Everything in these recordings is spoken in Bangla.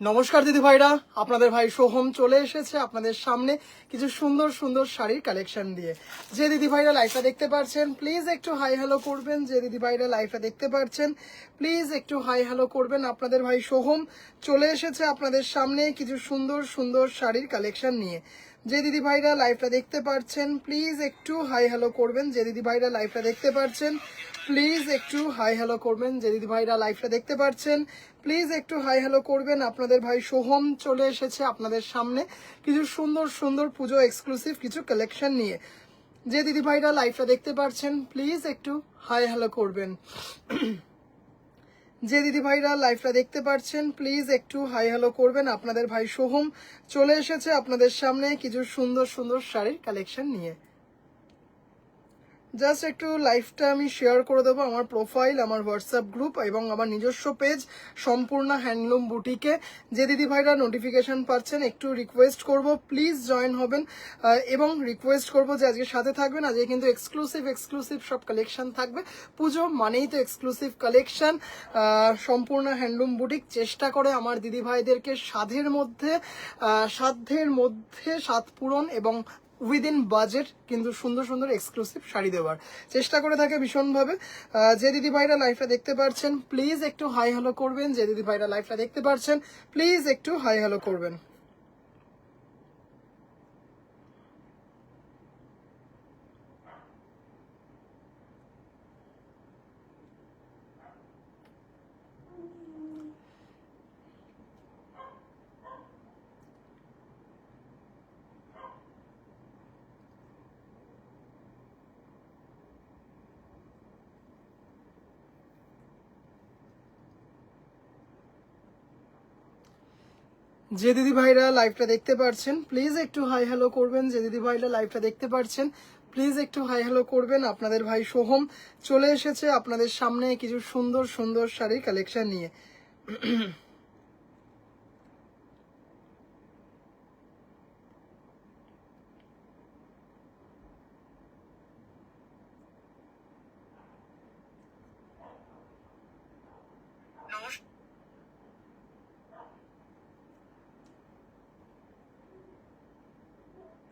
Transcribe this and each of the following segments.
নমস্কার দিদি ভাইরা, আপনাদের ভাই সোহম চলে এসেছে আপনাদের সামনে কিছু সুন্দর সুন্দর শাড়ির কালেকশন দিয়ে। যে দিদি ভাইরা লাইভটা দেখতে পাচ্ছেন প্লিজ একটু হাই হ্যালো করবেন। যে দিদি ভাইরা লাইভটা দেখতে পাচ্ছেন প্লিজ একটু হাই হ্যালো করবেন। আপনাদের ভাই সোহম চলে এসেছে আপনাদের সামনে কিছু সুন্দর সুন্দর শাড়ির কালেকশন নিয়ে। যে দিদি ভাইরা লাইভটা দেখতে পাচ্ছেন প্লিজ একটু হাই হ্যালো করবেন। যে দিদি ভাইরা লাইভটা দেখতে পাচ্ছেন প্লিজ একটু হাই হ্যালো করবেন। যে দিদি ভাইরা লাইভটা দেখতে পাচ্ছেন প্লিজ একটু হাই হ্যালো করবেন। আপনাদের ভাই সোহম চলে এসেছে আপনাদের সামনে কিছু সুন্দর সুন্দর পুজো এক্সক্লুসিভ কিছু কালেকশন নিয়ে। যে দিদি ভাইরা লাইভটা দেখতে পাচ্ছেন প্লিজ একটু হাই হ্যালো করবেন। যে দিদি ভাইরা লাইভটা দেখতে পাচ্ছেন প্লিজ একটু হাই হ্যালো করবেন। আপনাদের ভাই সোহম চলে এসেছে আপনাদের সামনে কিছু সুন্দর সুন্দর শাড়ির কালেকশন নিয়ে। জাস্ট একটু লাইভটা আমি শেয়ার করে দেবো আমার প্রোফাইল, আমার হোয়াটসঅ্যাপ গ্রুপ এবং আমার নিজস্ব পেজ সম্পূর্ণ হ্যান্ডলুম বুটিকে। যে দিদি ভাইরা নোটিফিকেশন পাচ্ছেন একটু রিকোয়েস্ট করব প্লিজ জয়েন হবেন এবং রিকোয়েস্ট করব যে আজকে সাথে থাকবেন। আজকে কিন্তু এক্সক্লুসিভ সব কালেকশন থাকবে। পুজো মানেই তো এক্সক্লুসিভ কালেকশন। সম্পূর্ণ হ্যান্ডলুম বুটিক চেষ্টা করে আমার দিদি ভাইদেরকে সাধ্যের মধ্যে স্বাদ পূরণ এবং উইদিন বাজেট কিন্তু সুন্দর সুন্দর এক্সক্লুসিভ শাড়ি দেওয়ার চেষ্টা করে থাকে ভীষণভাবে। যে দিদি ভাইরা লাইভটা দেখতে পাচ্ছেন প্লিজ একটু হাই হ্যালো করবেন। যে দিদি ভাইরা লাইভটা দেখতে পাচ্ছেন প্লিজ একটু হাই হ্যালো করবেন। যে দিদি ভাইরা লাইভটা দেখতে পাচ্ছেন প্লিজ একটু হাই হ্যালো করবেন। যে দিদি ভাইরা লাইভটা দেখতে পাচ্ছেন প্লিজ একটু হাই হ্যালো করবেন। আপনাদের ভাই সোহম চলে এসেছে আপনাদের সামনে কিছু সুন্দর সুন্দর শাড়ির কালেকশন নিয়ে।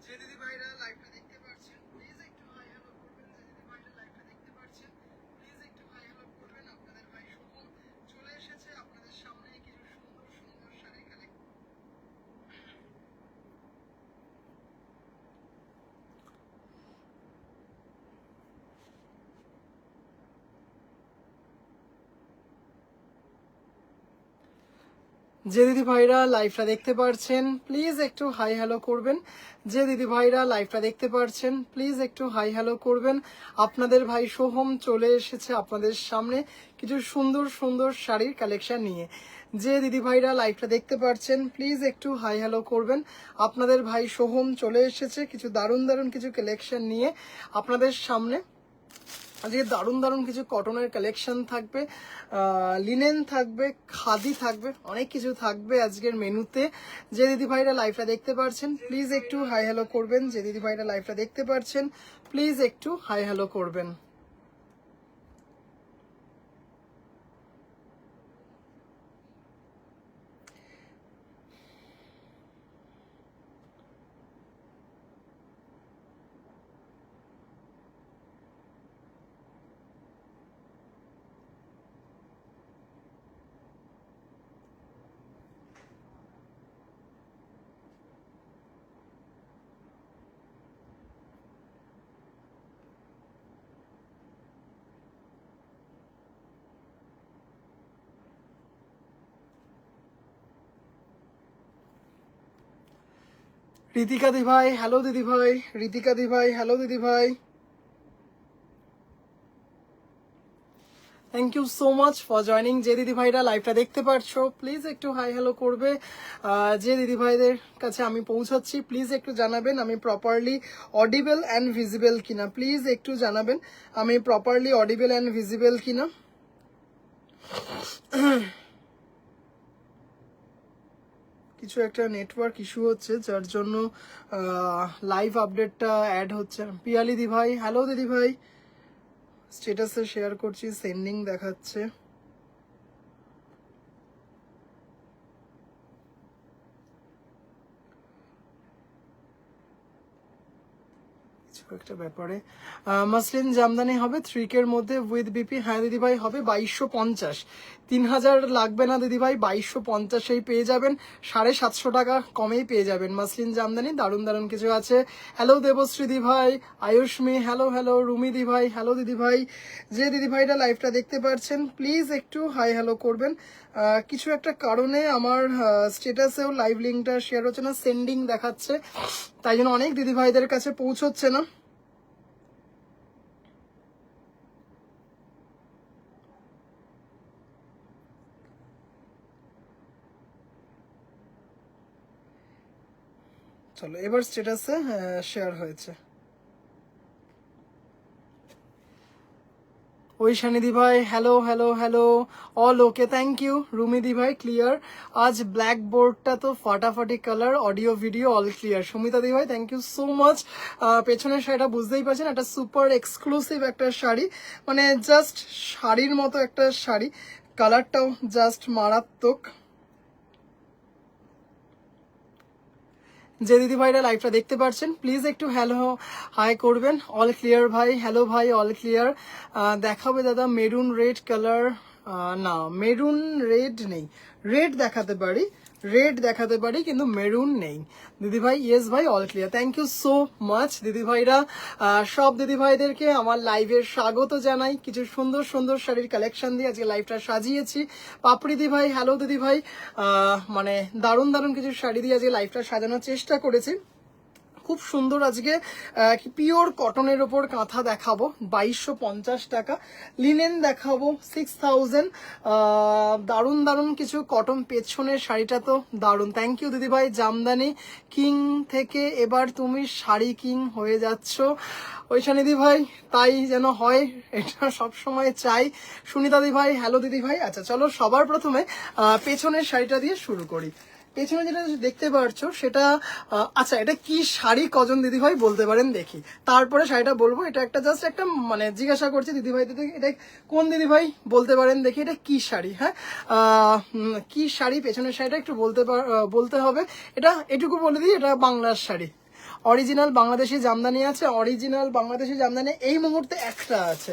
যে দিদি ভাইরা লাইভটা দেখতে পাচ্ছেন প্লিজ একটু হাই হ্যালো করবেন। যে দিদি ভাইরা লাইভটা দেখতে পাচ্ছেন প্লিজ একটু হাই হ্যালো করবেন। আপনাদের ভাই সোহম চলে এসেছে আপনাদের সামনে কিছু সুন্দর সুন্দর শাড়ি কালেকশন। যে দিদি ভাইরা লাইভটা দেখতে পাচ্ছেন প্লিজ একটু হাই হ্যালো করবেন। যে দিদি ভাইরা লাইভটা দেখতে পাচ্ছেন প্লিজ একটু হাই হ্যালো করবেন। আপনাদের ভাই সোহম চলে এসেছে আপনাদের সামনে কিছু সুন্দর সুন্দর শাড়ির কালেকশন নিয়ে। যে দিদি ভাইরা লাইভটা দেখতে পাচ্ছেন প্লিজ একটু হাই হ্যালো করবেন। আপনাদের ভাই সোহম চলে এসেছে কিছু দারুণ দারুণ কিছু কালেকশন নিয়ে আপনাদের সামনে। আজকে দারুণ দারুণ কিছু কটনের কালেকশন থাকবে, লিনেন থাকবে, খাদি থাকবে, অনেক কিছু থাকবে আজকের মেনুতে। যে দিদি ভাইরা লাইভটা দেখতে পাচ্ছেন প্লিজ একটু হাই হ্যালো করবেন। যে দিদি ভাইরা লাইভটা দেখতে পাচ্ছেন প্লিজ একটু হাই হ্যালো করবেন। রিতিকা দি ভাই হ্যালো দিদি ভাই। রিতিকা দি ভাই হ্যালো দিদি ভাই। Thank you so much for joining. যে দিদি ভাইরা লাইভটা দেখতে পাচ্ছো প্লিজ একটু হাই হ্যালো করবে। যে দিদি ভাইদের কাছে আমি পৌঁছাচ্ছি প্লিজ একটু জানাবেন আমি প্রপারলি অডিবল অ্যান্ড ভিজিবল কিনা। প্লিজ একটু জানাবেন আমি প্রপারলি অডিবল অ্যান্ড ভিজিবল কিনা। কিছু একটা নেটওয়ার্ক ইস্যু হচ্ছে যার জন্য লাইভ আপডেটটা অ্যাড হচ্ছে। পিয়ালি দি ভাই হ্যালো দিদি ভাই। স্ট্যাটাসে শেয়ার করছি, সেন্ডিং দেখাচ্ছে। একটা ব্যাপারে মাসলিন জামদানি হবে 3K এর মধ্যে উইথ বিপি। হ্যাঁ দিদি ভাই হবে 2250, 3000 লাগবে না দিদি ভাই, 2250এই পেয়ে যাবেন, 750 টাকা কমেই পেয়ে যাবেন মাসলিন জামদানি। দারুণ দারুণ কিছু আছে। হ্যালো দেবশ্রী দি ভাই, আয়ুষ্মি হ্যালো হ্যালো, রুমি দি ভাই হ্যালো দিদি ভাই। যে দিদি ভাইরা লাইভটা দেখতে পাচ্ছেন প্লিজ একটু হাই হ্যালো করবেন। কিছু একটা কারণে আমার স্ট্যাটাসেও লাইভ লিঙ্কটা শেয়ার হচ্ছে না, সেন্ডিং দেখাচ্ছে, তাই জন্য অনেক দিদি ভাইদের কাছে পৌঁছচ্ছে না। চলো এবার স্ট্যাটাসে শেয়ার হয়েছে। ঐশানী দি ভাই hello hello hello, all okay, thank you. Rumi দি ভাই ক্লিয়ার, আজ ব্ল্যাক বোর্ডটা তো ফাটাফাটি colour, audio video all clear. Sumita দি ভাই থ্যাংক ইউ সো মাচ। পেছনের শাড়িটা বুঝতেই পারছেন, একটা সুপার এক্সক্লুসিভ একটা শাড়ি, মানে জাস্ট শাড়ির মতো একটা শাড়ি, কালারটাও জাস্ট মারাত্মক। যে দিদি ভাইরা লাইভটা দেখতে পাচ্ছেন প্লিজ একটু হ্যালো হাই করবেন। অল ক্লিয়ার ভাই, হ্যালো ভাই, অল ক্লিয়ার। দেখাবে দাদা মেরুন রেড কালার, না মেরুন রেড নেই, রেড দেখাতে পারি, রেড দেখাতে পারি কিন্তু মেরুন নেই দিদি ভাই। ইয়েস ভাই all clear, thank you so much দিদি ভাইরা। সব দিদি ভাইদেরকে আমার লাইভের স্বাগত জানাই। কিছু সুন্দর সুন্দর শাড়ির কালেকশন দিয়ে আজকে লাইভটা সাজিয়েছি। পাপড়ি দি ভাই হ্যালো দিদি ভাই, মানে দারুণ দারুণ কিছু শাড়ি দিয়ে আজকে লাইভটা সাজানোর চেষ্টা করেছি। খুব সুন্দর আজকে পিওর কটনের ওপর কাঁথা দেখাবো 2250 টাকা, লিনেন দেখাবো 6000। দারুণ দারুণ কিছু কটন, পেছনের শাড়িটা তো দারুণ। থ্যাংক ইউ দিদি ভাই। জামদানি কিং থেকে এবার তুমি শাড়ি কিং হয়ে যাচ্ছ ঐশানী দি ভাই, তাই যেন হয়, এটা সব সময় চাই। সুনিতা দি ভাই হ্যালো দিদি ভাই। আচ্ছা চলো সবার প্রথমে পেছনের শাড়িটা দিয়ে শুরু করি। পেছনে যেটা দেখতে পাচ্ছ সেটা আচ্ছা এটা কি শাড়ি কজন দিদি ভাই বলতে পারেন দেখি, তারপরে শাড়িটা বলবো। এটা একটা জাস্ট একটা মানে জিজ্ঞাসা করছি দিদি ভাই, এটা কোন দিদি ভাই বলতে পারেন দেখি এটা কি শাড়ি। হ্যাঁ কি শাড়ি, পেছনের শাড়িটা একটু বলতে হবে। এটা এটুকু বলে দিই, এটা বাংলার শাড়ি, অরিজিনাল বাংলাদেশি জামদানি আছে, অরিজিনাল বাংলাদেশি জামদানি এই মুহূর্তে একটা আছে,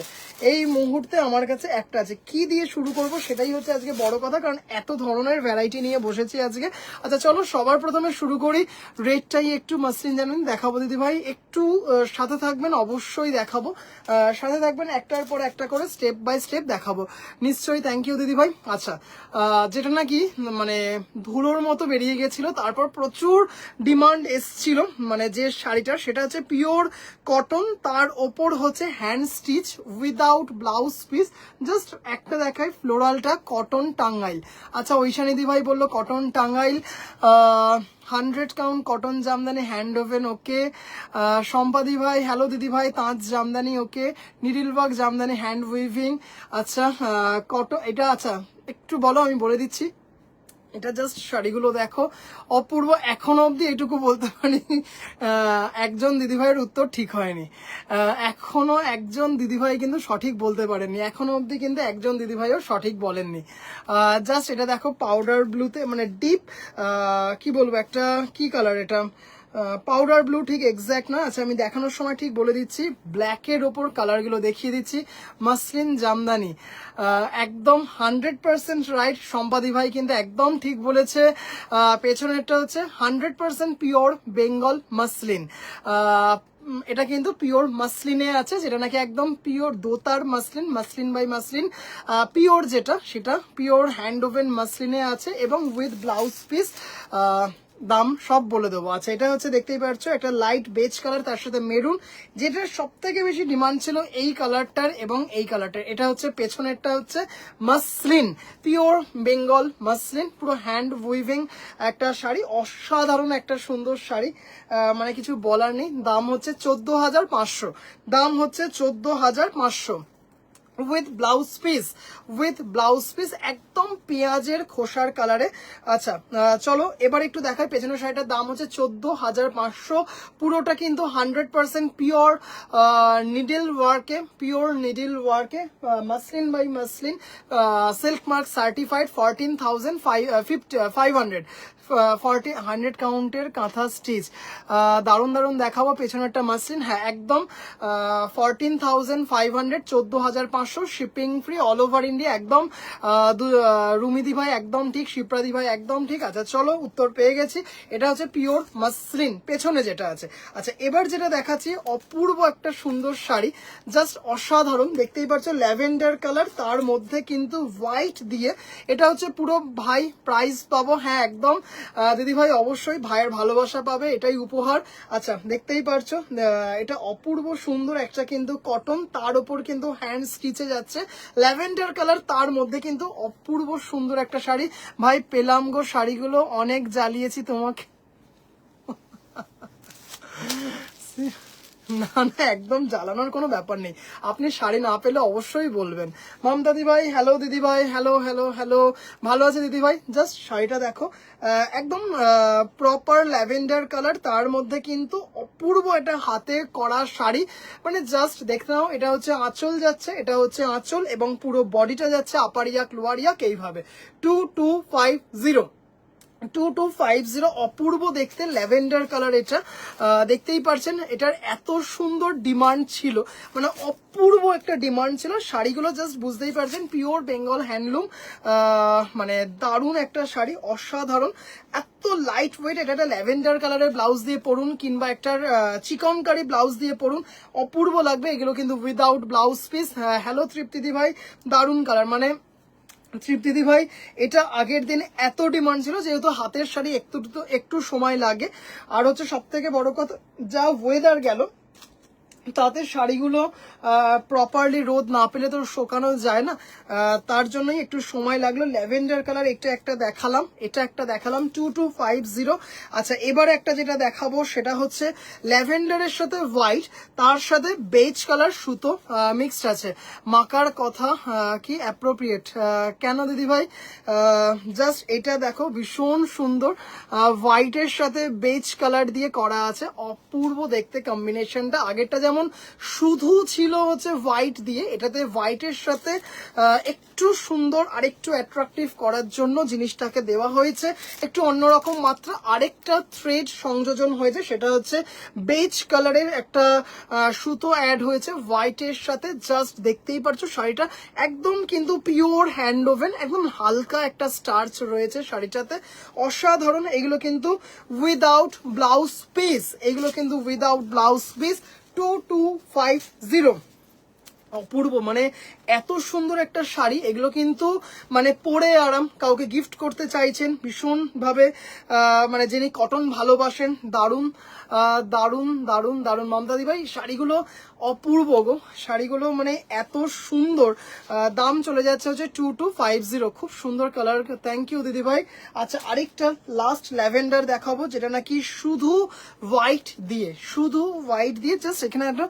এই মুহূর্তে আমার কাছে একটা আছে। কি দিয়ে শুরু করব সেটাই হচ্ছে আজকে বড় কথা, কারণ এত ধরনের ভ্যারাইটি নিয়ে বসেছি আজকে। আচ্ছা চলো সবার প্রথমে শুরু করি, রেডটাই একটু মাসলিন জানেন দেখাবো দিদি ভাই, একটু সাথে থাকবেন, অবশ্যই দেখাবো, সাথে থাকবেন, একটার পর একটা করে স্টেপ বাই স্টেপ দেখাবো নিশ্চয়ই। থ্যাংক ইউ দিদি ভাই। আচ্ছা যেটা নাকি মানে ধুলোর মতো বেরিয়ে গেছিল, তারপর প্রচুর ডিমান্ড এসছিল, মানে যে শাড়িটা সেটা হচ্ছে পিওর কটন, তার ওপর হচ্ছে hand stitch without blouse piece. Just একটা দেখায় ফ্লোরালটা কটন টাঙ্গাইল। আচ্ছা ঐশানী দি ভাই বললো cotton Tangail, 100 count cotton jamdani hand woven okay. সম্পাদি ভাই হ্যালো দিদি ভাই, তাঁত jamdani okay, needle work jamdani hand weaving. আচ্ছা কটন এটা, আচ্ছা একটু বলো আমি বলে দিচ্ছি। এটা জাস্ট শাড়িগুলো দেখো অপূর্ব, এখনো অবধি এইটুকু বলতে পারি একজন দিদিভাইয়ের উত্তর ঠিক হয়নি, এখনো একজন দিদিভাই কিন্তু সঠিক বলতে পারেননি, এখনো অবধি কিন্তু একজন দিদিভাইও সঠিক বলেননি। জাস্ট এটা দেখো পাউডার ব্লুতে, মানে ডিপ কি বলবো, একটা কি কালার এটা, পাউডার ব্লু ঠিক এক্স্যাক্ট না। আচ্ছা আমি দেখানোর সময় ঠিক বলে দিচ্ছি, ব্ল্যাকের ওপর কালারগুলো দেখিয়ে দিচ্ছি। মাসলিন জামদানি একদম 100% রাইট, সম্পাদি ভাই কিন্তু একদম ঠিক বলেছে। পেছনেরটা হচ্ছে 100% পিওর বেঙ্গল মাসলিন, এটা কিন্তু পিওর মাসলিনে আছে, যেটা নাকি একদম পিওর দোতার muslin, muslin by muslin pure, যেটা সেটা পিওর হ্যান্ড ওভেন মাসলিনে আছে এবং উইথ ব্লাউজ পিস। দাম সব বলে দেবো। আচ্ছা এটা হচ্ছে দেখতেই পাচ্ছ একটা লাইট বেজ কালার, তার সাথে মেরুন, যেটার সব থেকে বেশি ডিমান্ড ছিল এই কালারটার এবং এই কালারটার। এটা হচ্ছে পেছনেরটা হচ্ছে মাসলিন, পিওর বেঙ্গল মাসলিন, পুরো হ্যান্ড উইভিং একটা শাড়ি, অসাধারণ একটা সুন্দর শাড়ি, মানে কিছু বলার নেই। দাম হচ্ছে 14,500, দাম হচ্ছে 14,500 with blouse piece, with blouse piece, একদম পেঁয়াজের খোসার কালারে। আচ্ছা চলো এবার একটু দেখাই পেছনের শাড়িটার দাম হচ্ছে 14,500, পুরোটা কিন্তু 100% পিওর নিডল ওয়ার্কে, পিওর নিডল ওয়ার্কে, muslin by muslin, silk mark certified, 14,500 100 কাউন্টের কাঁথা স্টিচ, দারুণ দারুণ দেখাবো। পেছনেরটা মাসলিন, হ্যাঁ একদম 14,500, 14,500, shipping free all over India. একদম রুমিদি ভাই একদম ঠিক, শিপ্রাদি ভাই একদম ঠিক। আচ্ছা চলো উত্তর পেয়ে গেছি, এটা হচ্ছে পিওর মাসলিন পেছনে যেটা আছে। আচ্ছা এবার যেটা দেখাচ্ছি অপূর্ব একটা সুন্দর শাড়ি, জাস্ট অসাধারণ, দেখতেই পাচ্ছ ল্যাভেন্ডার কালার, তার মধ্যে কিন্তু হোয়াইট দিয়ে, এটা হচ্ছে পুরো ভাই প্রাইস পাবো, হ্যাঁ একদম দিদি ভাই অবশ্যই ভাইয়ের ভালোবাসা পাবে, এটাই উপহার। আচ্ছা দেখতেই পারছো এটা অপূর্ব সুন্দর একটা কিন্তু কটন, তার উপর কিন্তু হ্যান্ড স্টিচে যাচ্ছে ল্যাভেন্ডার কালার, তার মধ্যে কিন্তু অপূর্ব সুন্দর একটা শাড়ি। ভাই পেলাম গো শাড়িগুলো, অনেক জ্বালিয়েছি তোমাকে। না না একদম জ্বালানোর কোনো ব্যাপার নেই, আপনি শাড়ি না পেলে অবশ্যই বলবেন। মমতা দিদি ভাই হ্যালো, দিদি ভাই হ্যালো হ্যালো হ্যালো, ভালো আছে দিদি ভাই। জাস্ট শাড়িটা দেখো, একদম প্রপার ল্যাভেন্ডার কালার, তার মধ্যে কিন্তু অপূর্ব একটা হাতে করা শাড়ি, মানে জাস্ট দেখতে নাও। এটা হচ্ছে আঁচল যাচ্ছে, এটা হচ্ছে আঁচল, এবং পুরো বডিটা যাচ্ছে আপার ইয়াক লোয়ার ইয়াক এইভাবে। 2250, 2250, অপূর্ব দেখতে ল্যাভেন্ডার কালার। এটা দেখতেই পারছেন, এটার এত সুন্দর ডিমান্ড ছিল, মানে অপূর্ব একটা ডিমান্ড ছিল। শাড়িগুলো জাস্ট বুঝতেই পারছেন পিওর বেঙ্গল হ্যান্ডলুম, মানে দারুণ একটা শাড়ি, অসাধারণ, এত লাইট ওয়েট। এটা একটা ল্যাভেন্ডার কালারের ব্লাউজ দিয়ে পরুন, কিংবা একটা চিকনকারি ব্লাউজ দিয়ে পরুন, অপূর্ব লাগবে। এগুলো কিন্তু উইদাউট ব্লাউজ পিস। হ্যালো তৃপ্তিদি ভাই, দারুণ কালার, মানে তৃপ্তিদি ভাই এটা আগের দিনে এত ডিমান্ড ছিল, যেহেতু হাতের শাড়ি একটু সময় লাগে, আর হচ্ছে সব থেকে বড় কথা যা ওয়েদার গেল, তাতে শাড়িগুলো প্রপারলি রোদ না পেলে তো শোকানো যায় না, তার জন্যই একটু সময় লাগলো। ল্যাভেন্ডার কালার এটা একটা দেখালাম, এটা একটা দেখালাম 2250। আচ্ছা এবার একটা যেটা দেখাবো সেটা হচ্ছে ল্যাভেন্ডারের সাথে হোয়াইট, তার সাথে বেজ কালার সুতো মিক্সড আছে। মাকার কথা কি অ্যাপ্রোপ্রিয়েট কেন দিদি ভাই? জাস্ট এটা দেখো ভীষণ সুন্দর, হোয়াইটের সাথে বেজ কালার দিয়ে করা আছে, অপূর্ব দেখতে কম্বিনেশনটা। আগেরটা যেমন শুধু ছিল হচ্ছে হোয়াইট দিয়ে, এটাতে হোয়াইটের সাথে একটু সুন্দর আর একটু অ্যাট্রাকটিভ করার জন্য জিনিসটাকে দেওয়া হয়েছে একটু অন্যরকম মাত্রা, আরেকটা থ্রেড সংযোজন হয়েছে, সেটা হচ্ছে বেজ কালারের একটা সুতো অ্যাড হয়েছে হোয়াইটের সাথে। জাস্ট দেখতেই পারছো শাড়িটা একদম কিন্তু পিওর হ্যান্ড ওভেন, একদম হালকা একটা স্টার্চ রয়েছে শাড়িটাতে, অসাধারণ। এগুলো কিন্তু উইদাউট ব্লাউজ পিস, এগুলো কিন্তু উইদাউট ব্লাউজ পিস। 2250, অপূর্ব, মানে এত সুন্দর একটা শাড়ি। এগুলো কিন্তু মানে পরে আরাম, কাউকে গিফট করতে চাইছেন ভীষণ ভাবে, মানে যিনি কটন ভালোবাসেন, দারুণ দারুণ দারুণ দারুণ। মমতাদি ভাই শাড়িগুলো অপূর্ব গো, শাড়িগুলো মানে এত সুন্দর। দাম চলে যাচ্ছে হচ্ছে 2250, খুব সুন্দর কালার, থ্যাংক ইউ দিদি ভাই। আচ্ছা আরেকটা লাস্ট ল্যাভেন্ডার দেখাবো, যেটা নাকি শুধু হোয়াইট দিয়ে, শুধু হোয়াইট দিয়ে জাস্ট এখানে একটা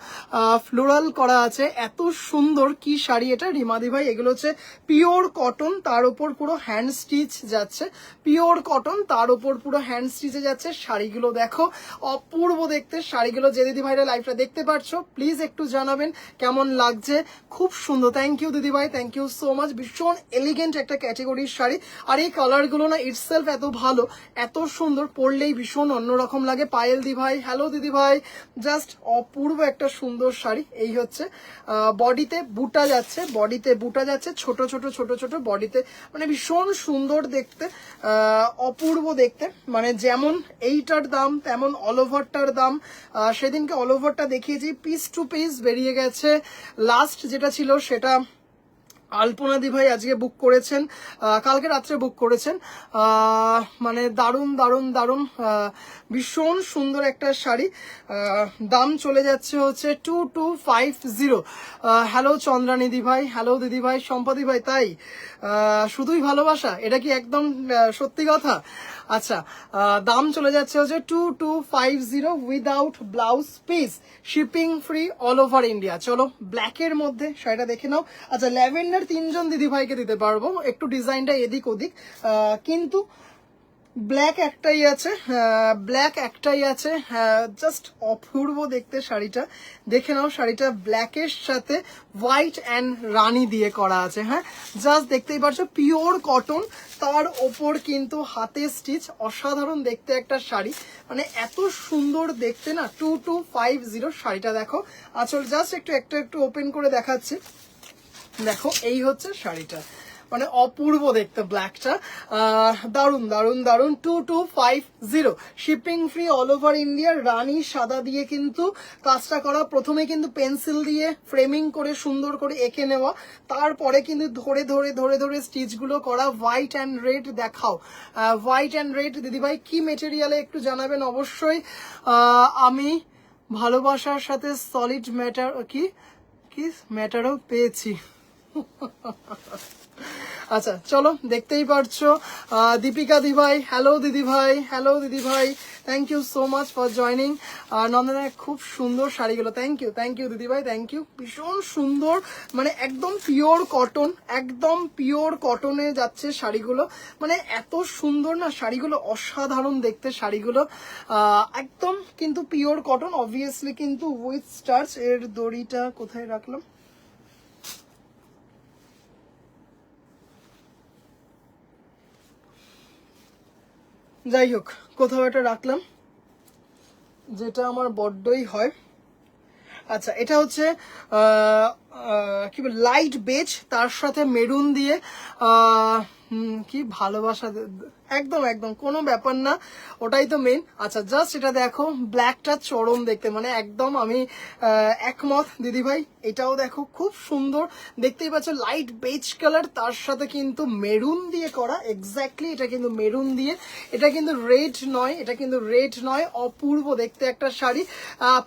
ফ্লোরাল করা আছে, এত সুন্দর। কি শাড়ি এটা রিমাদি ভাই? এগুলো হচ্ছে পিওর কটন, তার উপর পুরো হ্যান্ড স্টিচ যাচ্ছে, পিওর কটন তার উপর পুরো হ্যান্ড স্টিচে যাচ্ছে। শাড়িগুলো দেখো অপূর্ব দেখতে, শাড়িগুলো যে দিদি ভাইরা লাইভটা দেখতে পারছো প্লিজ একটু জানাবেন কেমন লাগছে, খুব সুন্দর। থ্যাংক ইউ দিদি ভাই, থ্যাংক ইউ সো মাচ। ভীষণ এলিগেন্ট একটা ক্যাটাগরির শাড়ি, আর এই কালারগুলো না ইটসেলফ এত ভালো, এত সুন্দর, পরলেই ভীষণ অন্যরকম লাগে। পায়েল দি ভাই হ্যালো দিদি ভাই, জাস্ট অপূর্ব একটা সুন্দর শাড়ি। এই হচ্ছে বডিতে বুটা যাচ্ছে, বডিতে বুটা যাচ্ছে, ছোট ছোট ছোট ছোট বডিতে, মানে ভীষণ সুন্দর দেখতে, অপূর্ব দেখতে। মানে যেমন এইটার দাম তেমন অল ওভারটার দাম। সেদিনকে অল ওভারটা দেখিয়েছি, পিস টু পিস বেরিয়ে গেছে। লাস্ট যেটা ছিল সেটা আলপনাদি ভাই আজকে বুক করেছেন, কালকে রাত্রে বুক করেছেন, মানে দারুণ দারুণ দারুণ, ভীষণ সুন্দর একটা শাড়ি। দাম চলে যাচ্ছে হচ্ছে 2250। হ্যালো চন্দ্রানিদি ভাই, হ্যালো দিদি ভাই, সম্পাদি ভাই, তাই শুধুই ভালোবাসা, এটা কি একদম সত্যি কথা? আচ্ছা দাম চলে যাচ্ছে হচ্ছে 2250 without blouse piece, shipping free all over India. চলো ব্ল্যাকের মধ্যে শাড়িটা দেখে নাও। আচ্ছা ল্যাভেন্ডার 3জন দিদি ভাইকে দিতে পারবো, একটু ডিজাইনটা এদিক ওদিক, কিন্তু ব্ল্যাক একটাই আছে, ব্ল্যাক একটাই আছে, জাস্ট অপূর্ব দেখতে শাড়িটা। দেখে নাও শাড়িটা ব্ল্যাকের সাথে হোয়াইট অ্যান্ড রানি দিয়ে করা আছে। হ্যাঁ, জাস্ট দেখতেই পাচ্ছ পিওর কটন, তার ওপর কিন্তু হাতে স্টিচ, অসাধারণ দেখতে একটা শাড়ি, মানে এত সুন্দর দেখতে না। 2250 শাড়িটা দেখো। আঁচল জাস্ট একটু ওপেন করে দেখাচ্ছি, দেখো এই হচ্ছে শাড়িটা, মানে অপূর্ব দেখতে ব্ল্যাকটা। দারুন দারুন দারুন। 2250, shipping free all over India. রানী সাদা দিয়ে কিন্তু কাজটা করা, প্রথমে কিন্তু পেন্সিল দিয়ে ফ্রেমিং করে সুন্দর করে এঁকে নেওয়া, তারপরে কিন্তু ধরে ধরে ধরে ধরে স্টিচগুলো করা। হোয়াইট অ্যান্ড রেড দেখাও, হোয়াইট অ্যান্ড রেড দিদিভাই কি মেটেরিয়ালে একটু জানাবেন অবশ্যই। আমি ভালোবাসার সাথে সলিড ম্যাটার কি কি ম্যাটারও পেয়েছি। আচ্ছা চলো, দেখতেই পারছো দীপিকা দিভাই, হ্যালো দিদি ভাই, হ্যালো দিদি ভাই, thank you so much for joining. Nandana খুব সুন্দর শাড়িগুলো, থ্যাংক ইউ দিদি ভাই, থ্যাংক ইউ, ভীষণ সুন্দর, মানে একদম পিওর কটন, একদম পিওর কটনে যাচ্ছে শাড়িগুলো, মানে এত সুন্দর না শাড়িগুলো, অসাধারণ দেখতে শাড়িগুলো, একদম কিন্তু পিওর কটন, অবভিয়াসলি কিন্তু উইথ স্টার্চ। এর দড়িটা কোথায় রাখলাম, যাই হোক কোথাও একটা রাখলাম, যেটা আমার বড্ডই হয়। আচ্ছা, এটা হচ্ছে কি বলে লাইট বেজ, তার সাথে মেরুন দিয়ে কি ভালোবাসা, একদম একদম কোনো ব্যাপার না, ওটাই তো মেন। আচ্ছা জাস্ট এটা দেখো, ব্ল্যাকটা চরম দেখতে, মানে একদম আমি একমত দিদি ভাই। এটাও দেখো খুব সুন্দর, দেখতেই পাচ্ছ লাইট বেজ কালার, তার সাথে কিন্তু মেরুন দিয়ে করা, এক্স্যাক্টলি এটা কিন্তু মেরুন দিয়ে, এটা কিন্তু রেড নয়, এটা কিন্তু রেড নয়, অপূর্ব দেখতে একটা শাড়ি,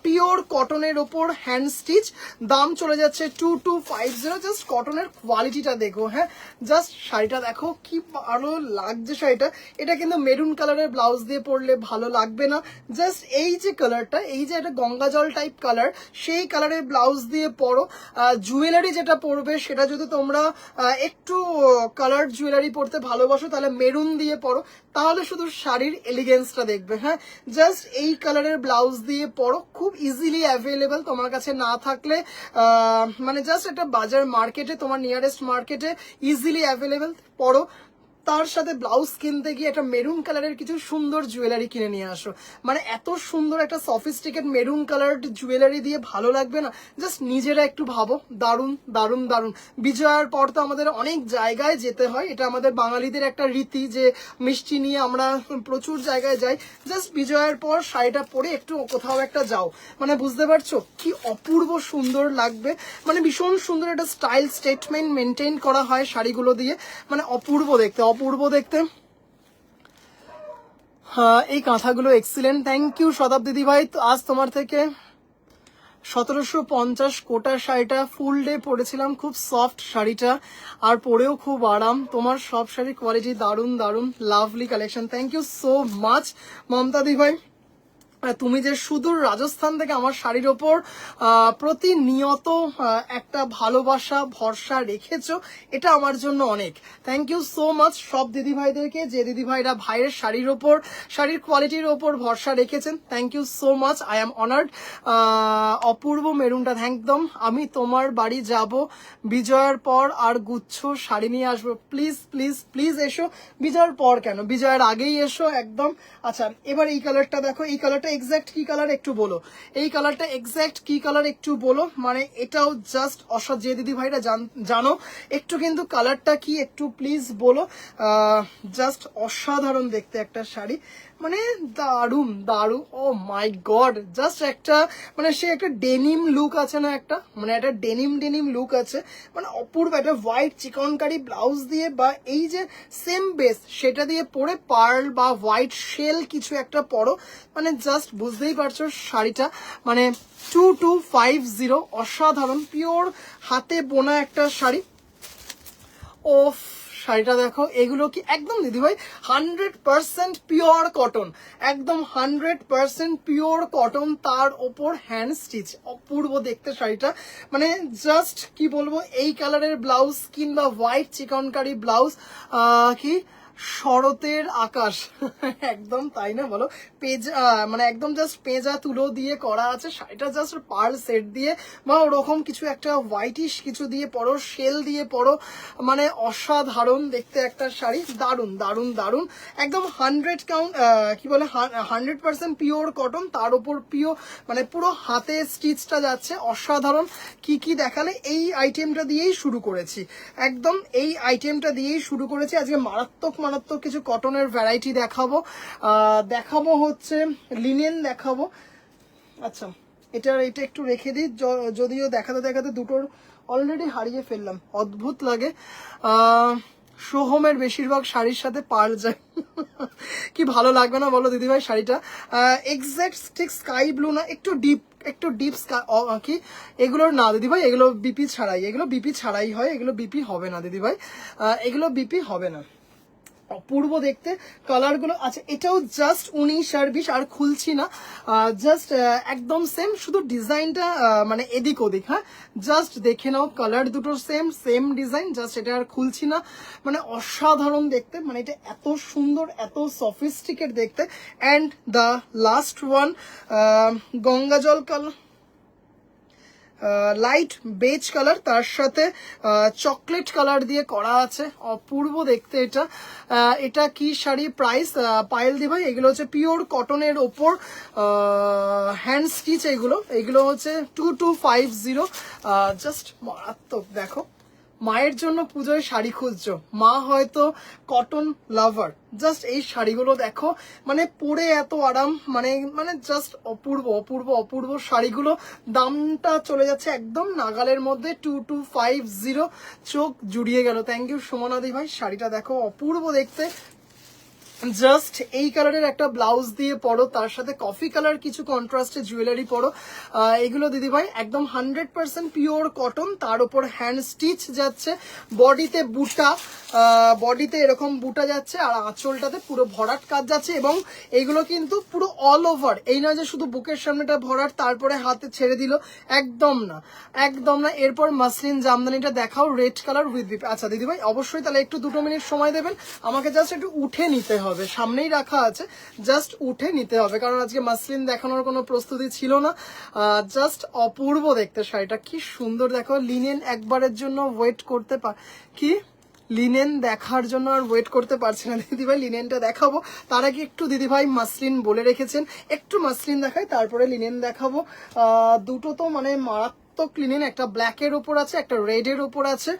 পিওর কটনের ওপর হ্যান্ড স্টিচ, দাম চলে যাচ্ছে 2250। জাস্ট কটনের কোয়ালিটিটা দেখো, হ্যাঁ জাস্ট শাড়িটা দেখো কি ভালো লাগছে শাড়িটা। এটা কিন্তু মেরুন কালারের ব্লাউজ দিয়ে পরলে ভালো লাগবে না, জাস্ট এই যে কালারটা, এই যে একটা গঙ্গা জল টাইপ কালার, সেই কালারের ব্লাউজ দিয়ে পরো। জুয়েলারি যেটা পরবে সেটা যদি তোমরা একটু কালার জুয়েলারি পরতে ভালোবাসো, তাহলে মেরুন দিয়ে পরো, তাহলে শুধু শাড়ির এলিগেন্সটা দেখবে। হ্যাঁ, জাস্ট এই কালারের ব্লাউজ দিয়ে পরো, খুব ইজিলি অ্যাভেলেবেল, তোমার কাছে না থাকলে মানে জাস্ট একটা বাজার মার্কেটে, তোমার নিয়ারেস্ট মার্কেটে ইজিলি অ্যাভেলেবেল, পরো। তার সাথে ব্লাউজ কিনতে গিয়ে একটা মেরুন কালারের কিছু সুন্দর জুয়েলারি কিনে নিয়ে আসো, মানে এত সুন্দর একটা সফিস্টিকেট মেরুন কালার জুয়েলারি দিয়ে ভালো লাগবে না, জাস্ট নিজেরা একটু ভাবো, দারুণ দারুণ দারুণ। বিজয়ার পর তো আমাদের অনেক জায়গায় যেতে হয়, এটা আমাদের বাঙালিদের একটা রীতি যে মিষ্টি নিয়ে আমরা প্রচুর জায়গায় যাই, জাস্ট বিজয়ার পর শাড়িটা পরে একটু কোথাও একটা যাও, মানে বুঝতে পারছো কি অপূর্ব সুন্দর লাগবে, মানে ভীষণ সুন্দর একটা স্টাইল স্টেটমেন্ট মেনটেন করা হয় শাড়িগুলো দিয়ে, মানে অপূর্ব দেখতে, অপূর্ব দেখতে। হ্যাঁ, এই কাঁথাগুলো এক্সিলেন্ট, থ্যাংক ইউ শতাব্দী দিদি ভাই। তো আজ তোমার থেকে 1750 কোটা শাড়িটা ফুল ডে পরেছিলাম, খুব সফট শাড়িটা, আর পরেও খুব আরাম। তোমার সব শাড়ির কোয়ালিটি দারুণ দারুণ, lovely collection, thank you so much Mamata দি ভাই। তুমি যে সুদূর রাজস্থান থেকে আমার শাড়ির ওপর প্রতিনিয়ত একটা ভালোবাসা ভরসা রেখেছো, এটা আমার জন্য অনেক। থ্যাংক ইউ সো মাচ সব দিদিভাইদেরকে, যে দিদিভাইরা ভাইয়ের শাড়ির ওপর, শাড়ির কোয়ালিটির ওপর ভরসা রেখেছেন, thank you so much, I am honoured. অপূর্ব মেরুনটা একদম, আমি তোমার বাড়ি যাব বিজয়ের পর, আর গুচ্ছ শাড়ি নিয়ে আসবো, প্লিজ প্লিজ প্লিজ এসো। বিজয়ের পর কেন, বিজয়ের আগেই এসো একদম। আচ্ছা এবার এই কালারটা দেখো, এই কালারটা এক্স্যাক্ট কি কালার একটু বলো, এই কালারটা এক্স্যাক্ট কি কালার একটু বলো, মানে এটাও জাস্ট যে দিদি ভাইরা জানো একটু কিন্তু কালারটা কি একটু প্লিজ বলো। জাস্ট অসাধারণ দেখতে একটা শাড়ি, মানে দারুণ দারুণ, ও মাই গড, জাস্ট একটা মানে সে একটা ডেনিম লুক আছে না, একটা মানে একটা ডেনিম ডেনিম লুক আছে, মানে অপূর্ব একটা হোয়াইট চিকনকারি ব্লাউজ দিয়ে, বা এই যে সেম বেস সেটা দিয়ে পরে পার্ল বা হোয়াইট শেল কিছু একটা পরো, মানে জাস্ট বুঝতেই পারছো শাড়িটা, মানে 2250, অসাধারণ পিওর হাতে বোনা একটা শাড়ি। ওফ, শাড়িটা দেখো, এগুলো কি একদম দিদিভাই 100% পিওর কটন, একদম 100% পিওর কটন, তার ওপর হ্যান্ড স্টিচ, অপূর্ব দেখতে শাড়িটা, মানে জাস্ট কি বলবো, এই কালারের ব্লাউজ কিংবা হোয়াইট চিকনকারি ব্লাউজ কি শরতের আকাশ একদম তাই না বলো, মানে একদম জাস্ট পেঁজা তুলো দিয়ে করা আছে শাড়িটা, জাস্ট পার্ল সেট দিয়ে বা ওরকম কিছু একটা হোয়াইটিশ কিছু দিয়ে পরো, শেল দিয়ে পরো, মানে অসাধারণ দেখতে একটা শাড়ি, দারুন দারুন দারুন, একদম 100 কাউন্ট কি বলে 100% পিওর কটন, তার উপর পিওর মানে পুরো হাতে স্টিচটা যাচ্ছে, অসাধারণ। কি কি দেখালে এই আইটেমটা দিয়েই শুরু করেছি, একদম এই আইটেমটা দিয়েই শুরু করেছি। আজকে মারাত্মক মারাত্মক কিছু কটনের ভ্যারাইটি দেখাবো, দেখাবো হচ্ছে লিনেন দেখাবো। আচ্ছা এটা একটু রেখে দিই, যদিও দেখাতে দেখাতে দুটোর অলরেডি হারিয়ে ফেললাম, অদ্ভুত লাগে। সোহমের বেশিরভাগ শাড়ির সাথে পার যায় কি ভালো লাগবে না বলো দিদিভাই শাড়িটা, এক্সাক্ট ঠিক স্কাই ব্লু না, একটু ডিপ কি এগুলোর না দিদিভাই, এগুলো বিপি ছাড়াই, এগুলো বিপি ছাড়াই হয়, এগুলো বিপি হবে না দিদিভাই, এগুলো বিপি হবে না। অপূর্ব দেখতে কালারগুলো। আচ্ছা এটাও জাস্ট 19 আর 20, আর খুলছি না, জাস্ট একদম সেম, শুধু ডিজাইনটা মানে এদিক ওদিক, হ্যাঁ জাস্ট দেখে নাও, কালার দুটো সেম ডিজাইন, জাস্ট এটা আর খুলছি না, মানে অসাধারণ দেখতে, মানে এটা এত সুন্দর এত সফিস্টিকেট দেখতে। And the last one Ganga জল কালার, লাইট বেজ কালার, তার সাথে চকলেট কালার দিয়ে করা আছে, অপূর্ব দেখতে এটা। এটা কি শাড়ি প্রাইস পায়েল দি ভাই? এগুলো হচ্ছে পিওর কটনের ওপর হ্যান্ড স্টিচ, এগুলো হচ্ছে 2250, জাস্ট মারাত্মক। দেখো মায়ের জন্য পুজোয় শাড়ি খুঁজছো, মা হয়তো কটন লাভার, জাস্ট এই শাড়িগুলো দেখো, মানে পরে এত আরাম, মানে মানে জাস্ট অপূর্ব অপূর্ব অপূর্ব শাড়িগুলো। দামটা চলে যাচ্ছে একদম নাগালের মধ্যে, 2250, চোখ জুড়িয়ে গেল। থ্যাংক ইউ সোমনাদি ভাই, শাড়িটা দেখো অপূর্ব দেখতে, জাস্ট এই কালারের একটা ব্লাউজ দিয়ে পরো, তার সাথে কফি কালার কিছু কন্ট্রাস্টে জুয়েলারি পরো, এগুলো দিদিভাই একদম 100% পিওর কটন, তার উপর হ্যান্ড স্টিচ যাচ্ছে, বডিতে বুটা, বডিতে এরকম বুটা যাচ্ছে, আর আঁচলটাতে পুরো ভরাট কাজ যাচ্ছে, এবং এইগুলো কিন্তু পুরো অল ওভার, এই নয় যে শুধু বুকের সামনেটা ভরাট তারপরে হাতে ছেড়ে দিল, একদম না একদম না। এরপর মাসলিন জামদানিটা দেখাও, রেড কালার উইথ বিপ। আচ্ছা দিদিভাই অবশ্যই তাহলে একটু 2 মিনিট সময় দেবেন আমাকে, জাস্ট একটু উঠে নিতে হবে, সামনেই রাখা আছে, জাস্ট উঠে নিতে হবে, কারণ আজকে মাসলিন দেখানোর কোনো প্রস্তুতি ছিল না। জাস্ট অপূর্ব দেখতে শাড়িটা, কি সুন্দর দেখো, লিনেন একবারের জন্য ওয়েট করতে কি লিনেন দেখার জন্য আর ওয়েট করতে পারছি না দিদিভাই, লিনেনটা দেখাবো, তার আগে একটু দিদিভাই মাসলিন বলে রেখেছেন, একটু মাসলিন দেখাই তারপরে লিনেন দেখাবো। দুটো তো মানে মারাত্মক লিনেন, একটা ব্ল্যাকের ওপর আছে, একটা রেডের ওপর আছে,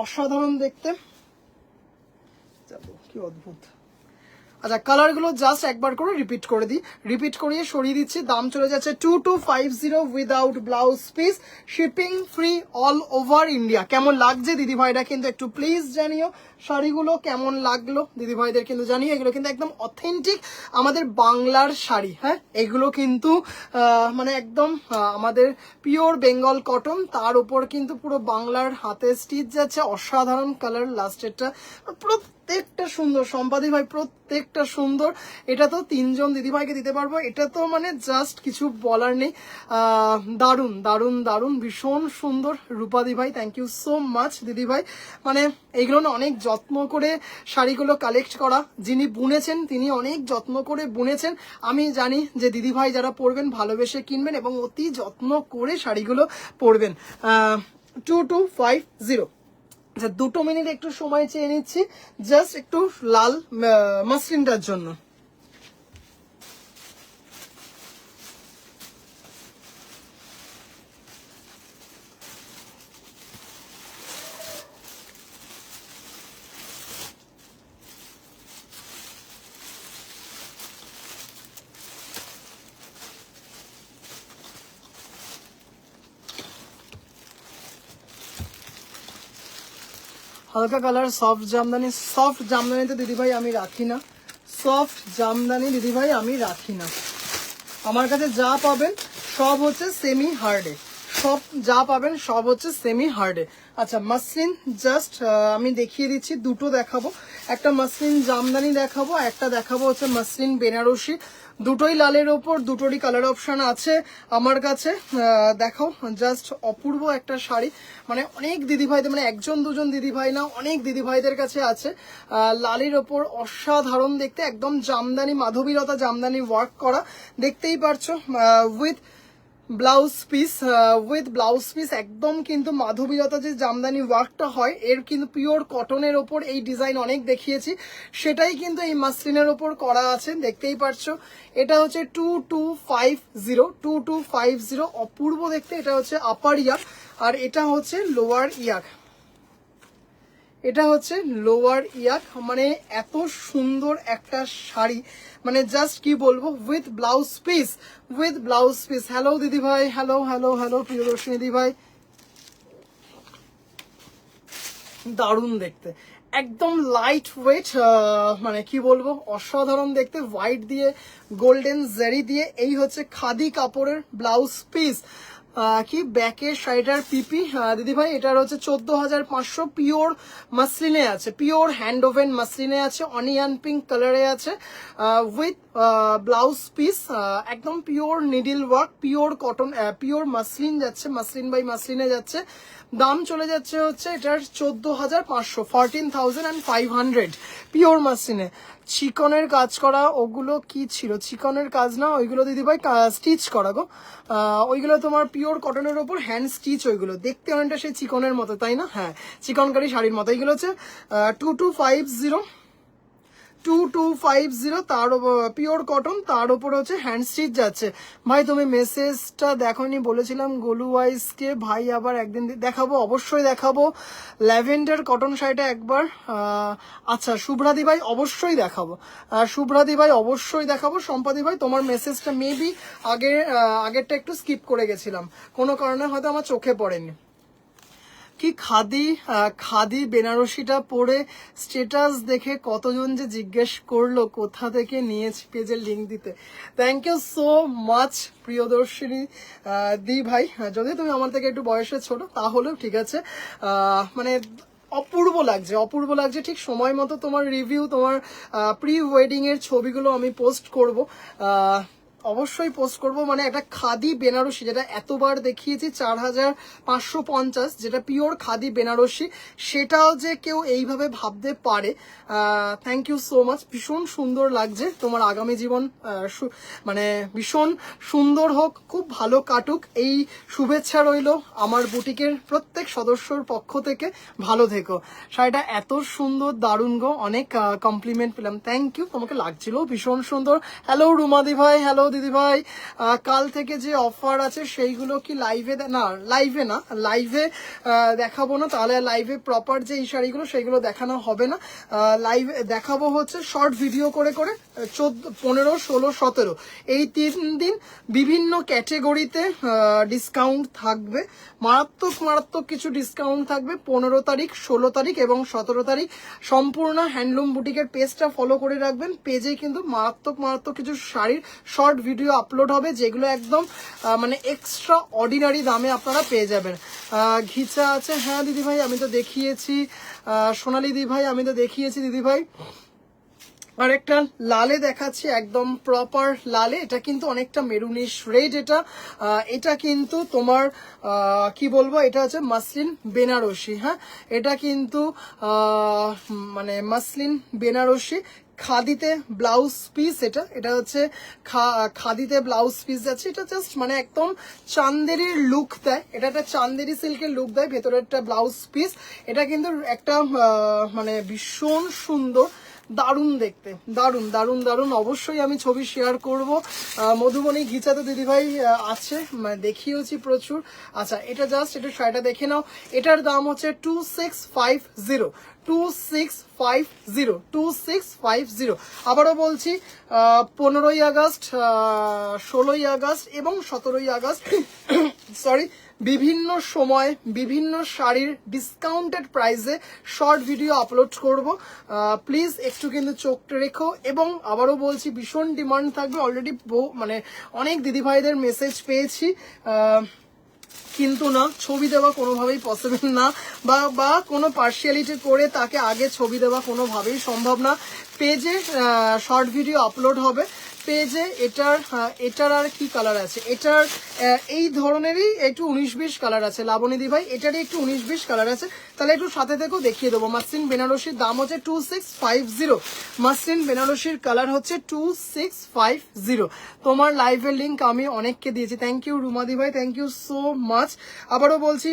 অসাধারণ দেখতে, কি অদ্ভুত। আচ্ছা কালারগুলো জাস্ট একবার করে রিপিট করে দিই, রিপিট করিয়ে সরিয়ে দিচ্ছি। দাম চলে যাচ্ছে 2250 without blouse piece, shipping free all over India. কেমন লাগছে দিদিভাইরা কিন্তু একটু প্লিজ জানিও, শাড়িগুলো কেমন লাগলো দিদিভাইদের কিন্তু জানিও। এগুলো কিন্তু একদম অথেন্টিক আমাদের বাংলার শাড়ি, হ্যাঁ এগুলো কিন্তু মানে একদম আমাদের পিওর বেঙ্গল কটন, তার উপর কিন্তু পুরো বাংলার হাতে স্টিচ যাচ্ছে, অসাধারণ কালার, লাস্টেরটা প্রত্যেকটা সুন্দর, সম্পাদি ভাই প্রত্যেকটা সুন্দর। এটা তো 3 জন দিদিভাইকে দিতে পারবো, এটা তো মানে জাস্ট কিছু বলার নেই, দারুন দারুন দারুন, ভীষণ সুন্দর। রূপাদি ভাই থ্যাংক ইউ সো মাচ দিদিভাই, মানে এইগুলো না অনেক যত্ন করে শাড়িগুলো কালেক্ট করা, যিনি বুনেছেন তিনি অনেক যত্ন করে বুনেছেন। আমি জানি যে দিদিভাই যারা পরবেন ভালোবেসে কিনবেন এবং অতি যত্ন করে শাড়িগুলো পরবেন। 2250। আচ্ছা 2 মিনিট একটু সময় চেয়ে নিচ্ছি, জাস্ট একটু লাল মাসলিনটার জন্য। হালকা কালার সফট জামদানি, সফট জামদানিতে দিদিভাই আমি রাখি না, সফট জামদানি দিদিভাই আমি রাখি না, আমার কাছে যা পাবেন সব হচ্ছে সেমি হার্ডে, সব যা পাবেন সব হচ্ছে সেমি হার্ডে। আচ্ছা মাসলিন জাস্ট আমি দেখিয়ে দিচ্ছি, দুটো দেখাবো, একটা মাসলিন জামদানি দেখাবো, একটা দেখাবো হচ্ছে মাসলিন বেনারসি। দুটোই লালের ওপর, দুটোরই কালার অপশন আছে আমার কাছে। দেখো জাস্ট অপূর্ব একটা শাড়ি, মানে অনেক দিদিভাইদের, মানে একজন দুজন দিদিভাই না, অনেক দিদিভাইদের কাছে আছে। লালের ওপর অসাধারণ দেখতে, একদম জামদানি মাধবীলতা জামদানি ওয়ার্ক করা, দেখতেই পারছো। উইথ ব্লাউজ পিস একদম কিন্তু মাধবীলতা যে জামদানি ওয়ার্কটা হয়, এর কিন্তু পিওর কটনের ওপর এই ডিজাইন অনেক দেখিয়েছি, সেটাই কিন্তু এই মাসলিনের ওপর করা আছে, দেখতেই পারছো। এটা হচ্ছে 2250, অপূর্ব দেখতে। এটা হচ্ছে আপার ইয়ার আর এটা হচ্ছে লোয়ার ইয়ার। এটা হচ্ছে লোয়ার ইয়াক, মানে এত সুন্দর একটা শাড়ি, মানে জাস্ট কি বলবো, উইথ ব্লাউজ পিস। হ্যালো দিদি ভাই, হ্যালো প্রিয়দর্শিনী দিদি ভাই, দারুণ দেখতে, একদম লাইট ওয়েট, মানে কি বলবো, অসাধারণ দেখতে। হোয়াইট দিয়ে গোল্ডেন জেরি দিয়ে, এই হচ্ছে খাদি কাপড়ের ব্লাউজ পিস। কি ব্যাকের শাড়িটার পিপি দিদি ভাই, এটার হচ্ছে 14,500, পিওর মাসলিনে আছে, পিওর হ্যান্ড ওভেন মাসলিনে আছে, অনিয়ন পিঙ্ক কালারে আছে, উইথ ব্লাউজ পিস, একদম pure needle work, pure cotton, pure muslin যাচ্ছে, মাসলিন বাই মাসলিনে যাচ্ছে। দাম চলে যাচ্ছে হচ্ছে এটার 14,500, 14,500, পিওর মাসলিনে। চিকনের কাজ করা, ওগুলো কি ছিল, চিকনের কাজ না ওইগুলো দিদিভাই, স্টিচ করা গো, ওইগুলো তোমার পিওর কটনের ওপর হ্যান্ড স্টিচ, ওইগুলো দেখতে অনেকটা সেই চিকনের মতো, তাই না? হ্যাঁ, চিকনকারি শাড়ির মতো। এইগুলো হচ্ছে 2250, তার পিওর কটন, তার উপর হচ্ছে হ্যান্ড স্টিচ যাচ্ছে। ভাই তুমি মেসেজটা দেখোনি, বলেছিলাম গোলু ওয়াইজকে, ভাই আবার একদিন দেখাবো, অবশ্যই দেখাবো। ল্যাভেন্ডার কটন শাড়িটা একবার, আচ্ছা শুভ্রাদি ভাই অবশ্যই দেখাবো, সম্পাদি ভাই তোমার মেসেজটা মেবি আগেরটা একটু স্কিপ করে গেছিলাম, কোনো কারণে হয়তো আমার চোখে পড়েনি। কি খাদি বেনারসিটা পরে স্টেটাস দেখে কতজন যে জিজ্ঞেস করলো কোথা থেকে নিয়েছি, পেজের লিঙ্ক দিতে। Thank you so much Priyadarshini দি ভাই, যদি তুমি আমার থেকে একটু বয়সে ছোট তাহলেও ঠিক আছে, মানে অপূর্ব লাগছে। ঠিক সময় মতো তোমার রিভিউ, তোমার প্রি ওয়েডিং এর ছবিগুলো আমি পোস্ট করব, অবশ্যই পোস্ট করব। মানে একটা খাদি বেনারসি, যেটা এতবার দেখিয়েছি 4,550, যেটা পিওর খাদি বেনারসি, সেটাও যে কেউ এইভাবে ভাবতে পারে। থ্যাংক ইউ সো মাচ, ভীষণ সুন্দর লাগছে। তোমার আগামী জীবন মানে ভীষণ সুন্দর হোক, খুব ভালো কাটুক, এই শুভেচ্ছা রইল আমার বুটিকের প্রত্যেক সদস্যর পক্ষ থেকে। ভালো থেকো। শাড়িটা এত সুন্দর, দারুণ গো, অনেক কমপ্লিমেন্ট পেলাম, থ্যাংক ইউ। তোমাকে লাগছিল ভীষণ সুন্দর। হ্যালো রুমাদি ভাই, হ্যালো দিদি ভাই। কাল থেকে যে অফার আছে সেইগুলো কি লাইভে লাইভে দেখাবো না, তাহলে লাইভে প্রপার যে এই শাড়িগুলো সেইগুলো দেখানো হবে না। লাইভে দেখাবো হচ্ছে শর্ট ভিডিও করে 14, 15, 16, 17 এই 3 দিন বিভিন্ন ক্যাটেগরিতে ডিসকাউন্ট থাকবে, মারাত্মক কিছু ডিসকাউন্ট থাকবে। 15 তারিখ, 16 তারিখ এবং 17 তারিখ সম্পূর্ণ হ্যান্ডলুম বুটিকের পেজটা ফলো করে রাখবেন। পেজে কিন্তু মারাত্মক কিছু শাড়ির শর্ট ভিডিও আপলোড হবে, যেগুলো একদম মানে এক্সট্রা অর্ডিনারি দামে আপনারা পেয়ে যাবেন। ঘিচা আছে, হ্যাঁ দিদিভাই আমি তো দেখিয়েছি। সোনালি দিদিভাই আমি তো দেখিয়েছি দিদিভাই। আরেকটা লালে দেখাচ্ছি, একদম প্রপার লালে, এটা কিন্তু অনেকটা মেরুনিশ রেড। এটা কিন্তু তোমার কি বলবো, এটা হচ্ছে মাসলিন বেনারসি। হ্যাঁ, এটা কিন্তু মানে মাসলিন বেনারসি, খাদিতে ব্লাউজ পিস। এটা হচ্ছে খাদিতে ব্লাউজ পিস যাচ্ছে। এটা জাস্ট মানে একদম চান্দেরির লুক দেয়, এটা একটা চান্দেরি সিল্কের লুক দেয়, ভেতরে একটা ব্লাউজ পিস। এটা কিন্তু একটা মানে ভীষণ সুন্দর, দারুণ দেখতে, দারুণ। অবশ্যই আমি ছবি শেয়ার করব। মধুবনী ঘিচাতে দিদিভাই আছে, মানে দেখিয়েছি প্রচুর। আচ্ছা, এটা জাস্ট এটা শাড়িটা দেখে নাও। এটার দাম হচ্ছে 2650। আবারও বলছি, 15ই আগস্ট, 16ই আগস্ট এবং 17ই আগস্ট সরি, বিভিন্ন সময় বিভিন্ন শাড়ির ডিসকাউন্টেড প্রাইসে শর্ট ভিডিও আপলোড করব। প্লিজ একটু কিন্তু চোখ রেখো। এবং আবারও বলছি, ভীষণ ডিমান্ড থাকবে। অলরেডি মানে অনেক দিদিভাইদের মেসেজ পেয়েছি, কিন্তু না, ছবি দেওয়া কোনোভাবেই পসিবল না, বা কোনো পার্সিয়ালিটি করে তাকে আগে ছবি দেওয়া কোনোভাবেই সম্ভব না। পেজে শর্ট ভিডিও আপলোড হবে, পেজে এটার আর কি কালার আছে, এটার এই ধরনেরই একটু 19-20 কালার আছে লাবণীদি ভাই, এটারই একটু 19-20 কালার আছে, তাহলে একটু সাথে থেকেও দেখিয়ে দেবো। মাসলিন বেনারসির দাম হচ্ছে 2650। মাসলিন বেনারসির কালার হচ্ছে 2650। তোমার লাইভের লিঙ্ক আমি অনেককে দিয়েছি, থ্যাংক ইউ রুমাদি ভাই, থ্যাংক ইউ সো মাচ। আবারও বলছি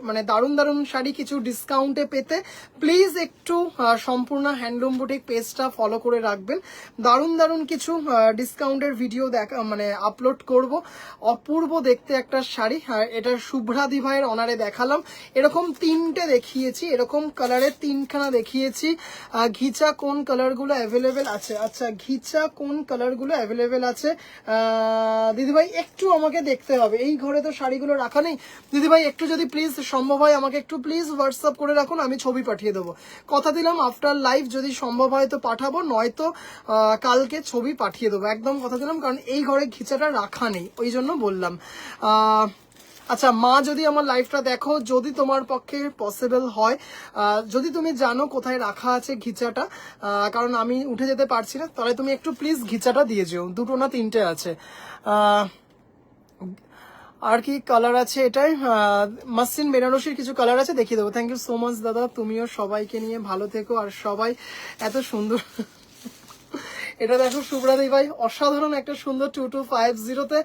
মানে দারুণ দারুণ শাড়ি কিছু ডিসকাউন্টে পেতে প্লিজ একটু সম্পূর্ণ হ্যান্ডলুম বুটিক পেজটা ফলো করে রাখবেন। দারুণ দারুণ কিছু ডিসকাউন্টের ভিডিও দেখা মানে আপলোড করব। অপূর্ব দেখতে একটা শাড়ি, এটা শুভ্রাদি ভাইয়ের অনারে দেখালাম, এরকম 3টে দেখিয়েছি, এরকম কালারের 3খানা দেখিয়েছি। ঘিচা কোন কালারগুলো অ্যাভেলেবেল আছে? আচ্ছা ঘিচা কোন কালারগুলো অ্যাভেলেবেল আছে দিদিভাই একটু আমাকে দেখতে হবে, এই ঘরে তো শাড়িগুলো রাখা নেই। দিদিভাই একটু যদি প্লিজ সম্ভব হয় আমাকে একটু প্লিজ হোয়াটসঅ্যাপ করে রাখুন, আমি ছবি পাঠিয়ে দেবো। কথা দিলাম আফটার লাইভ যদি সম্ভব হয় তো পাঠাবো, নয়তো কালকে ছবি পাঠিয়ে দেবো, একদম কথা দিলাম, কারণ এই ঘরে ঘিচাটা রাখা নেই ওই জন্য বললাম। আচ্ছা মা যদি আমার লাইভটা দেখো, যদি তোমার পক্ষে পসিবল হয়, যদি তুমি জানো কোথায় রাখা আছে ঘিচাটা, কারণ আমি উঠে যেতে পারছি না, তাহলে তুমি একটু প্লিজ ঘিচাটা দিয়ে যেও, 2টো না 3টে আছে। আর কি কালার আছে এটাই, মাসলিন বেনারসির কিছু কালার আছে দেখিয়ে দেবো। থ্যাংক ইউ সো মাচ দাদা, তুমিও সবাইকে নিয়ে ভালো থেকো আর সবাই এত সুন্দর। এটা দেখো শুভ্রাদি ভাই, অসাধারণ একটা সুন্দর 2250-তে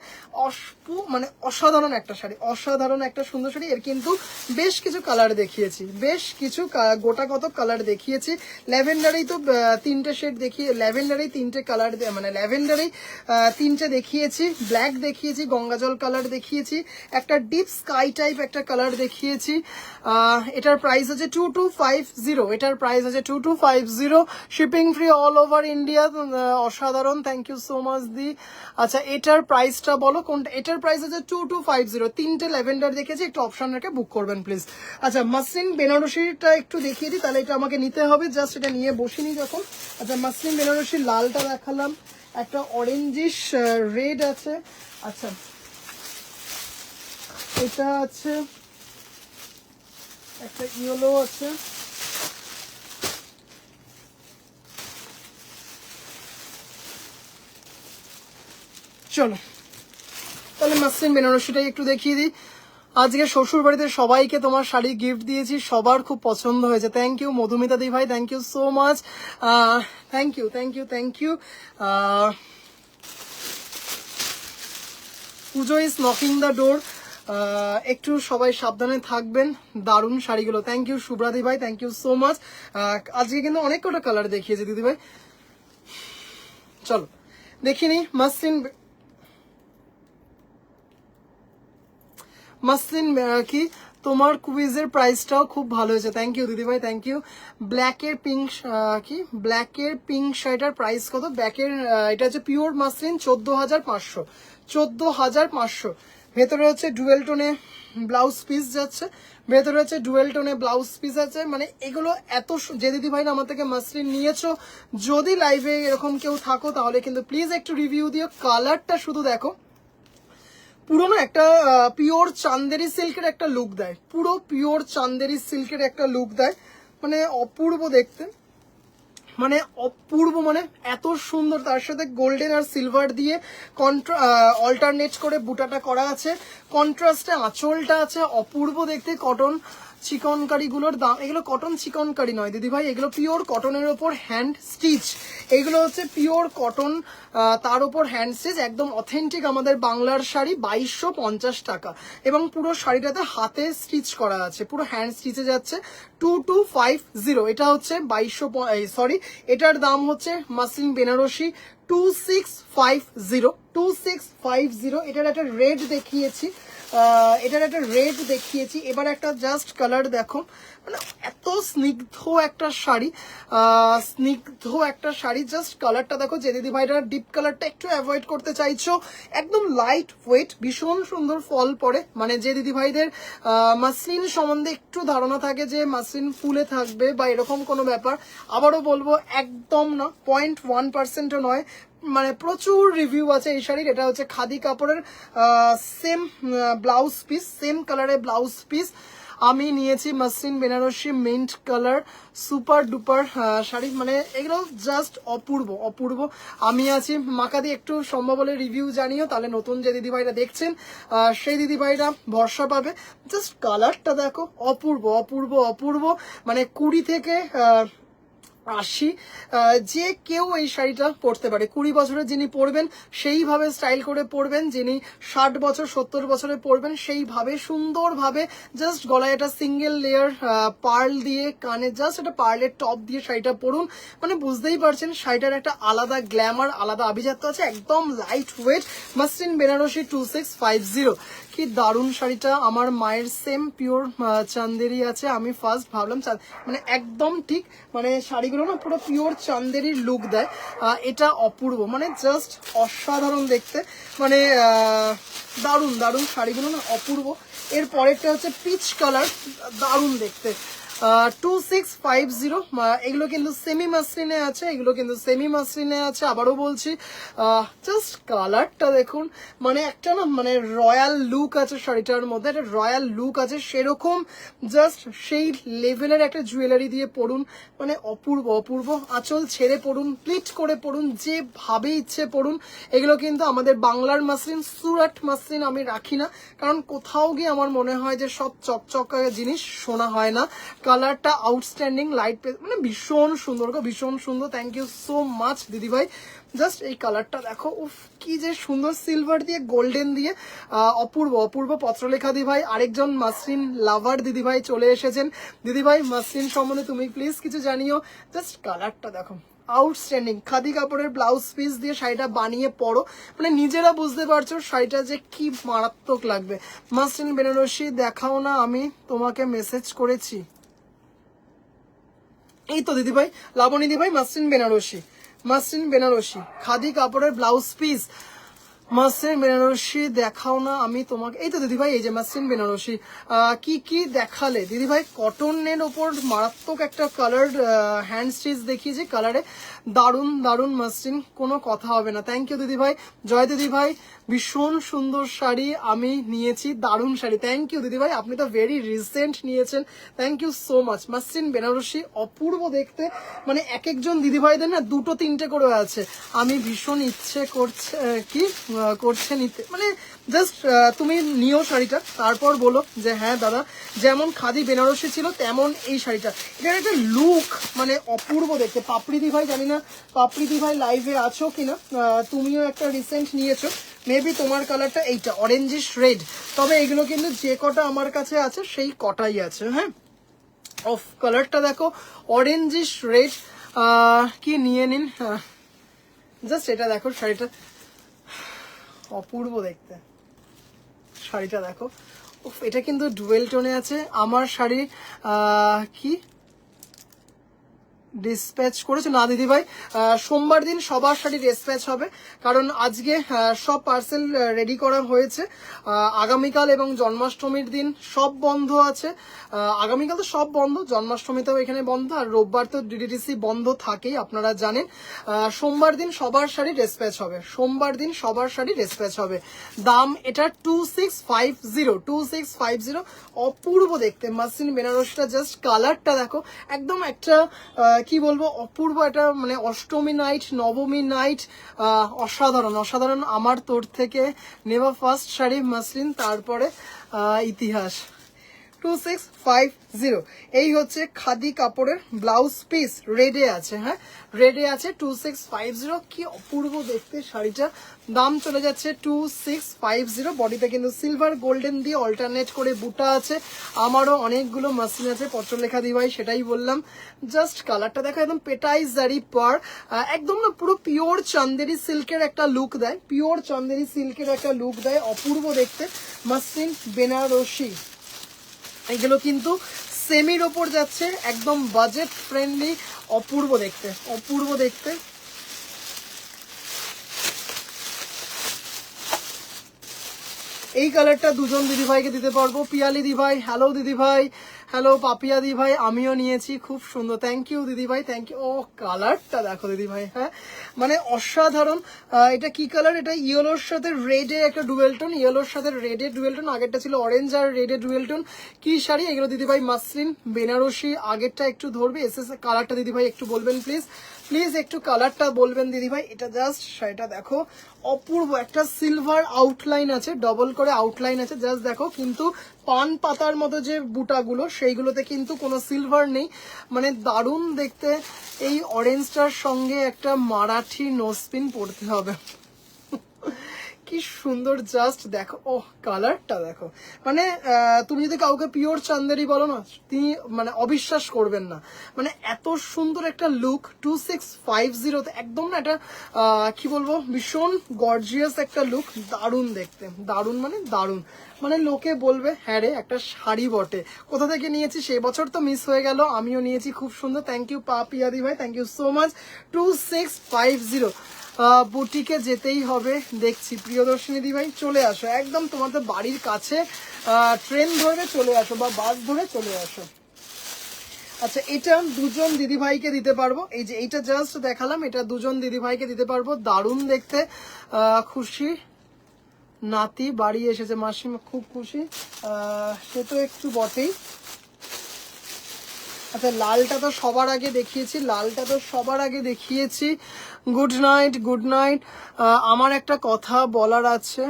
মানে অসাধারণ একটা শাড়ি, অসাধারণ একটা সুন্দর শাড়ি। এর কিন্তু বেশ কিছু কালার দেখিয়েছি, বেশ কিছু গোটা কত কালার দেখিয়েছি। ল্যাভেন্ডারেই তো 3টে শেড দেখিয়ে, ল্যাভেন্ডারেই 3টে কালার মানে ল্যাভেন্ডারেই 3টে দেখিয়েছি, ব্ল্যাক দেখিয়েছি, গঙ্গাজল কালার দেখিয়েছি, একটা ডিপ স্কাই টাইপ একটা কালার দেখিয়েছি। এটার প্রাইস আছে 2250, এটার প্রাইস আছে 2250, shipping free all over India. অসাধারণ, থ্যাংক ইউ সো মাচ দি। আচ্ছা এটার প্রাইসটা বলো কোনটা? এটার প্রাইস আছে 2250, 3টে ল্যাভেন্ডার দেখেছি, একটু অপশন রেখে বুক করবেন প্লিজ। আচ্ছা মাসলিন বেনারসিটা একটু দেখিয়ে দিই, তাহলে এটা আমাকে নিতে হবে, জাস্ট এটা নিয়ে বসিনি যখন। আচ্ছা মাসলিন বেনারসির লালটা দেখালাম, একটা অরেঞ্জিশ রেড আছে, আচ্ছা এটা আছে, একটা ইয়েলো আছে, চলো তাহলে মাসলিন বেনারসিটাই একটু দেখিয়ে দিই। আজকে শ্বশুর বাড়িতে সবাইকে তোমার শাড়ি গিফট দিয়েছি, সবার খুব পছন্দ হয়েছে, থ্যাংক ইউ মধুমিতা দি ভাই, thank you so much, thank you thank you thank you. Pujo is knocking the door, একটু সবাই সাবধানে থাকবেন। দারুণ শাড়িগুলো, থ্যাংক ইউ শুভ্রাদি ভাই, থ্যাংক ইউ সো মাচ। আজকে কিন্তু অনেক কটা কালার দেখিয়েছি দিদি ভাই, চলো দেখিনি। মাসলিন কি তোমার কুইজের প্রাইসটাও খুব ভালো হয়েছে, থ্যাংক ইউ দিদি ভাই, থ্যাংক ইউ। ব্ল্যাকের পিঙ্ক কি ব্ল্যাকের পিঙ্ক শাড়িটার প্রাইস কত? ব্ল্যাকের এটা হচ্ছে পিওর মাসলিন 14,500, 14,500। ভেতরে হচ্ছে ডুয়েল টোনে ব্লাউজ পিস যাচ্ছে, ভেতরে হচ্ছে ডুয়েল টোনে ব্লাউজ পিস আছে। মানে এগুলো এত যে দিদি ভাই আমার থেকে মাসলিন নিয়েছো, যদি লাইভে এরকম কেউ থাকো তাহলে কিন্তু প্লিজ একটু রিভিউ দিও। কালারটা শুধু দেখো, পুরোনো একটা পিওর চান্দেরি সিল্কের একটা লুক দেয়, পুরো পিওর চান্দেরি সিল্কের একটা লুক দেয়, মানে অপূর্ব দেখতে, মানে অপূর্ব, মানে এত সুন্দর। তার সাথে গোল্ডেন আর সিলভার দিয়ে অল্টারনেট করে বুটাটা করা আছে, কন্ট্রাস্টে আঁচলটা আছে, অপূর্ব দেখতে। কটন চিকনকারিগুলোর দাম, এগুলো কটন চিকনকারি নয় দিদি ভাই, এগুলো পিওর কটনের ওপর হ্যান্ড স্টিচ, এগুলো হচ্ছে পিওর কটন, তার উপর হ্যান্ড স্টিচ, একদম অথেন্টিক আমাদের বাংলার শাড়ি, 2250 টাকা। এবং পুরো শাড়িটাতে হাতে স্টিচ করা আছে, পুরো হ্যান্ড স্টিচে যাচ্ছে, 2250। এটা হচ্ছে 2200, এটার দাম হচ্ছে মাসলিন বেনারসি 2650, 2650। এটার একটা রেড দেখিয়েছি, এটার একটা রেড দেখিয়েছি, এবার একটা জাস্ট কালার দেখো, মানে এত স্নিগ্ধ একটা শাড়ি, স্নিগ্ধ একটা শাড়ি, জাস্ট কালারটা দেখো। যে দিদি ভাইরা ডিপ কালারটা একটু অ্যাভয়েড করতে চাইছো, একদম লাইট ওয়েট, ভীষণ সুন্দর ফল পড়ে। মানে যে দিদি ভাইদের মাসলিন সম্বন্ধে একটু ধারণা থাকে যে মাসলিন ফুলে থাকবে বা এরকম কোনো ব্যাপার, আবারও বলবো একদম না, 0.1%ও নয়, মানে প্রচুর রিভিউ আছে এই শাড়ির। এটা হচ্ছে খাদি কাপড়ের সেম ব্লাউজ পিস, সেম কালারের ব্লাউজ পিস। আমি নিয়েছি muslin Banarasi mint colour super duper sari, মানে এগুলো জাস্ট অপূর্ব অপূর্ব। আমি আছি মাকাদি, একটু সম্ভব হলে রিভিউ জানিও, তাহলে নতুন যে দিদিভাইরা দেখছেন সেই দিদিভাইরা ভরসা পাবে। জাস্ট কালারটা দেখো, অপূর্ব অপূর্ব অপূর্ব, মানে 20 থেকে 80 যে কেউ এই শাড়িটা পরতে পারে। 20 বছরের যিনি পরবেন সেইভাবে স্টাইল করে পরবেন, যিনি 60 বছর 70 বছরে পরবেন সেইভাবে সুন্দরভাবে। জাস্ট গলায় একটা সিঙ্গেল লেয়ার পার্ল দিয়ে, কানে জাস্ট একটা পার্লের টপ দিয়ে শাড়িটা পরুন, মানে বুঝতেই পারছেন শাড়িটার একটা আলাদা গ্ল্যামার, আলাদা আভিজাত্য আছে। একদম লাইট ওয়েট মাসলিন বেনারসি 2650। কি দারুণ শাড়িটা, আমার মায়ের সেম পিওর চান্দেরি আছে। আমি ফার্স্ট ভাবলাম মানে একদম ঠিক, মানে শাড়িগুলো না পুরো পিওর চান্দেরির লুক দেয়। এটা অপূর্ব, মানে জাস্ট অসাধারণ দেখতে, মানে দারুণ দারুণ শাড়িগুলো না অপূর্ব। এর পরেরটা হচ্ছে পিচ কালার, দারুণ দেখতে 2650। এগুলো কিন্তু সেমি মাসলিনে আছে, এগুলো কিন্তু সেমি মাসলিনে আছে। আবারও বলছি, জাস্ট কালারটা দেখুন, মানে একটা না মানে রয়্যাল লুক আছে শাড়িটার মধ্যে, একটা রয়্যাল লুক আছে সেরকম। জাস্ট সেই লেভেলের একটা জুয়েলারি দিয়ে পরুন, মানে অপূর্ব অপূর্ব। আঁচল ছেড়ে পরুন, প্লিট করে পরুন, যেভাবে ইচ্ছে পরুন। এগুলো কিন্তু আমাদের বাংলার মাসলিন, সুরাট মাসলিন আমি রাখি না, কারণ কোথাও গিয়ে আমার মনে হয় যে সব চকচকা জিনিস শোনা হয় না। কালারটা আউটস্ট্যান্ডিং, লাইট, মানে ভীষণ সুন্দর গো, ভীষণ সুন্দর। থ্যাংক ইউ সো মাচ দিদিভাই। জাস্ট এই কালারটা দেখো, উফ কি যে সুন্দর, সিলভার দিয়ে গোল্ডেন দিয়ে অপূর্ব অপূর্ব। পত্রলেখা দিদিভাই, আরেকজন মাসলিন লাভার দিদিভাই চলে এসেছেন। দিদিভাই মাসলিন সম্বন্ধে তুমি প্লিজ কিছু জানিও। জাস্ট কালারটা দেখো, আউটস্ট্যান্ডিং। খাদি কাপড়ের ব্লাউজ পিস দিয়ে শাড়িটা বানিয়ে পরো, মানে নিজেরা বুঝতে পারছো শাড়িটা যে কি মারাত্মক লাগবে। মাসলিন বেনারসি দেখাও না, আমি তোমাকে মেসেজ করেছি। এই তো দিদিভাই, লাবণী দিদিভাই, মাসলিন বেনারসি, মাসলিন বেনারসি খাদি কাপড়ের ব্লাউজ পিস। মাসলিন বেনারসি দেখাও না, আমি তোমাকে, এই তো দিদিভাই, এই যে মাসলিন বেনারসি। কি কি দেখালে দিদিভাই? কটনের ওপর মারাত্মক একটা কালার হ্যান্ড স্টিচ দেখিয়েছি, কালারে দারুণ দারুণ মাসলিন, কোনো কথা হবে না। থ্যাংক ইউ দিদিভাই। জয় দিদিভাই, ভীষণ সুন্দর শাড়ি আমি নিয়েছি, দারুণ শাড়ি। থ্যাংক ইউ দিদিভাই, আপনি তো ভেরি রিসেন্ট নিয়েছেন, thank you so much. Muslin Banarasi অপূর্ব দেখতে, মানে এক একজন দিদিভাইদের না 2-3টে করে আছে। আমি ভীষণ ইচ্ছে করছে নিতে, মানে জাস্ট তুমি নিও শাড়িটা, তারপর বলো যে হ্যাঁ দাদা, যেমন খাদি বেনারসি ছিল তেমন এই শাড়িটা। এটার একটা লুক মানে অপূর্ব দেখতে। পাপড়ি দিভাই, জানি না পাপড়ি দিভাই লাইভে আছো কিনা, তুমিও একটা রিসেন্ট নিয়েছো, মেবি তোমার কালারটা এইটা অরেঞ্জিশ রেড। তবে এগুলো কিন্তু যে কটা আমার কাছে আছে সেই কটাই আছে। হ্যাঁ, অফ কালারটা দেখো, অরেঞ্জিশ রেড, কি নিয়ে নিন। জাস্ট এটা দেখো, শাড়িটা অপূর্ব দেখতে, শাড়িটা দেখো। উফ, এটা কিন্তু ডুয়েল টোনে আছে। আমার শাড়ি কি ডিসপ্যাচ করেছে না দিদিভাই? সোমবার দিন সবার শাড়ি ডিসপ্যাচ হবে, কারণ আজকে সব পার্সেল রেডি করা হয়েছে। আগামীকাল এবং জন্মাষ্টমীর দিন সব বন্ধ আছে। আগামীকাল তো সব বন্ধ, জন্মাষ্টমীতেও এখানে বন্ধ, আর রোববার তো ডিডিটিসি বন্ধ থাকেই, আপনারা জানেন। সোমবার দিন সবার শাড়ি ডিসপ্যাচ হবে, সোমবার দিন সবার শাড়ি ডিসপ্যাচ হবে। দাম এটা 2650, অপূর্ব দেখতে মাসলিন বেনারসিটা। জাস্ট কালারটা দেখো, একদম একটা কি বলবো, অপূর্ব একটা, মানে অষ্টমী নাইট, নবমী নাইট, অসাধারণ অসাধারণ। আমার তোর থেকে নেওয়া ফার্স্ট শাড়ি মাসলিন, তারপরে ইতিহাস। 2650, এই হচ্ছে খাদি কাপড়ের ব্লাউজ পিস, রেডে আছে। হ্যাঁ, রেডে আছে 2650। কি অপূর্ব দেখতে শাড়িটা। দাম চলে যাচ্ছে 2650। বডিতে কিন্তু সিলভার গোল্ডেন দিয়ে অল্টারনেট করে বুটা আছে। আমারও অনেকগুলো মাসলিন আছে, পত্রলেখা দিভাই, সেটাই বললাম। জাস্ট কালারটা দেখো, একদম পেটাই জারি পার, একদম না পুরো পিওর চান্দেরি সিল্কের একটা লুক দেয়, পিওর চান্দেরি সিল্কের একটা লুক দেয়, অপূর্ব দেখতে মাসলিন বেনারসি। এগুলো কিন্তু সেমির ওপর যাচ্ছে, একদম বাজেট ফ্রেন্ডলি, অপূর্ব দেখতে, অপূর্ব দেখতে। এই কালারটা দুজন দিদিভাইকে দিতে পারবো। পিয়ালি দিভাই, হ্যালো দিদিভাই, হ্যালো পাপিয়া দিভাই, আমিও নিয়েছি, খুব সুন্দর, থ্যাংক ইউ দিদিভাই, থ্যাংক ইউ। ও কালারটা দেখো দিদিভাই, হ্যাঁ মানে অসাধারণ। এটা কি কালার? এটা ইয়েলোর সাথে রেডে একটা ডুয়েল টোন, ইয়েলোর সাথে রেডে ডুয়েল টোন, আগেরটা ছিল অরেঞ্জ আর রেডে ডুয়েল টোন। কি শাড়ি এগুলো দিদিভাই? মাসলিন বেনারসি। আগেরটা একটু ধরবে, এসএস কালারটা দিদিভাই একটু বলবেন প্লিজ, প্লিজ একটু কালারটা বলবেন দিদিভাই। এটা জাস্ট শাড়িটা দেখো, অপূর্ব একটা সিলভার আউটলাইন আছে, ডবল করে আউটলাইন আছে, জাস্ট দেখো। কিন্তু পান পাতার মতো যে বুটাগুলো সেইগুলোতে কিন্তু কোনো সিলভার নেই, মানে দারুণ দেখতে। এই অরেঞ্জটার সঙ্গে একটা মারাঠি নোজপিন পরতে হবে, কি সুন্দর, জাস্ট দেখো। ও কালারটা দেখো, মানে তুমি যদি কাউকে পিওর চান্দেরি বলো না, তিনি মানে অবিশ্বাস করবেন না, মানে এত সুন্দর একটা লুক 2650 একদম না, এটা কি বলবো, ভীষণ গর্জিয়াস একটা লুক, দারুণ দেখতে, দারুণ মানে দারুণ, মানে লোকে বলবে হ্যাঁ রে একটা শাড়ি বটে। কোথা থেকে নিয়েছি সে বছর তো মিস হয়ে গেল, আমিও নিয়েছি, খুব সুন্দর, থ্যাংক ইউ পিয়াদি ভাই, থ্যাংক ইউ সো মাচ। 2650 বুটিকে যেতেই হবে, দেখছি প্রিয়দর্শিনী দিভাই চলে আসো, একদম তোমাদের বাড়ির কাছে, ট্রেন ধরে চলে আসো বা বাস ধরে চলে আসো। আচ্ছা, এটা দুজন দিদিভাইকে দিতে পারবো, এই যে এইটা জাস্ট দেখালাম, এটা দুজন দিদিভাইকে দিতে পারবো, দারুণ দেখতে। খুশি নাতি বাড়ি এসেছে, মাসিমা খুব খুশি, সে তো একটু বটেই। আচ্ছা, লালটা তো সবার আগে দেখিয়েছি, লালটা তো সবার আগে দেখিয়েছি। Good night, good night. আমার একটা কথা বলার আছে,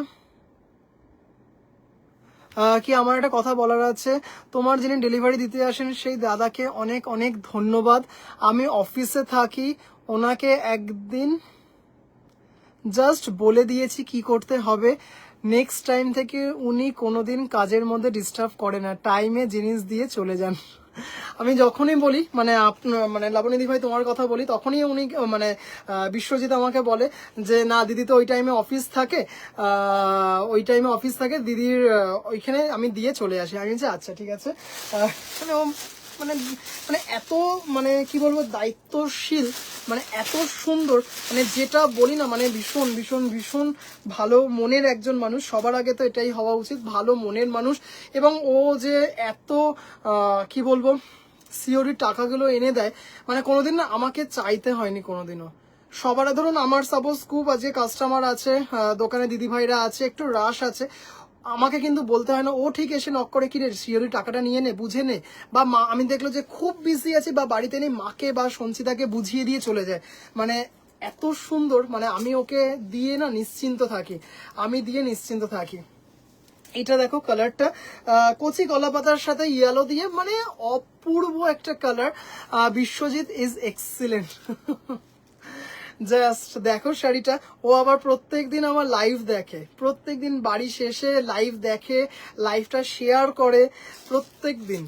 আমার একটা কথা বলার আছে, তোমার যিনি ডেলিভারি দিতে আসেন সেই দাদাকে অনেক অনেক ধন্যবাদ। আমি অফিসে থাকি, ওনাকে একদিন জাস্ট বলে দিয়েছি কি করতে হবে, নেক্সট টাইম থেকে উনি কোনোদিন কাজের মধ্যে ডিস্টার্ব করে না, টাইমে জিনিস দিয়ে চলে যান। আমি যখনই বলি, মানে মানে লাবণী ভাই তোমার কথা বলি, তখনই উনি মানে বিশ্বজিৎ আমাকে বলে যে না দিদি তো ওই টাইমে অফিস থাকে, ওই টাইমে অফিস থাকে দিদির ওইখানে আমি দিয়ে চলে আসি। আমি বলছি আচ্ছা ঠিক আছে। মানে মানে মানে এত মানে কি বলবো দায়িত্বশীল, মানে এত সুন্দর, মানে যেটা বলি না, মানে ভীষণ ভীষণ ভীষণ ভালো মনের একজন মানুষ, সবার আগে তো এটাই হওয়া উচিত, ভালো মনের মানুষ। এবং ও যে এত কি বলবো সিওরি টাকাগুলো এনে দেয়, মানে কোনোদিন না আমাকে চাইতে হয়নি কোনোদিনও। সবার ধরুন আমার সাপোজ খুব আজকে কাস্টমার আছে, দোকানে দিদি ভাইরা আছে, একটু রাশ আছে, আমাকে কিন্তু বলতে হয় না, ও ঠিক এসে নক করে কি রে শিওরি টাকাটা নিয়ে নে, বুঝে নে। বা মা আমি দেখলো যে খুব বিজি আছে বা বাড়িতে নেই, মাকে বা সঞ্চিতাকে বুঝিয়ে দিয়ে চলে যায়, মানে এত সুন্দর, মানে আমি ওকে দিয়ে না নিশ্চিন্ত থাকি, আমি দিয়ে নিশ্চিন্ত থাকি। এটা দেখো কালারটা, কচি কলা পাতার সাথে ইয়েলো দিয়ে, মানে অপূর্ব একটা colour. Biswajit is excellent. Just দেখো শাড়িটা, ও আবার প্রত্যেকদিন আমার লাইভ দেখে, প্রত্যেকদিন বাড়ি শেষে লাইভ দেখে, লাইভটা শেয়ার করে প্রত্যেক দিন।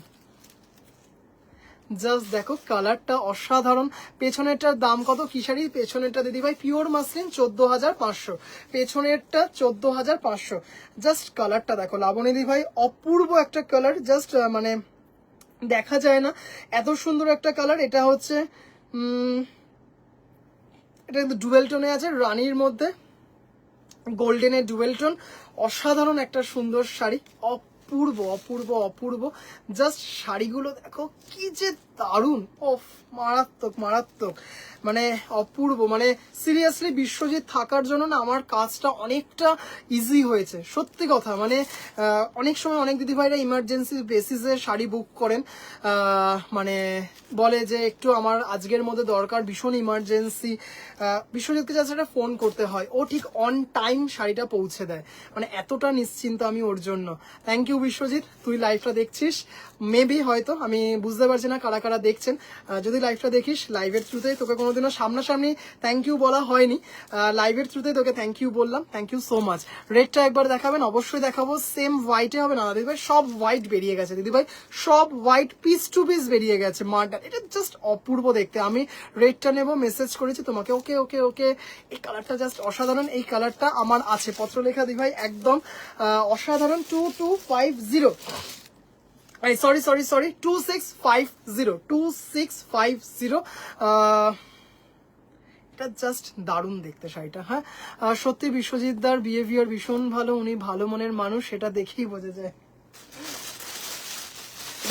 জাস্ট দেখো কালারটা অসাধারণ। পেছনেরটার দাম কত? কি শাড়ি? পেছনেরটা দিদিভাই পিওর মাসলিন 14,500, পেছনেরটা 14,500। জাস্ট কালারটা দেখো লাবণী দিদিভাই, অপূর্ব একটা কালার, জাস্ট মানে দেখা যায় না এত সুন্দর একটা কালার। এটা হচ্ছে এটা কিন্তু ডুয়েল টোনে আছে, রানীর মধ্যে গোল্ডেনের ডুয়েল টোন, অসাধারণ একটা সুন্দর শাড়ি, অপূর্ব অপূর্ব অপূর্ব। জাস্ট শাড়িগুলো দেখো কি যে দারুণ, ওফ মারাত্মক মারাত্মক, মানে অপূর্ব, মানে সিরিয়াসলি বিশ্বজিৎ থাকার জন্য না আমার কাজটা অনেকটা ইজি হয়েছে, সত্যি কথা। মানে অনেক সময় অনেক দিদিভাইরা ইমার্জেন্সি বেসিসে শাড়ি বুক করেন, মানে বলে যে একটু আমার আজকের মধ্যে দরকার, ভীষণ ইমার্জেন্সি, বিশ্বজিৎকে জাস্ট একটা ফোন করতে হয়, ও ঠিক অন টাইম শাড়িটা পৌঁছে দেয়, মানে এতটা নিশ্চিন্ত আমি ওর জন্য। থ্যাংক ইউ বিশ্বজিৎ, তুই লাইভটা দেখছিস মেবি, হয়তো আমি বুঝতে পারছি না কারা কারা দেখছেন। যদি লাইভটা দেখিস, লাইভের থ্রুতেই তোকে কোনোদিনও সামনাসামনি থ্যাংক ইউ বলা হয়নি, লাইভের থ্রুতেই তোকে থ্যাংক ইউ বললাম, থ্যাংক ইউ সো মাচ। রেডটা একবার দেখাবেন? অবশ্যই দেখাবো। সেম হোয়াইটে হবে না দিদিভাই, সব হোয়াইট বেরিয়ে গেছে দিদিভাই, সব হোয়াইট পিস টু পিস বেরিয়ে গেছে মার্টার, এটা জাস্ট অপূর্ব দেখতে। আমি রেডটা নেব, মেসেজ করেছি তোমাকে, ওকে ওকে ওকে। এই কালারটা জাস্ট অসাধারণ, এই কালারটা আমার আছে পত্রলেখা দিদিভাই, একদম অসাধারণ। 2250, সরি সরি সরি 2650, 2650। এটা জাস্ট দারুণ দেখতে শাড়িটা। হ্যাঁ, সত্যি বিশ্বজিৎ দার বিহেভিয়ার ভীষণ ভালো, উনি ভালো মনের মানুষ, সেটা দেখেই বোঝা যায়।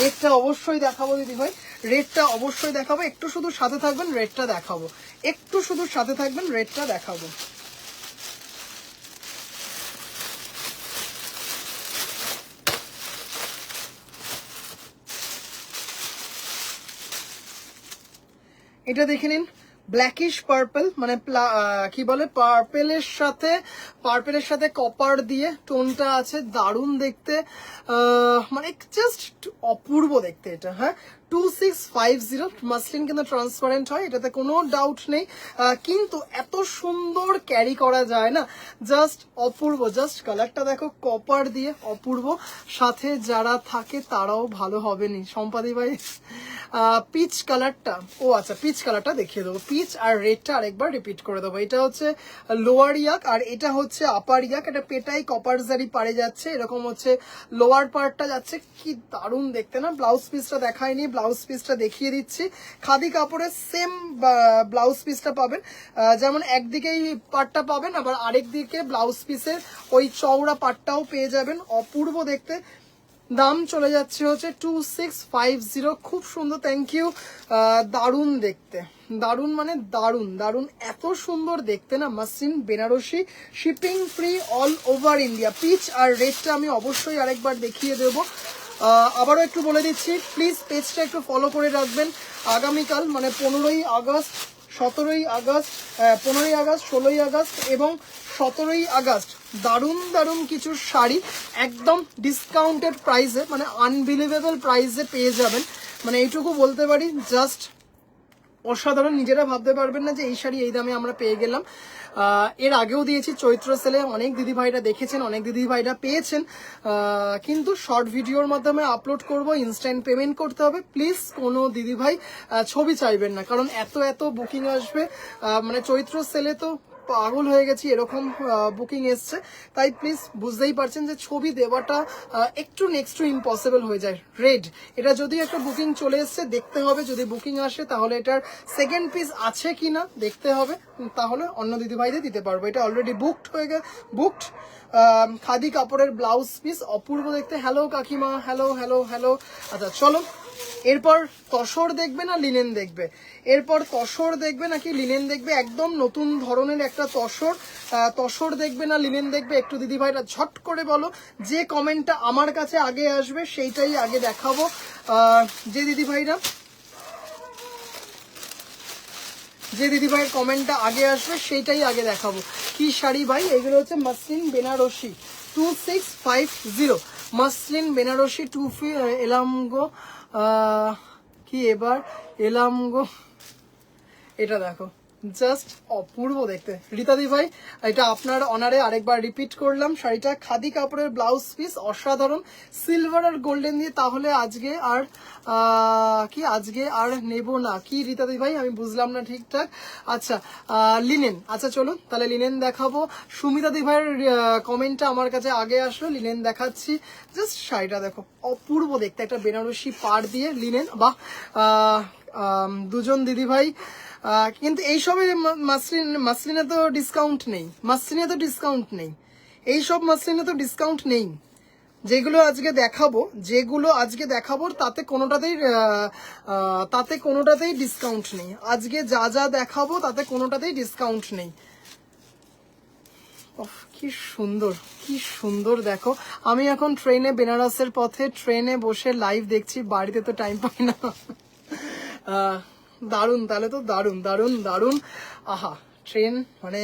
রেডটা অবশ্যই দেখাবো দিদি ভাই, রেডটা অবশ্যই দেখাবো, একটু শুধু সাথে থাকবেন, রেডটা দেখাবো, একটু শুধু সাথে থাকবেন, রেডটা দেখাবো। এটা দেখে নিন, ব্ল্যাকিশ পার্পল, মানে কি বলে, পার্পেলের সাথে কপার দিয়ে টোনটা আছে, দারুণ দেখতে, মানে জাস্ট অপূর্ব দেখতে এটা। হ্যাঁ, 2650 মাসলিন কিন্তু ট্রান্সপারেন্ট হয়, এটাতে কোনো ডাউট নেই, কিন্তু এত সুন্দর ক্যারি করা যায় না, জাস্ট অপূর্ব। জাস্ট কালারটা দেখো, কপার দিয়ে অপূর্ব, সাথে যারা থাকে তারাও ভালো হবে নি। সম্পাদি ভাই পিচ কালারটা, ও আচ্ছা পিচ কালারটা দেখিয়ে দেবো, পিচ আর রেডটা আরেকবার রিপিট করে দেবো। এটা হচ্ছে লোয়ার ইয়াক আর এটা হচ্ছে আপার ইয়াক, এটা পেটাই কপার জারি পারে যাচ্ছে, এরকম হচ্ছে লোয়ার পার্টটা যাচ্ছে, কি দারুণ দেখতে না। ব্লাউজ পিসটা দেখায়নি, ব্লাউজ পিসটা দেখিয়ে দিচ্ছি। খাদি কাপড়ের সেম ব্লাউজ পিসটা পাবেন, যেমন একদিকেই পার্টটা পাবেন, আবার আরেক দিকে ব্লাউজ পিসের ওই চওড়া পার্টটাও পেয়ে যাবেন, অপূর্ব দেখতে। দাম চলে যাচ্ছে হচ্ছে 2650, খুব সুন্দর, থ্যাংক ইউ। দারুণ দেখতে, দারুণ মানে দারুণ দারুণ, এত সুন্দর দেখতে না, muslin Banarasi, shipping free all over India. Peach আর রেডটা আমি অবশ্যই আরেকবার দেখিয়ে দেবো। আবারও একটু বলে দিচ্ছি, প্লিজ পেজটা একটু ফলো করে রাখবেন। আগামীকাল মানে 15ই আগস্ট, 17ই আগস্ট, 15ই আগস্ট, 16ই আগস্ট এবং 17ই আগস্ট দারুণ দারুণ কিছু শাড়ি একদম ডিসকাউন্টেড প্রাইসে, মানে আনবিলিভেবল প্রাইসে পেয়ে যাবেন। মানে এইটুকু বলতে পারি, জাস্ট অসাধারণ, নিজেরা ভাবতে পারবেন না যে এই শাড়ি এই দামে আমরা পেয়ে গেলাম। এর আগেও দিয়েছি চৈত্র সেলে, অনেক দিদিভাইরা দেখেছেন, অনেক দিদিভাইরা পেয়েছেন, কিন্তু শর্ট ভিডিওর মাধ্যমে আপলোড করব, ইনস্ট্যান্ট পেমেন্ট করতে হবে। প্লিজ কোনো দিদিভাই ছবি চাইবেন না, কারণ এত এত বুকিং আসবে, মানে চৈত্র সেলে তো পাগল হয়ে গেছি, এরকম বুকিং এসছে, তাই প্লিজ বুঝতেই পারছেন যে ছবি দেওয়াটা একটু নেক্সট টু ইম্পসিবল হয়ে যায়। রেড, এটা যদি একটা বুকিং চলে এসছে, দেখতে হবে, যদি বুকিং আসে তাহলে এটার সেকেন্ড পিস আছে কিনা দেখতে হবে, তাহলে অন্য দিদিভাইদের দিতে পারবো। এটা অলরেডি বুকড হয়ে গেছে, বুকড। খাদি কাপড়ের ব্লাউজ পিস, অপূর্ব দেখতে। হ্যালো কাকিমা, হ্যালো হ্যালো হ্যালো। আচ্ছা চলো, এরপর তসর দেখবে না লিনেন দেখবে, এরপর তসর দেখবে নাকি লিনেন দেখবে, একদম নতুন ধরনের একটা তসর, তসর দেখবে না লিনেন দেখবে, একটু দিদিভাইরা ঝট করে বলো। যে কমেন্টটা আমার কাছে আগে আসবে সেইটাই আগে দেখাবো। যে দিদিভাইয়ের কমেন্টটা আগে আসবে সেইটাই আগে দেখাবো। কি শাড়ি ভাই, এগুলো হচ্ছে মাসলিন বেনারসি 2650, মাসলিন বেনারসি এলাম গো, কি এবার এলাম গো, এটা দেখো, জাস্ট অপূর্ব দেখতে। রীতাদি ভাই, এটা আপনার অনারে আরেকবার রিপিট করলাম, শাড়িটা খাদি কাপড়ের ব্লাউজ পিস, অসাধারণ, সিলভার আর গোল্ডেন দিয়ে। তাহলে আজকে আর নেব না কি রীতাদি ভাই, আমি বুঝলাম না ঠিকঠাক। আচ্ছা লিনেন, আচ্ছা চলুন তাহলে লিনেন দেখাবো। সুমিতাদি ভাইয়ের কমেন্টটা আমার কাছে আগে আসলো, লিনেন দেখাচ্ছি। জাস্ট শাড়িটা দেখো, অপূর্ব দেখতে, একটা বেনারসি পাড় দিয়ে লিনেন, বাহ। দুজন দিদিভাই, কিন্তু এইসবে মাসলিনে তো ডিসকাউন্ট নেই, এইসব মাসলিনে তো ডিসকাউন্ট নেই। যেগুলো আজকে দেখাবো তাতে কোনোটাতেই ডিসকাউন্ট নেই। আজকে যা যা দেখাবো তাতে কোনোটাতেই ডিসকাউন্ট নেই। কি সুন্দর দেখো। আমি এখন ট্রেনে, বেনারসের পথে ট্রেনে বসে লাইভ দেখছি, বাড়িতে তো টাইম পাই না। দারুণ, তাহলে তো দারুণ দারুণ দারুণ। আহা, ট্রেন মানে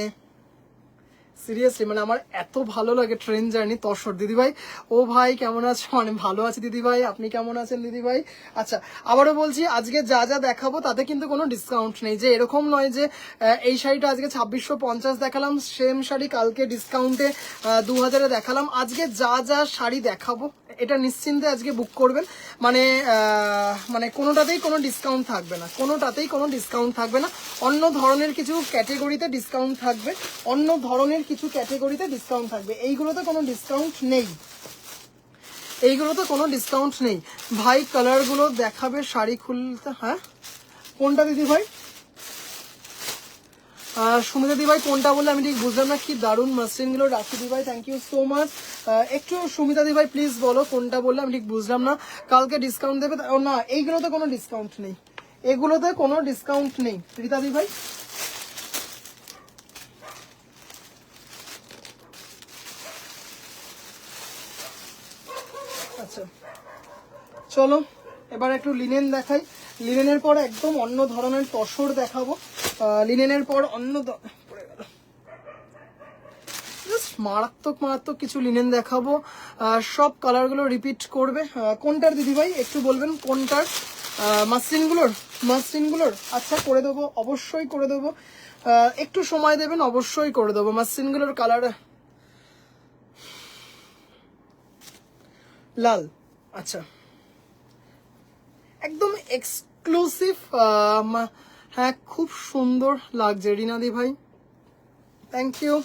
সিরিয়াসলি, মানে আমার এত ভালো লাগে ট্রেন জার্নি। তসর দিদিভাই, ও ভাই কেমন আছো? মানে ভালো আছি দিদিভাই, আপনি কেমন আছেন দিদিভাই? আচ্ছা, আবারও বলছি, আজকে যা যা দেখাবো তাতে কিন্তু কোনো ডিসকাউন্ট নেই। যে এরকম নয় যে এই শাড়িটা আজকে 2650 দেখালাম, সেম শাড়ি কালকে ডিসকাউন্টে 2000-এ দেখালাম। আজকে যা যা শাড়ি দেখাবো এটা নিশ্চিন্তে আজকে বুক করবেন, মানে কোনোটাতেই কোনো ডিসকাউন্ট থাকবে না, অন্য ধরনের কিছু ক্যাটেগরিতে ডিসকাউন্ট থাকবে, এইগুলোতে কোনো ডিসকাউন্ট নেই, ভাই। কালারগুলো দেখাবে শাড়ি খুলতে। হ্যাঁ, কোনটা দিদি ভাই? সুমিতা দি ভাই কোনটা বললে আমি ঠিক বুঝলাম না, কি দারুণ মাসলিন গুলো। রাখি দি ভাই থ্যাংক ইউ সো মাচ। একটু সুমিতা দি ভাই প্লিজ বলো কোনটা বললে আমি ঠিক বুঝলাম না। কালকে ডিসকাউন্ট দেবে না? এইগুলোতে কোনো ডিসকাউন্ট নেই, এগুলোতে কোনো ডিসকাউন্ট নেই। রীতা দি ভাই আচ্ছা চলো এবার একটু লিনেন দেখাই। লিনেনের পর একদম অন্য ধরনের তসর দেখাবো। লিনেনের পর অন্য মারাত্মক মারাত্মক কিছু লিনেন দেখাবো। সব কালারগুলো রিপিট করবে। কোনটার দিদি ভাই একটু বলবেন কোনটার? মাসলিনগুলোর আচ্ছা করে দেবো, অবশ্যই করে দেবো। একটু সময় দেবেন, অবশ্যই করে দেবো। মাসলিনগুলোর কালার লাল, আচ্ছা একদম এক্সক্লুসিভ। হ্যাঁ খুব সুন্দর লাগছে রিনাদি ভাই, থ্যাংক ইউ।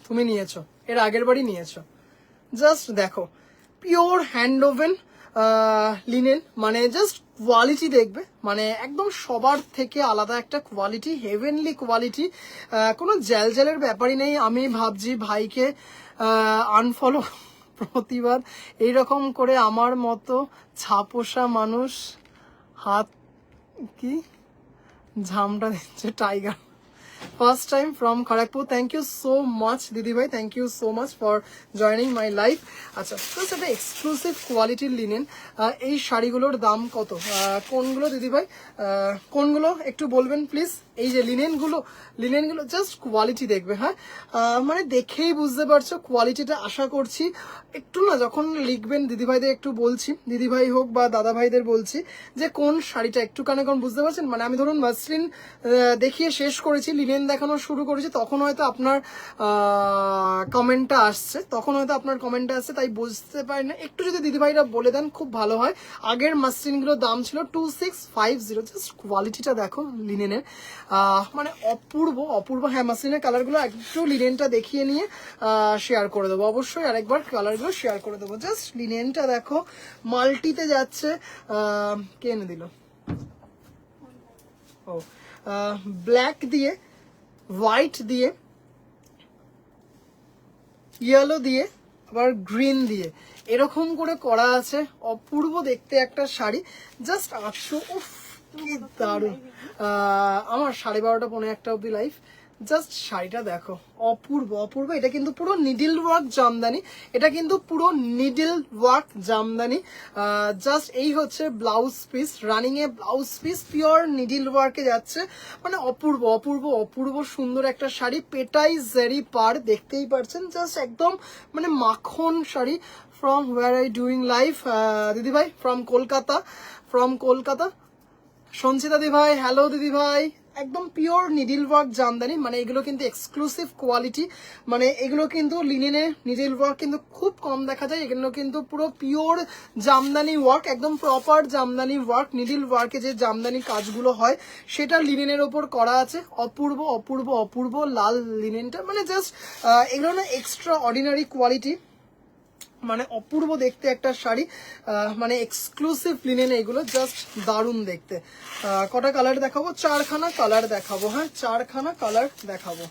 তুমি নিয়েছো, এর আগের বারই নিয়েছো। জাস্ট দেখো পিওর হ্যান্ড ওভেন লিনেন, মানে জাস্ট কোয়ালিটি দেখবে, মানে একদম সবার থেকে আলাদা একটা কোয়ালিটি, হেভেনলি কোয়ালিটি। কোনো জ্যালের ব্যাপারই নেই। আমি ভাবছি ভাইকে আনফলো প্রতিবার এইরকম করে আমার মতো ছাপোষা মানুষ হাত কি ঝামটা দিচ্ছে tiger. First time from Kharagpur, thank you so much দিদি ভাই, thank you so much for joining my life. আচ্ছা প্লাস একটা এক্সক্লুসিভ কোয়ালিটির লিনেন। এই শাড়িগুলোর দাম কত? কোনগুলো দিদি ভাই, কোনগুলো একটু বলবেন প্লিজ? এই যে লিনেনগুলো জাস্ট কোয়ালিটি দেখবে। হ্যাঁ মানে দেখেই বুঝতে পারছো কোয়ালিটিটা। আশা করছি একটু না যখন লিখবেন দিদিভাইদের একটু বলছি, দিদিভাই হোক বা দাদা ভাইদের বলছি যে কোন শাড়িটা একটুখানি কোন বুঝতে পারছেন। মানে আমি ধরুন মাসলিন দেখিয়ে শেষ করেছি, লিনেন দেখানো শুরু করেছি, তখন হয়তো আপনার কমেন্টটা আসছে, তাই বুঝতে পারি না। একটু যদি দিদিভাইরা বলে দেন খুব ভালো হয়। আগের মাসলিনগুলোর দাম ছিল 2650। জাস্ট কোয়ালিটিটা দেখো লিনেনের, মানে অপূর্ব অপূর্ব। হ্যাঁ মাসলিনের কালারগুলো একটু লিনেনটা দেখিয়ে নিয়ে শেয়ার করে দেবো, অবশ্যই আরেকবার কালারগুলো শেয়ার করে দেবো। জাস্ট লিনেনটা দেখো মাল্টিতে যাচ্ছে। কে এনে দিল? ও ব্ল্যাক দিয়ে, হোয়াইট দিয়ে, ইয়েলো দিয়ে, আবার গ্রিন দিয়ে এরকম করে করা আছে। অপূর্ব দেখতে একটা শাড়ি। জাস্ট 800। উফ কি দারুণ। আমার 12:30 পৌনে 1 অব্দি লাইফ। জাস্ট শাড়িটা দেখো অপূর্ব অপূর্ব। এটা কিন্তু পুরো নিডল ওয়ার্ক জামদানি, এটা কিন্তু পুরো নিডল ওয়ার্ক জামদানি। জাস্ট এই হচ্ছে ব্লাউজ পিস, রানিং এ ব্লাউজ পিস পিওর নিডল ওয়ার্কে যাচ্ছে। মানে অপূর্ব অপূর্ব অপূর্ব সুন্দর একটা শাড়ি। পেটাই জেরি পার, দেখতেই পারছেন। জাস্ট একদম মানে মাখন sari. From war I doing life দিদিভাই? ফ্রম কলকাতা। সঞ্চিতা দি ভাই, হ্যালো দিদি ভাই। একদম পিওর নিডল ওয়ার্ক জামদানি, মানে এগুলো কিন্তু এক্সক্লুসিভ কোয়ালিটি। মানে এগুলো কিন্তু লিনেনে নিডল ওয়ার্ক কিন্তু খুব কম দেখা যায়। এগুলো কিন্তু পুরো পিওর জামদানি ওয়ার্ক, একদম প্রপার জামদানি ওয়ার্ক। নিডল ওয়ার্কে যে জামদানি কাজগুলো হয় সেটা লিনেনের ওপর করা আছে। অপূর্ব অপূর্ব অপূর্ব লাল লিনেনটা, মানে জাস্ট এগুলো না এক্সট্রা অর্ডিনারি কোয়ালিটি, মানে অপূর্ব দেখতে একটা শাড়ি। মানে এক্সক্লুসিভ লিনেন এগুলো, জাস্ট দারুণ দেখতে। কটা কালার দেখাবো? 4খানা কালার দেখাবো। হ্যাঁ 4খানা কালার দেখাবো।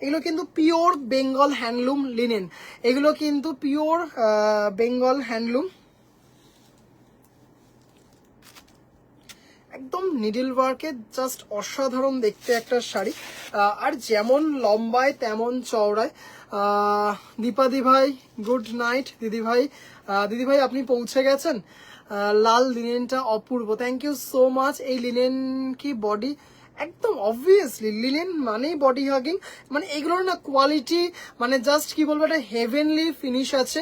এগুলো কিন্তু পিওর বেঙ্গল হ্যান্ডলুম লিনেন, এগুলো কিন্তু পিওর বেঙ্গল হ্যান্ডলুম, একদম নিডল ওয়ার্কে জাস্ট অসাধারণ দেখতে একটা শাড়ি। আর যেমন লম্বায় তেমন চওড়ায়। দীপাদি ভাই গুড নাইট। দিদি ভাই আপনি পৌঁছে গেছেন। লাল লিনেনটা অপূর্ব, থ্যাংক ইউ সো মাচ। এই লিনেন কি বডি? একদম অবভিয়াসলি লিনেন মানেই বডি হাগিং। মানে এগুলোর না কোয়ালিটি, মানে জাস্ট কি বলবো, একটা হেভেনলি ফিনিশ আছে,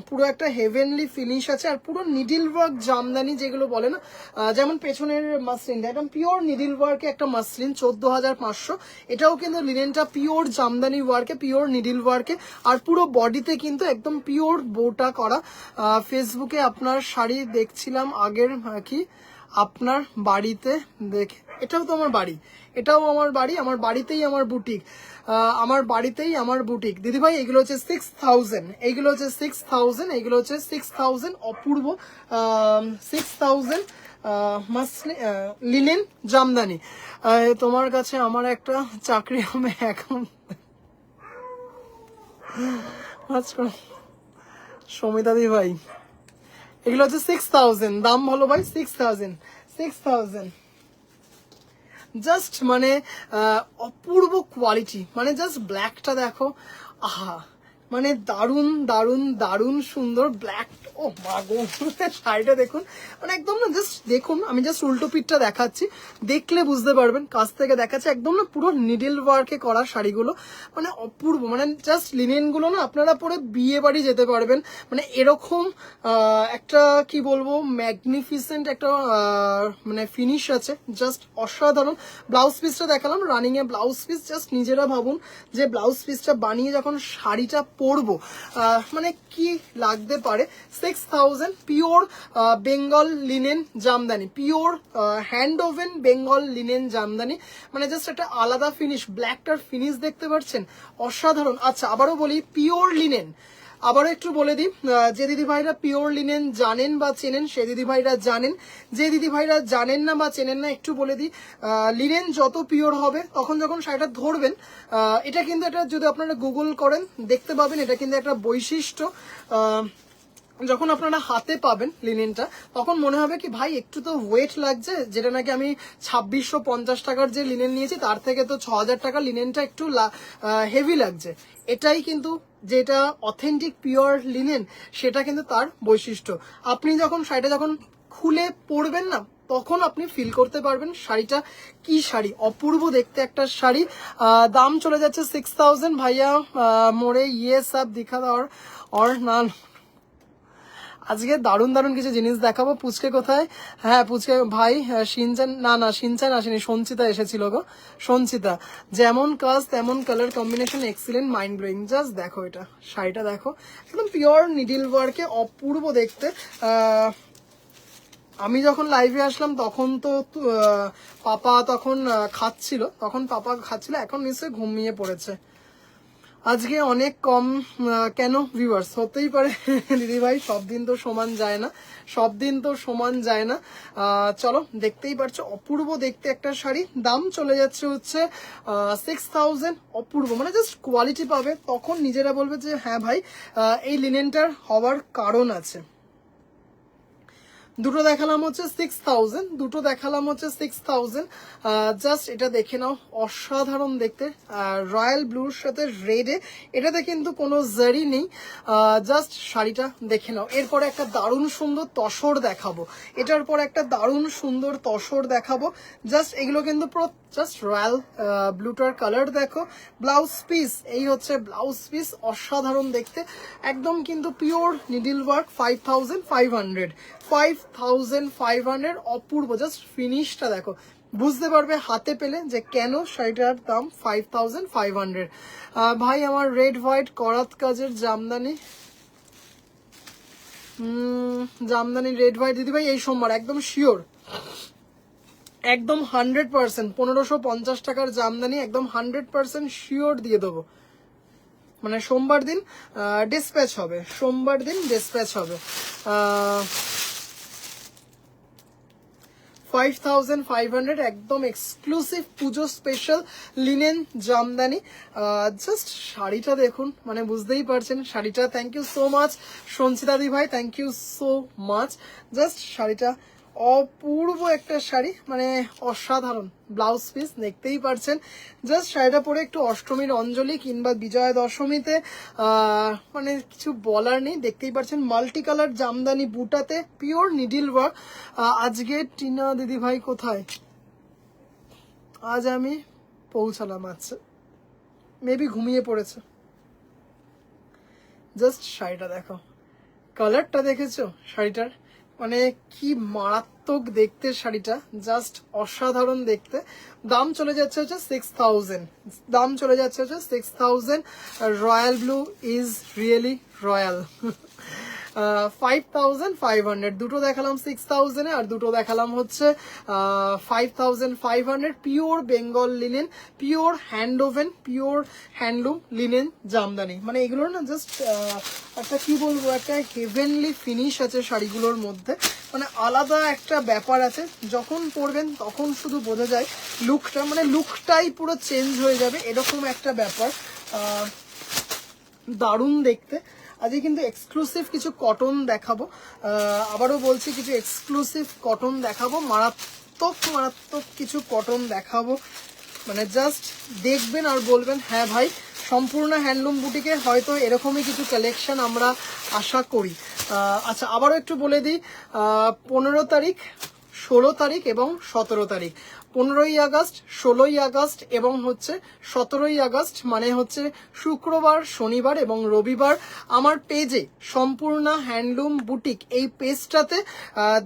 পুরো একটা হেভেনলি ফিনিশ আছে। আর পুরো নিডল ওয়ার্ক জামদানি যেগুলো বলে না, যেমন পেছনের মাসলিনটা একদম পিওর নিডল ওয়ার্কে একটা মাসলিন 14,500। এটাও কিন্তু লিনেনটা পিওর জামদানি ওয়ার্কে, পিওর নিডল ওয়ার্কে। আর পুরো বডিতে কিন্তু একদম পিওর বোটা করা। ফেসবুকে আপনার শাড়ি দেখছিলাম আগের, কি আপনার বাড়িতে দেখে, এটাও তো আমার বাড়ি, এটাও আমার বাড়ি, আমার বাড়িতেই আমার বুটিক, আমার বাড়িতেই আমার বুটিক। দিদিভাই এগুলো হচ্ছে 6000, এইগুলো হচ্ছে 6000, এইগুলো হচ্ছে 6000, অপূর্ব 6000 লিনেন জামদানি। তোমার কাছে আমার একটা চাকরি হবে এখন, সমিতা দি ভাই এগুলো হচ্ছে 6000, দাম বলো ভাই। 6000 জাস্ট মানে অপূর্ব কোয়ালিটি, মানে জাস্ট ব্ল্যাকটা দেখো, আহা মানে দারুণ দারুণ দারুণ সুন্দর ব্ল্যাক। ও মা গো, শাড়িটা দেখুন, মানে একদম না, জাস্ট দেখুন, আমি জাস্ট উল্টো পিঠটা দেখাচ্ছি, দেখলে বুঝতে পারবেন, কাছ থেকে দেখাচ্ছি, একদম না পুরো নিডল ওয়ার্কে করা শাড়িগুলো, মানে অপূর্ব, মানে জাস্ট লিনেনগুলো না আপনারা পরে বিয়ে বাড়ি যেতে পারবেন, মানে এরকম একটা কি বলবো ম্যাগনিফিসেন্ট একটা মানে ফিনিশ আছে, জাস্ট অসাধারণ। ব্লাউজ পিসটা দেখালাম, রানিং এ ব্লাউজ পিস, জাস্ট নিজেরা ভাবুন যে ব্লাউজ পিসটা বানিয়ে যখন শাড়িটা পরবো মানে কি লাগতে পারে। 6000 pure Bengal linen Jamdani, pure hand woven Bengal linen Jamdani, মানে জাস্ট একটা আলাদা ফিনিশ, ব্ল্যাকটার ফিনিশ দেখতে পাচ্ছেন, অসাধারণ। আচ্ছা আবারও বলি, পিওর লিনেন, আবারও একটু বলে দিই, যে দিদি ভাইরা পিওর লিনেন জানেন বা চেনেন সে দিদি ভাইরা জানেন, যে দিদি ভাইরা জানেন না বা চেনেন না একটু বলে দিই, লিনেন যত পিওর হবে তখন যখন শাড়িটা ধরবেন, এটা কিন্তু এটা যদি আপনারা গুগল করেন দেখতে পাবেন, এটা কিন্তু একটা বৈশিষ্ট্য, যখন আপনারা হাতে পাবেন লিনেনটা তখন মনে হবে কি ভাই একটু তো ওয়েট লাগছে, যেটা নাকি আমি 2650 টাকার যে লিনেন নিয়েছি তার থেকে তো 6000 টাকার লিনেনটা একটু হেভি লাগছে। এটাই কিন্তু যেটা অথেন্টিক পিওর লিনেন, সেটা কিন্তু তার বৈশিষ্ট্য। আপনি যখন শাড়িটা যখন খুলে পরবেন না তখন আপনি ফিল করতে পারবেন শাড়িটা কি শাড়ি, অপূর্ব দেখতে একটা শাড়ি। দাম চলে যাচ্ছে 6000। ভাইয়া মোড়ে ইয়ে সব দিখা দেওয়ার और না, আজকে দারুণ দারুণ কিছু জিনিস দেখাবো। পুচকে কোথায়? হ্যাঁ পুচকে ভাই, সিনচান, না না সিনচান আসেনি, সঞ্চিতা এসেছিল গো। সঞ্চিতা, যেমন কাজ তেমন colour combination excellent, mind blowing. Just দেখো এটা, শাড়িটা দেখো, একদম পিওর নিডিল ওয়ার্কে অপূর্ব দেখতে। আমি যখন লাইভে আসলাম তখন তো পাপা তখন খাচ্ছিল, এখন নিশ্চয়ই ঘুমিয়ে পড়েছে। আজকে অনেক কম কেন ভিউয়ার্স? হতেই পারে দিদিভাই, সব দিন তো সমান যায় না, সব দিন তো সমান যায় না। চলো দেখতেই পারছো, অপূর্ব দেখতে একটা শাড়ি, দাম চলে যাচ্ছে হচ্ছে 6000। অপূর্ব, মানে জাস্ট কোয়ালিটি পাবে, তখন নিজেরা বলবে যে হ্যাঁ ভাই এই লিনেনটার হওয়ার কারণ আছে। দুটো দেখালাম হচ্ছে 6000, দুটো দেখালাম হচ্ছে 6000। জাস্ট এটা দেখে নাও, অসাধারণ দেখতে, রয়্যাল ব্লুর সাথে রেডে, এটাতে কিন্তু কোনো জারি নেই, জাস্ট শাড়িটা দেখে নাও। এরপরে একটা দারুণ সুন্দর তসর দেখাবো, এটার পর একটা দারুণ সুন্দর তসর দেখাবো। জাস্ট এগুলো কিন্তু জাস্ট রয়্যাল ব্লুটার কালার দেখো। ব্লাউজ পিস, এই হচ্ছে ব্লাউজ পিস, অসাধারণ দেখতে, একদম কিন্তু পিওর নিডল ওয়ার্ক। 5500, অপূর্ব, জাস্ট ফিনিশটা দেখো, বুঝতে পারবে হাতে পেলে যে কেন শাড়িটার দাম 5500। ভাই আমার রেড হোয়াইট করাত কাজের জামদানি, জামদানি রেড হোয়াইট দিদিভাই এই সোমবার একদম শিওর, একদম 100%, 1550 টাকার জামদানি, একদম 100% শিওর দিয়ে দেবো, মানে সোমবার দিন ডিসপ্যাচ হবে, সোমবার দিন ডিসপ্যাচ হবে। 5500, একদম এক্সক্লুসিভ পুজো স্পেশাল লিনেন জামদানি। জাস্ট শাড়িটা দেখুন, মানে বুঝতেই পারছেন শাড়িটা। Thank you so much Sanchita দি ভাই, thank you so much. Just শাড়িটা অপূর্ব একটা শাড়ি, মানে অসাধারণ। ব্লাউজ পিস দেখতেই পারছেন, জাস্ট শাড়িটা পরে একটু অষ্টমীর অঞ্জলি কিংবা বিজয়া দশমীতে মানে কিছু বলার নেই, দেখতেই পারছেন মাল্টি কালার জামদানি বুটাতে, পিওর নিডিল ওয়ার্ক। আজকে টিনা দিদি ভাই কোথায়? আজ আমি পৌঁছালাম, আচ্ছা মেবি ঘুমিয়ে পড়েছে। জাস্ট শাড়িটা দেখো, কালারটা দেখেছো শাড়িটার, মানে কি মারাত্মক দেখতে শাড়িটা, জাস্ট অসাধারণ দেখতে। দাম চলে যাচ্ছে হচ্ছে 6000, দাম চলে যাচ্ছে হচ্ছে 6000। Royal blue is really royal. 5500, দুটো দেখালাম 6000 আর দুটো দেখালাম হচ্ছে 5500। Pure Bengal linen, pure hand woven, pure handloom linen Jamdani, মানে এগুলো না জাস্ট একটা কি বলবো, একটা হেভেনলি ফিনিশ আছে শাড়িগুলোর মধ্যে, মানে আলাদা একটা ব্যাপার আছে, যখন পরবেন তখন শুধু বোঝা যায় লুকটা, মানে লুকটাই পুরো চেঞ্জ হয়ে যাবে, এরকম একটা ব্যাপার। দারুণ দেখতে। আজকে কিন্তু এক্সক্লুসিভ কিছু কটন দেখাবো, আবারও বলছি কিছু এক্সক্লুসিভ কটন দেখাবো, মারাত্মক মারাত্মক কিছু কটন দেখাবো, মানে জাস্ট দেখবেন আর বলবেন হ্যাঁ ভাই, সম্পূর্ণ হ্যান্ডলুম বুটিকে হয়তো এরকমই কিছু কালেকশন আমরা আশা করি। আচ্ছা আবারও একটু বলে দিই, 15 তারিখ, 16 তারিখ এবং 17 তারিখ, 15ই আগস্ট, 16ই আগস্ট এবং হচ্ছে 17ই আগস্ট, মানে হচ্ছে শুক্রবার, শনিবার এবং রবিবার আমার পেজে সম্পূর্ণ হ্যান্ডলুম বুটিক এই পেজটাতে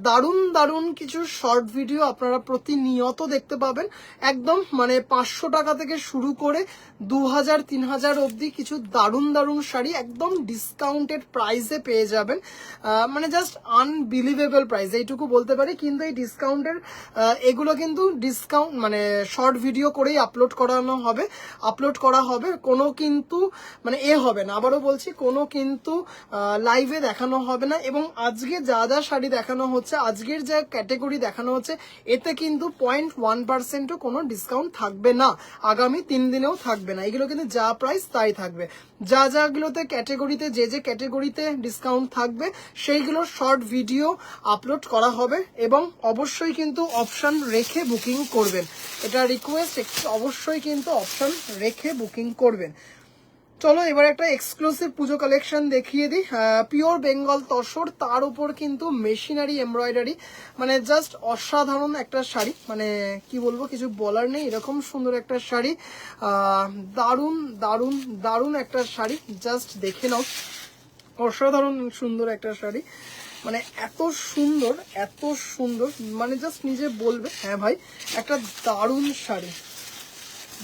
দারুণ দারুণ কিছু শর্ট ভিডিও আপনারা প্রতিনিয়ত দেখতে পাবেন, একদম মানে 500 টাকা থেকে শুরু করে 2000 3000 অবধি কিছু দারুণ দারুণ শাড়ি একদম ডিসকাউন্টেড প্রাইসে পেয়ে যাবেন, মানে জাস্ট আনবিলিভেবল প্রাইস এইটুকু বলতে পারি। কিন্তু এই ডিসকাউন্টের এগুলো কিন্তু ডিসকাউন্ট মানে শর্ট ভিডিও করেই আপলোড করা হবে, কোনো কিন্তু মানে হবে না, আবারও বলছি কোনো কিন্তু লাইভে দেখানো হবে না। এবং আজকে যা যা শাড়ি দেখানো হচ্ছে, আজকের যা ক্যাটেগরি দেখানো হচ্ছে, এতে কিন্তু 0.1%ও কোনো ডিসকাউন্ট থাকবে না, আগামী 3 দিনেও থাকবে না, এগুলো কিন্তু যা প্রাইস তাই থাকবে। যা যাগুলোতে ক্যাটেগরিতে যে ক্যাটেগরিতে ডিসকাউন্ট থাকবে সেইগুলোর শর্ট ভিডিও আপলোড করা হবে, এবং অবশ্যই কিন্তু অপশন রেখে বুকিং করবেন, এটা রিকোয়েস্ট, অবশ্যই কিন্তু অপশন রেখে বুকিং করবেন। চলো এবার একটা এক্সক্লুসিভ পুজো কালেকশন দেখিয়ে দিই, পিওর বেঙ্গল তসর, তার উপর কিন্তু মেশিনারি এমব্রয়ডারি, মানে জাস্ট অসাধারণ একটা শাড়ি, মানে কি বলবো, কিছু বলার নেই, এরকম সুন্দর একটা শাড়ি, দারুণ দারুণ দারুণ একটা শাড়ি, জাস্ট দেখে নাও, অসাধারণ সুন্দর একটা শাড়ি, মানে এত সুন্দর এত সুন্দর, মানে জাস্ট নিজে বলবে হ্যাঁ ভাই একটা দারুণ শাড়ি,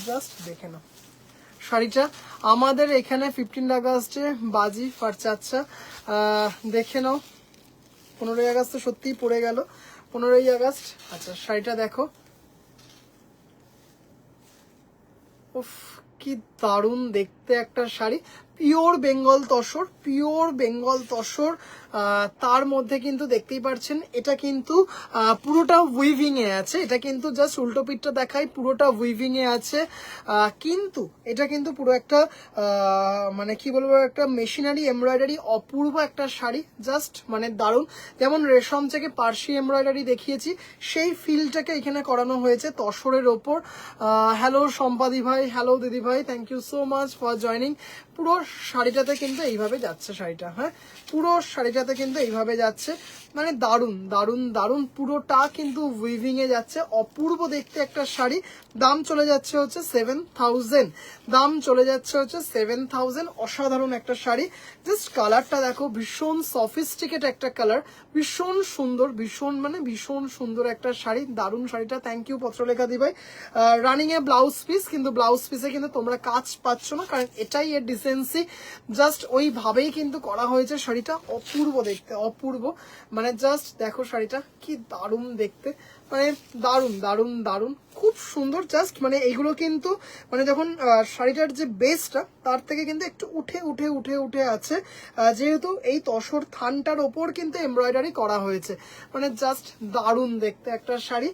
জাস্ট দেখে নাও শাড়িটা। আমাদের এখানে 15 আগস্টে বাজি ফারচাচ্ছা, দেখে নাও, 15ই আগস্ট তো সত্যিই পড়ে গেল, 15ই আগস্ট। আচ্ছা শাড়িটা দেখো, উফ কি দারুণ দেখতে একটা শাড়ি, পিওর বেঙ্গল তসর, পিওর বেঙ্গল তসর, তার মধ্যে কিন্তু দেখতেই পাচ্ছেন এটা কিন্তু পুরোটা উইভিং এ আছে, এটা কিন্তু জাস্ট উল্টো পিঠটা দেখাই, পুরোটা উইভিং এ আছে, কিন্তু এটা কিন্তু পুরো একটা মানে কি বলবো, একটা মেশিনারি এমব্রয়ডারি, অপূর্ব একটা শাড়ি, জাস্ট মানে দারুণ, যেমন রেশম থেকে পার্সি এমব্রয়ডারি দেখিয়েছি সেই ফিলটাকে এখানে করানো হয়েছে তসরের ওপর। হ্যালো সম্পাদি ভাই, হ্যালো দিদি ভাই, thank you so much for joining. পুরো শাড়িটাতে কিন্তু এইভাবে যাচ্ছে শাড়িটা, হ্যাঁ পুরো শাড়িটাতে কিন্তু এইভাবে যাচ্ছে, মানে দারুণ দারুণ দারুণ, পুরোটা কিন্তু উইভিং এ যাচ্ছে, অপূর্ব দেখতে একটা শাড়ি। দাম চলে যাচ্ছে হচ্ছে 7000, দাম চলে যাচ্ছে হচ্ছে 7000, অসাধারণ একটা শাড়ি, জাস্ট কালারটা দেখো, ভীষণ সফিস্টিকেট একটা কালার, ভীষণ সুন্দর, ভীষণ মানে ভীষণ সুন্দর একটা শাড়ি, দারুণ শাড়িটা, থ্যাংক ইউ পত্রলেখা দি ভাই। রানিং এ ব্লাউজ পিস, কিন্তু ব্লাউজ পিসে কিন্তু তোমরা কাজ পাচ্ছ না, কারণ এটাই এর ডিসেন্সি, জাস্ট ওইভাবেই কিন্তু করা হয়েছে শাড়িটা, অপূর্ব দেখতে, অপূর্ব, মানে জাস্ট দেখো শাড়িটা কি দারুণ দেখতে, মানে দারুণ দারুণ দারুণ, খুব সুন্দর, জাস্ট মানে এইগুলো কিন্তু মানে যখন শাড়িটার যে বেসটা তার থেকে কিন্তু একটু উঠে উঠে উঠে উঠে আছে, যেহেতু এই তসর থানটার ওপর কিন্তু এমব্রয়ডারি করা হয়েছে, মানে জাস্ট দারুণ দেখতে একটা শাড়ি,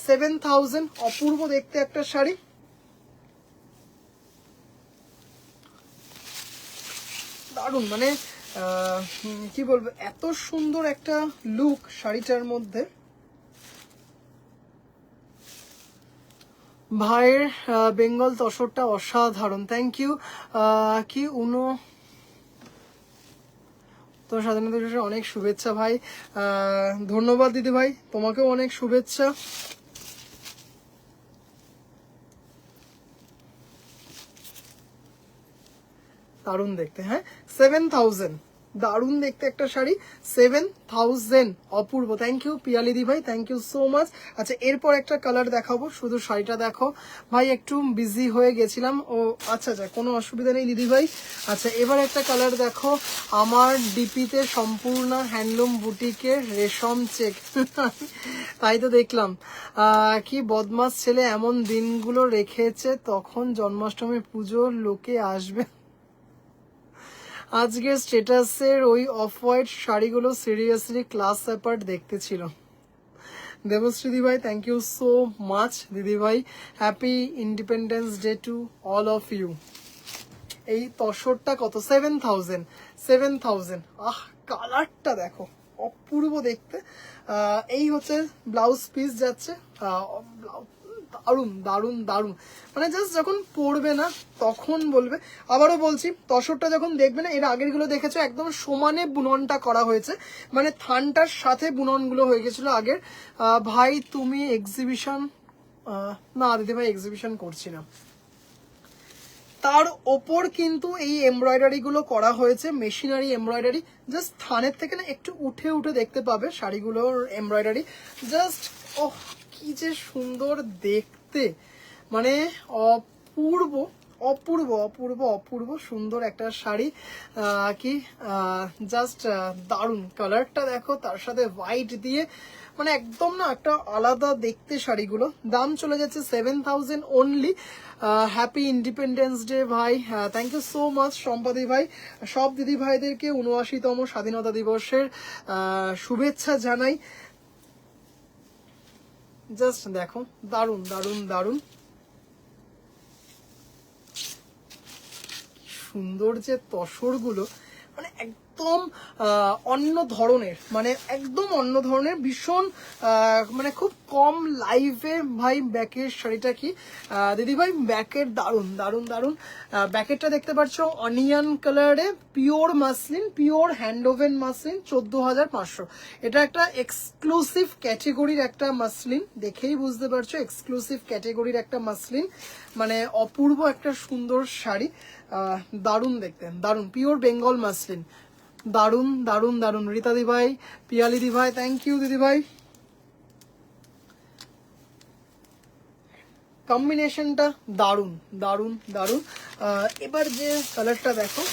7000, অপূর্ব দেখতে একটা শাড়ি, দারুণ, মানে কি বলবো, এত সুন্দর একটা লুক শাড়িটার মধ্যে। ভাইয়ের বেঙ্গল তসরটা অসাধারণ, থ্যাংক ইউ। কি উনো তো স্বাধীনতা দিবসের অনেক শুভেচ্ছা ভাই, ধন্যবাদ দিদি ভাই, তোমাকেও অনেক শুভেচ্ছা। দারুণ দেখতে, হ্যাঁ 7000, দারুণ দেখতে একটা শাড়ি, 7000। অপূর্ব, থ্যাংক ইউ পিয়ালিদি ভাই, থ্যাংক ইউ সো মাচ। আচ্ছা এরপর একটা কালার দেখাবো, শুধু শাড়িটা দেখো ভাই, একটু বিজি হয়ে গেছিলাম। ও আচ্ছা আচ্ছা, কোনো অসুবিধা নেই দিদি ভাই। আচ্ছা এবার একটা কালার দেখো, আমার ডিপিতে সম্পূর্ণ হ্যান্ডলুম বুটিকের রেশম চেক। তাই তো দেখলাম, কি বদমাস ছেলে, এমন দিনগুলো রেখেছে তখন জন্মাষ্টমী পুজোর লোকে আসবে। আজকের স্ট্যাটাসের ওই অফ হোয়াইট শাড়িগুলো সিরিয়াসলি ক্লাস অ্যাপার্ট দেখতে ছিল। দেবশ্রী দিদি ভাই, থ্যাংক ইউ সো মাচ দিদি ভাই, happy independence day to all of you. এই তসরটা কত, 7000, 7000। আহ কালারটা দেখো, অপূর্ব দেখতে। এই হচ্ছে ব্লাউজ পিস যাচ্ছে, দারুন দারুন দারুন, মানে জাস্ট যখন পরবে না তখন বলবে। আবারও বলছি, তসরটা যখন দেখবে না, এর আগের গুলো দেখেছো একদম সমানে বুননটা করা হয়েছে, মানে থানটার সাথে বুননগুলো হয়ে গেছিল আগের। ভাই তুমি এক্সিবিশন, না দিদি ভাই এক্সিবিশন করছি না। তার ওপর কিন্তু এই এমব্রয়ডারি গুলো করা হয়েছে, মেশিনারি এমব্রয়ডারি, জাস্ট থানের থেকে না একটু উঠে উঠে দেখতে পাবে শাড়িগুলোর এমব্রয়ডারি। জাস্ট ওহ কি যে সুন্দর দেখতে, মানে অপূর্ব অপূর্ব অপূর্ব অপূর্ব সুন্দর একটা শাড়ি। কি জাস্ট দারুণ, কালারটা দেখো, তার সাথে হোয়াইট দিয়ে, মানে একদম না একটা আলাদা দেখতে শাড়িগুলো। দাম চলে যাচ্ছে 7000 অনলি। হ্যাপি ইন্ডিপেন্ডেন্স ডে ভাই, থ্যাংক ইউ সো মাচ সম্পাদি ভাই। সব দিদি ভাইদেরকে ৭৯তম স্বাধীনতা দিবসের শুভেচ্ছা জানাই। জাস্ট দেখো, দারুণ দারুণ দারুণ সুন্দর যে তসরগুলো, মানে একদম অন্য ধরনের, মানে একদম অন্য ধরনের, ভীষণ মানে খুব কম লাইভে। ভাই ব্যাকের শাড়িটা কি দিদি ভাই, ব্যাকের দারুণ দারুণ দারুণ। ব্যাকেটটা দেখতে পাচ্ছ অনিয়ন কালারে, pure muslin, pure hand woven muslin, ১৪৫০০। এটা একটা এক্সক্লুসিভ ক্যাটেগরির একটা মাসলিন, দেখেই বুঝতে পারছো এক্সক্লুসিভ ক্যাটেগরির একটা মাসলিন, মানে অপূর্ব একটা সুন্দর শাড়ি। দারুণ দেখতে, দারুণ, পিওর বেঙ্গল মাসলিন, দারুণ দারুণ দারুণ। রীতা দি ভাই, পিয়ালি দি ভাই, থ্যাংক ইউ দিদি ভাই। কম্বিনেশনটা দারুণ দারুণ দারুণ। এবার যে কালারটা দেখো,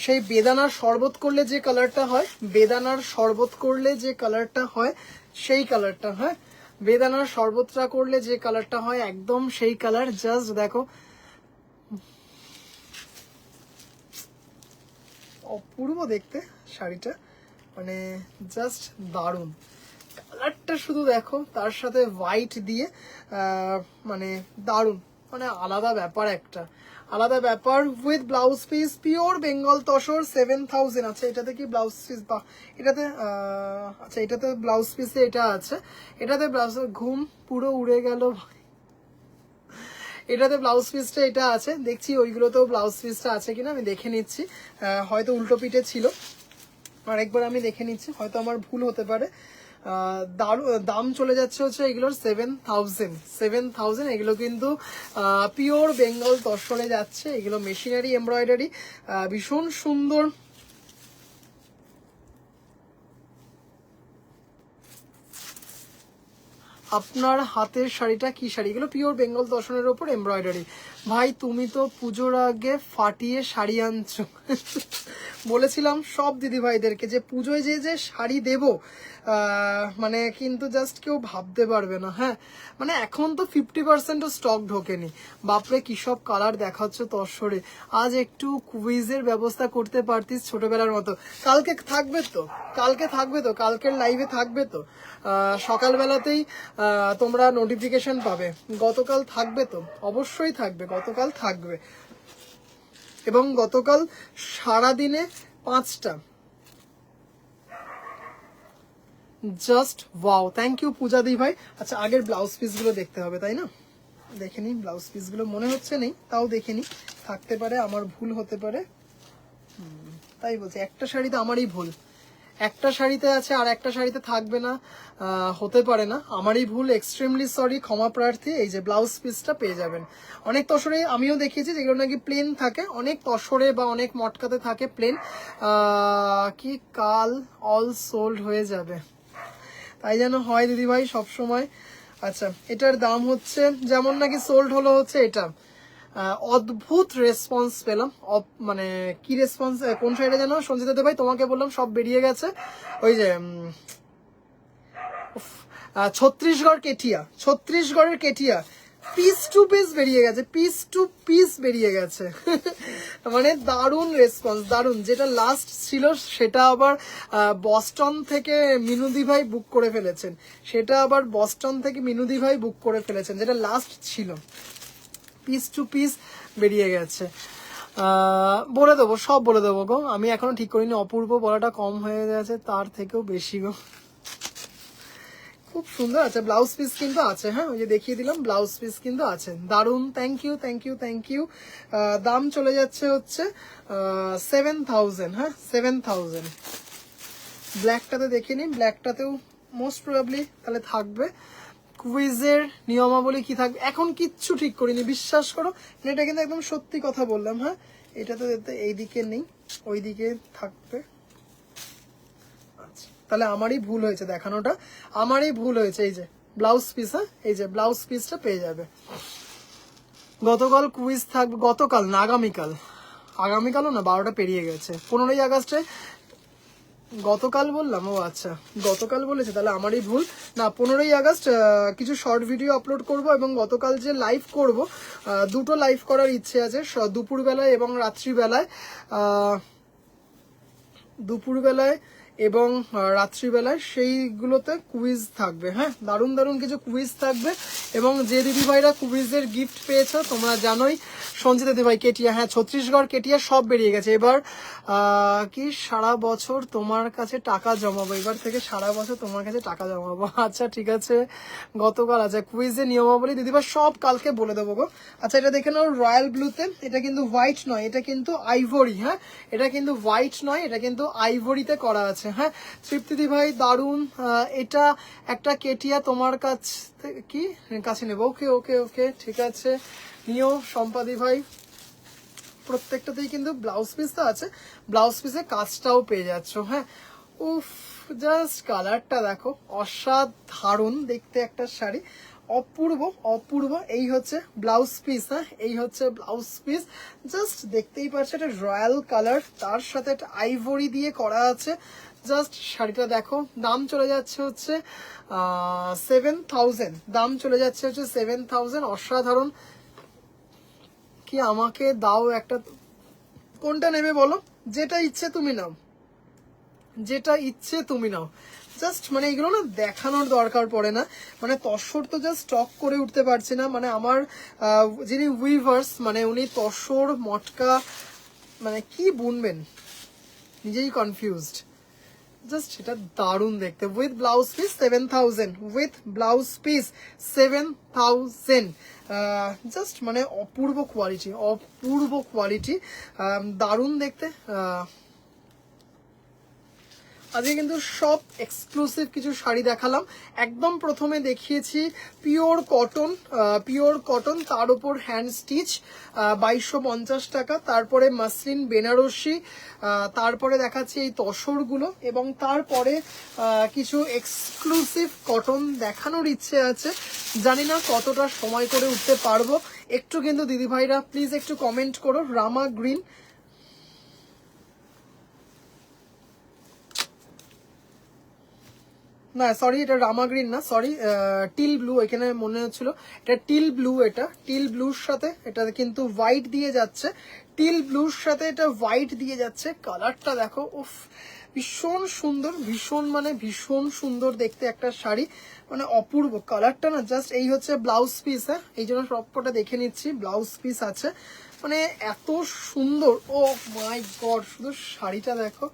সেই বেদানার শরবত করলে যে কালারটা হয়, বেদানার শরবত করলে যে কালারটা হয় সেই কালারটা, হয় বেদানার শরবতটা করলে যে কালারটা হয় একদম সেই কালার। জাস্ট দেখো, অপূর্ব দেখতে শাড়িটা, মানে জাস্ট দারুণ। কালারটা শুধু দেখো, তার সাথে হোয়াইট দিয়ে মানে দারুণ, মানে আলাদা ব্যাপার একটা, আলাদা ব্যাপার। With blouse piece, pure Bengal tussar, 7000। আচ্ছা এটাতে কি ব্লাউজ পিস, বা এটাতে আচ্ছা এটাতে ব্লাউজ পিসে এটা আছে, এটাতে ব্লাউজ, ঘুম পুরো উড়ে গেল। এটাতে ব্লাউজ পিসটা এটা আছে, দেখছি ওইগুলোতেও ব্লাউজ পিসটা আছে কিনা আমি দেখে নিচ্ছি। হয়তো উল্টো পিঠে ছিল, আরেকবার আমি দেখে নিচ্ছি, হয়তো আমার ভুল হতে পারে। দাম চলে যাচ্ছে হচ্ছে এগুলোর 7000। এগুলো কিন্তু পিওর বেঙ্গল তসরে যাচ্ছে, এগুলো মেশিনারি এমব্রয়ডারি, ভীষণ সুন্দর। আপনার হাতের শাড়িটা কি শাড়ি? এগুলো পিওর বেঙ্গল দর্শনের ওপর এমব্রয়ডারি। ভাই তুমি তো পুজোর আগে ফাটিয়ে শাড়ি আনছো। বলেছিলাম সব দিদি ভাইদেরকে যে পুজোয় যে যে শাড়ি দেব, মানে কিন্তু জাস্ট কেউ ভাবতে পারবে না। হ্যাঁ মানে এখন তো 50%ও স্টক ঢোকেনি। বাপরে কি সব কালার দেখাচ্ছ তসরে। আজ একটু কুইজের ব্যবস্থা করতে পারতিস ছোটবেলার মতো। কালকে থাকবে তো, কালকে থাকবে তো, কালকের লাইভে থাকবে তো, সকালবেলাতেই তোমরা নোটিফিকেশন পাবে। গতকাল থাকবে তো, অবশ্যই থাকবে, গতকাল থাকবে। এবং গতকাল সারাদিনে 5টা। জাস্ট ওয়াও, থ্যাংক ইউ পূজা দি ভাই। আচ্ছা আগের ব্লাউজ পিসগুলো দেখতে হবে তাই না? দেখে নিই ব্লাউজ পিসগুলো, মনে হচ্ছে নেই, তাও দেখে নিই, থাকতে পারে আমার ভুল হতে পারে। তাই বলছি, একটা শাড়িতে আমারই ভুল, একটা শাড়িতে আছে আর একটা শাড়িতে থাকবে না, হতে পারে না, আমারই ভুল, এক্সট্রিমলি সরি, ক্ষমা প্রার্থী। এই যে ব্লাউজ পিসটা পেয়ে যাবেন। অনেক তসরে আমিও দেখিয়েছি যেগুলো নাকি প্লেন থাকে, অনেক তসরে বা অনেক মটকাতে থাকে প্লেন, কি কাল অল সোল্ড হয়ে যাবে, তাই যেন হয় দিদিভাই সব সময়। আচ্ছা, এটার দাম হচ্ছে, যেমন নাকি সোল্ড হলো হচ্ছে এটা, অদ্ভুত রেসপন্স পেলাম, মানে কি রেসপন্স, কোন সাইডে যেন সঞ্জিতা দে ভাই, তোমাকে বললাম সব বেরিয়ে গেছে, ওই যে ছত্তিশগড় কেটিয়া, ছত্তিশগড়ের কেটিয়া পিস টু পিস বেরিয়ে গেছে, পিস টু পিস বেরিয়ে গেছে মানে দারুণ রেসপন্স, দারুণ। যেটা লাস্ট ছিল সেটা আবার বস্টন থেকে মিনুদি ভাই বুক করে ফেলেছেন, সেটা আবার বস্টন থেকে মিনুদি ভাই বুক করে ফেলেছেন, যেটা লাস্ট ছিল, পিস টু পিস বেরিয়ে গেছে। বলে দেবো, সব বলে দেবো গো, আমি এখনো ঠিক করিনি, অপূর্ব বলাটা কম হয়ে গেছে, তার থেকেও বেশি গো। খুব সুন্দর আছে, ব্লাউজ পিস কিন্তু আছে, হ্যাঁ ওই যে দেখিয়ে দিলাম, ব্লাউজ পিস কিন্তু আছে, দারুন, thank you thank you thank you. দাম চলে যাচ্ছে হচ্ছে 7000, হ্যাঁ 7000। ব্ল্যাকটাতে দেখে নিন, ব্ল্যাকটাতেও মোস্ট প্রবাবলি তাহলে থাকবে। কুইজের নিয়মাবলী কি থাকবে এখন কিচ্ছু ঠিক করিনি, বিশ্বাস করো, এটা কিন্তু একদম সত্যি কথা বললাম, হ্যাঁ এটাতে এইদিকে নেই, ওইদিকে থাকবে। তাহলে আমারই ভুল হয়েছে দেখানোটা, আমারই ভুল হয়েছে। এই যে ব্লাউজ পিস, হ্যাঁ এই যে ব্লাউজ পিসটা পেয়ে যাবে। গতকাল কুইজ থাকবে, গতকাল না আগামীকাল, আগামীকালও না 12টা পেরিয়ে গেছে, 15ই আগস্টে গতকাল বললাম, ও আচ্ছা গতকাল বলেছে, তাহলে আমারই ভুল। না 15ই আগস্ট কিছু শর্ট ভিডিও আপলোড করব, এবং গতকাল যে লাইভ করব, দুটো লাইভ করার ইচ্ছে আছে, দুপুরবেলায় এবং রাত্রিবেলায়, দুপুরবেলায় এবং রাত্রিবেলায়, সেইগুলোতে কুইজ থাকবে, হ্যাঁ দারুণ দারুণ কিছু কুইজ থাকবে। এবং যে দিদিভাইরা কুইজের গিফট পেয়েছো তোমরা জানোই, সঞ্জিতা দিদিভাই কেটিয়া, হ্যাঁ ছত্তিশগড় কেটিয়া সব বেরিয়ে গেছে। এবার কি সারা বছর তোমার কাছে টাকা জমাবো, এবার থেকে সারা বছর তোমার কাছে টাকা জমাবো, আচ্ছা ঠিক আছে। গতকাল আছে কুইজের নিয়মাবলী দিদিভাই সব কালকে বলে দেবো গো। আচ্ছা এটা দেখে নাও, রয়্যাল ব্লুতে, এটা কিন্তু হোয়াইট নয়, এটা কিন্তু আইভরি, হ্যাঁ এটা কিন্তু হোয়াইট নয়, এটা কিন্তু আইভরিতে করা আছে, হ্যাঁ তৃপ্তি ভাই দারুন। এটা একটা কেটিয়া তোমার কাছ থেকে কি কাছে নেবো, ওকে ওকে ওকে ঠিক আছে, নিও সম্পাদি ভাই। প্রত্যেকটাতেই কিন্তু ব্লাউজ পিস তো আছে, ব্লাউজ পিসে কাজটাও পেয়ে যাচ্ছ, হ্যাঁ উফ জাস্ট কালারটা দেখো, অসাধারণ দেখতে একটা শাড়ি, অপূর্ব অপূর্ব। এই হচ্ছে ব্লাউজ পিস, হ্যাঁ এই হচ্ছে ব্লাউজ পিস, জাস্ট দেখতেই পাচ্ছ এটা রয়্যাল কালার, তার সাথে একটা আইভরি দিয়ে করা আছে, জাস্ট শাড়িটা দেখো। দাম চলে যাচ্ছে হচ্ছে 7000, দাম চলে যাচ্ছে হচ্ছে 7000, অসাধারণ। কি আমাকে দাও একটা, কোনটা নেবে বলো, যেটা ইচ্ছে তুমি নাও, যেটা ইচ্ছে তুমি নাও, জাস্ট মানে এগুলো না দেখানোর দরকার পড়ে না, মানে তসর তো জাস্ট স্টক করে উঠতে পারছি না, মানে আমার যিনি উইভার্স মানে উনি তসর মটকা মানে কি বুনবেন নিজেই কনফিউজড, জাস্ট এটা দারুণ দেখতে, with blouse piece 7000, with blouse piece 7000, just মানে অপূর্ব কোয়ালিটি, অপূর্ব কোয়ালিটি, দারুণ দেখতে। আজকে কিন্তু সব এক্সক্লুসিভ কিছু শাড়ি দেখালাম। একদম প্রথমে দেখিয়েছি পিওর কটন, পিওর কটন, তার উপর হ্যান্ড স্টিচ 2250 টাকা, তারপরে মাসলিন বেনারসি, তারপরে দেখাচ্ছি এই তসরগুলো, এবং তারপরে কিছু এক্সক্লুসিভ কটন দেখানোর ইচ্ছে আছে, জানি না কতটা সময় করে উঠতে পারবো। একটু কিন্তু দিদিভাইরা প্লিজ একটু কমেন্ট করো, রামা গ্রিন, না সরি এটা রামা গ্রিন না, সরি টিল ব্লু, এখানে মনে হচ্ছিল এটা টিল ব্লু, এটা টিল ব্লুর সাথে এটা কিন্তু হোয়াইট দিয়ে যাচ্ছে, টিল ব্লুর সাথে এটা হোয়াইট দিয়ে যাচ্ছে, কালারটা দেখো উফ ভীষণ সুন্দর, ভীষণ মানে ভীষণ সুন্দর দেখতে একটা শাড়ি, মানে অপূর্ব কালারটা না, জাস্ট এই হচ্ছে ব্লাউজ পিস, হ্যাঁ এই জন্য সবকটা দেখে নিচ্ছি, ব্লাউজ পিস আছে, মানে এত সুন্দর, ও মাই গড শুধু শাড়িটা দেখো,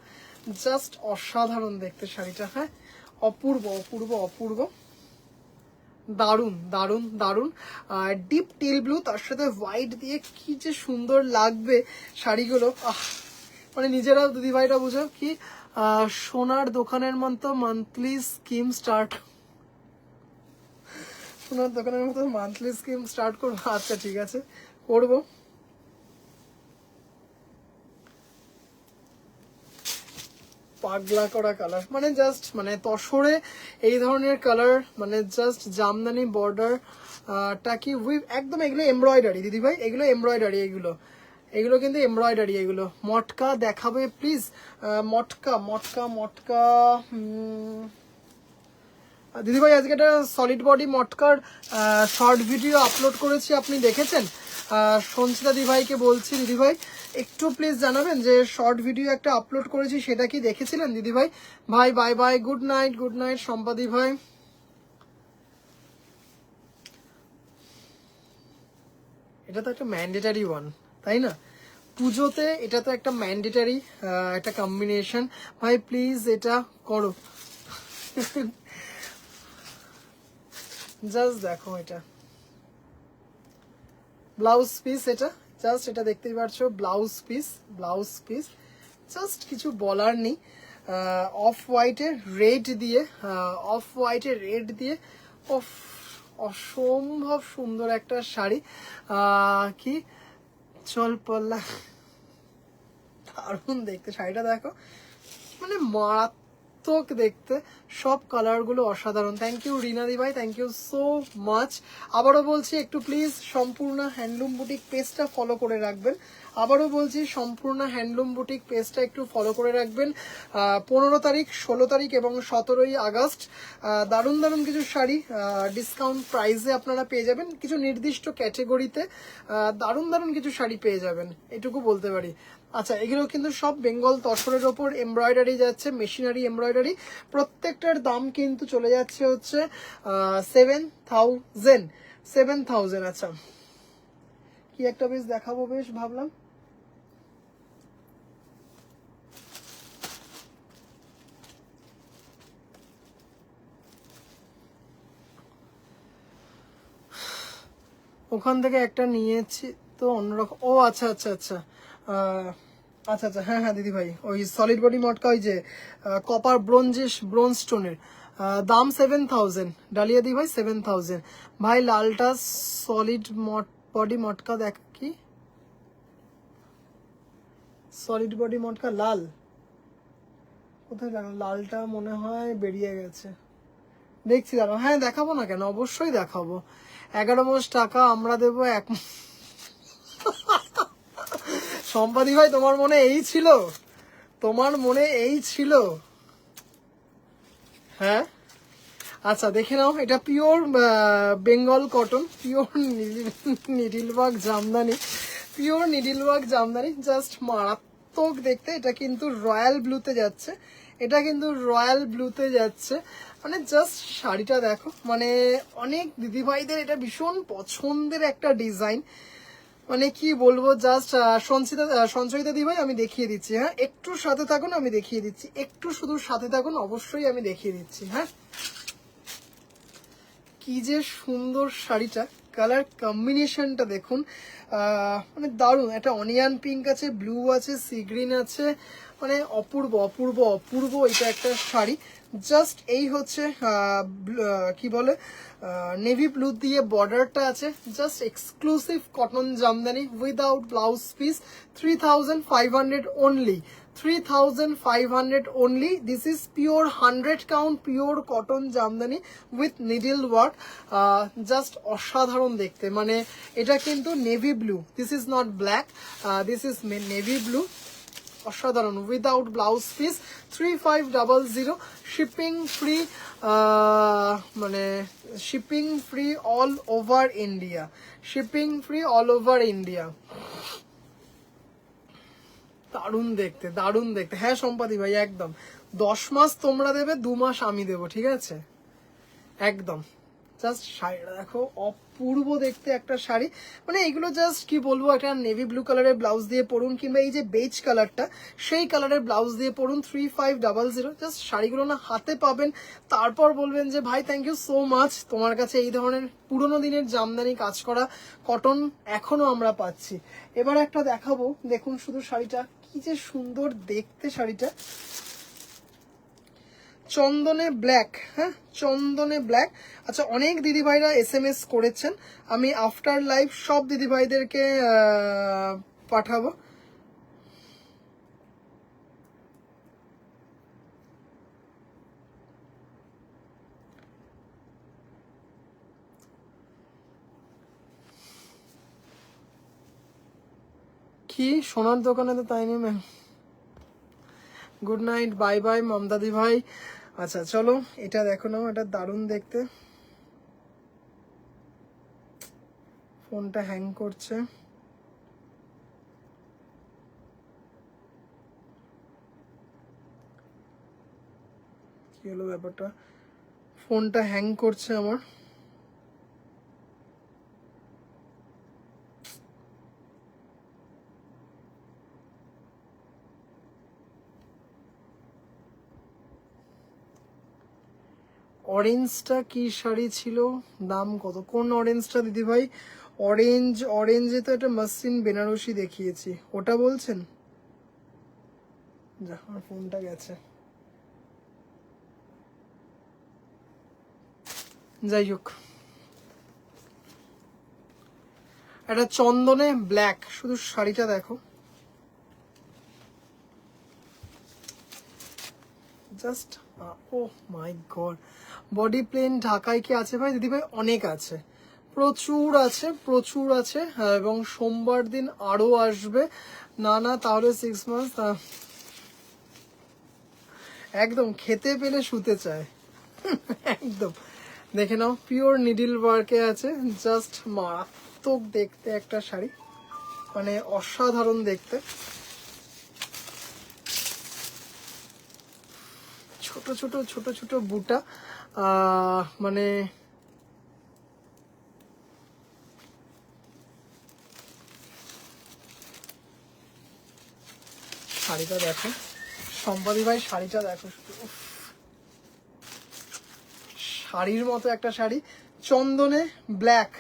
জাস্ট অসাধারণ দেখতে শাড়িটা, হ্যাঁ অপূর্ব অপূর্ব অপূর্ব, দারুন দারুন দারুন। ডিপ টিল ব্লু তার সাথে হোয়াইট দিয়ে কি যে সুন্দর লাগবে শাড়িগুলো, মানে নিজেরাও দিদিভাইরা বুঝো কি সোনার দোকানের মতো মান্থলি স্কিম স্টার্ট, সোনার দোকানের মতো মান্থলি স্কিম স্টার্ট করবো? আচ্ছা ঠিক আছে, করবো। পাগলা করা কালার, মানে জাস্ট মানে তসরে এই ধরনের কালার, মানে জাস্ট জামদানি বর্ডার টাকি উইথ একদম, এগুলো এমব্রয়ডারি দিদি ভাই, এগুলো এমব্রয়ডারি, এগুলো কিন্তু এমব্রয়ডারি। এগুলো মটকা দেখাবে প্লিজ, মটকা মটকা মটকা দিদিভাই আজকে একটা সলিড বডি মটকার শর্ট ভিডিও আপলোড করেছি, আপনি দেখেছেন? সঞ্চিতা দিদিভাইকে বলছি, দিদিভাই একটু প্লিজ জানাবেন যে শর্ট ভিডিও একটা আপলোড করেছি, সেটা কি দেখেছিলেন দিদিভাই? ভাই bye bye, good night, good night সম্পাদি ভাই। এটা তো একটা ম্যান্ডেটারি ওয়ান, তাই না? পুজোতে এটা তো একটা ম্যান্ডেটারি একটা কম্বিনেশন। ভাই প্লিজ এটা করো। জাস্ট দেখো এটা ব্লাউজ পিস, এটা জাস্ট এটা দেখতেই পাচ্ছ blouse piece, blouse piece just কিছু বলার নেই। অফ হোয়াইটের রেড দিয়ে, অফ হোয়াইটের রেড দিয়ে অসম্ভব সুন্দর একটা শাড়ি। কি চল পল্লা, দারুণ দেখতে শাড়িটা, দেখো মানে মারাত্মক দেখতে, সব কালারগুলো অসাধারণ। থ্যাংক ইউ রিনা দি ভাই, থ্যাংক ইউ সো মাচ। আবারও বলছি একটু প্লিজ সম্পূর্ণ হ্যান্ডলুম বুটিক পেজটা ফলো করে রাখবেন। আবারও বলছি সম্পূর্ণ হ্যান্ডলুম বুটিক পেজটা একটু ফলো করে রাখবেন। 15 তারিখ, 16 তারিখ এবং 17ই আগস্ট দারুণ দারুণ কিছু শাড়ি ডিসকাউন্ট প্রাইসে আপনারা পেয়ে যাবেন, কিছু নির্দিষ্ট ক্যাটেগরিতে দারুণ দারুণ কিছু শাড়ি পেয়ে যাবেন, এটুকু বলতে পারি। আচ্ছা, এগুলো কিন্তু সব বেঙ্গল তসরের ওপর এমব্রয়ডারি যাচ্ছে, মেশিনারি এমব্রয়ডারি। প্রত্যেকটার দাম কিন্তু চলে যাচ্ছে হচ্ছে 7,000। আচ্ছা, কি একটা বেশ দেখাবো, বেশ ভাবলাম ওখান থেকে একটা নিয়েছি তো অন্যরকম। ও আচ্ছা আচ্ছা আচ্ছা, আচ্ছা আচ্ছা, হ্যাঁ হ্যাঁ দিদি ভাই, ওই সলিড বডি মটকা, ওই যে কপার ব্রোঞ্জ স্টোনের দাম 7,000। ডালিয়া দি ভাই 7,000। ভাই লালটা সলিড বডি মটকা দেখ, কি সলিড বডি মটকা লাল কোথায় দেখো? লালটা মনে হয় বেরিয়ে গেছে, দেখছি দাঁড়াও। হ্যাঁ দেখাবো না কেন, অবশ্যই দেখাবো। 11 মাস টাকা আমরা দেবো এক। সম্পাদি ভাই তোমার মনে এই ছিল? তোমার মনে এই ছিল? হ্যাঁ আচ্ছা, দেখে নাও, এটা pure Bengal cotton, pure needlework jamdani, pure needlework jamdani, just মারাত্মক দেখতে। এটা কিন্তু রয়্যাল ব্লুতে যাচ্ছে, এটা কিন্তু রয়্যাল ব্লুতে যাচ্ছে, মানে জাস্ট শাড়িটা দেখো, মানে অনেক দিদিভাইদের এটা ভীষণ পছন্দের একটা ডিজাইন, মানে কি বলবো, জাস্ট সঞ্চয়িতা দি ভাই আমি দেখিয়ে দিচ্ছি। হ্যাঁ একটু সাথে থাকুন, আমি দেখিয়ে দিচ্ছি, একটু শুধু সাথে থাকুন, অবশ্যই আমি দেখিয়ে দিচ্ছি। হ্যাঁ কি যে সুন্দর শাড়িটা, কালার কম্বিনেশনটা দেখুন, মানে দারুণ। একটা অনিয়ন পিঙ্ক আছে, ব্লু আছে, সি গ্রিন আছে, মানে অপূর্ব অপূর্ব অপূর্ব। এটা একটা শাড়ি, জাস্ট এই হচ্ছে কি বলে নেভি ব্লু দিয়ে বর্ডারটা আছে, just exclusive cotton jamdani without blouse piece, 3,500 only, 3,500 only. This is pure 100 count pure cotton jamdani with needle work, just অসাধারণ দেখতে। মানে এটা কিন্তু navy blue, this is not black, this is navy blue, অসাধারণ without blouse piece, 3,500, shipping free, মানে shipping free all over India, shipping free all over India. দারুণ দেখতে, দারুণ দেখতে। হ্যাঁ সম্পাদি ভাই একদম, 10 মাস তোমরা দেবে, 2 মাস আমি দেবো, ঠিক আছে? একদম। জাস্ট শাড়িটা দেখো, অপূর্ব দেখতে একটা শাড়ি, মানে এগুলো জাস্ট কি বলবো, একটা নেভি ব্লু কালারের ব্লাউজ দিয়ে পরুন, কিংবা এই যে বেজ কালারটা সেই কালারের ব্লাউজ দিয়ে পরুন, 3,500। জাস্ট শাড়িগুলো না হাতে পাবেন, তারপর বলবেন যে ভাই থ্যাংক ইউ সো মাচ, তোমার কাছে এই ধরনের পুরোনো দিনের জামদানি কাজ করা কটন এখনো আমরা পাচ্ছি। এবার একটা দেখাবো, দেখুন শুধু শাড়িটা কি যে সুন্দর দেখতে, শাড়িটা চন্দনে ব্ল্যাক, হ্যাঁ চন্দনে ব্ল্যাক। আচ্ছা, অনেক দিদিভাইরা SMS করেছেন, আমি আফটার লাইভ সব দিদিভাইদেরকে পাঠাবো। কি সোনার দোকানে তো তাই নেই ma'am. Good night, bye bye মমতাদি ভাই। আচ্ছা চলো এটা দেখো না, এটা দারুণ দেখতে। ফোনটা হ্যাং করছে, কি হলো ব্যাপারটা, ফোনটা হ্যাং করছে আমার। অরেঞ্জটা কি শাড়ি ছিল, দাম কত, কোন অরেঞ্জটা দিদি ভাই? অরেঞ্জে তো একটা মসলিন বেনারসি দেখিয়েছি, ওটা বলছেন? যা, আমার ফোনটা গেছে। যাই হোক, একটা চন্দনে ব্ল্যাক, শুধু শাড়িটা দেখো, জাস্ট ও মাই গড। বডি প্লেন ঢাকায় কি আছে ভাই? দিদি ভাই অনেক আছে, প্রচুর আছে, প্রচুর আছে, এবং সোমবার দিন আরো আসবে। না না তাহলে 6 মাস একদম খেতে পেলে শুতে চায়। একদম দেখে নাও, পিওর নিডিল ওয়ার্কে আছে, জাস্ট মারাত্মক দেখতে একটা শাড়ি, মানে অসাধারণ দেখতে। ছোট ছোট ছোট ছোট বুটা, মানে শাড়িটা দেখো সম্পাদি ভাই, শাড়িটা দেখো শুধু, শাড়ির মতো একটা শাড়ি, চন্দনে ব্ল্যাক,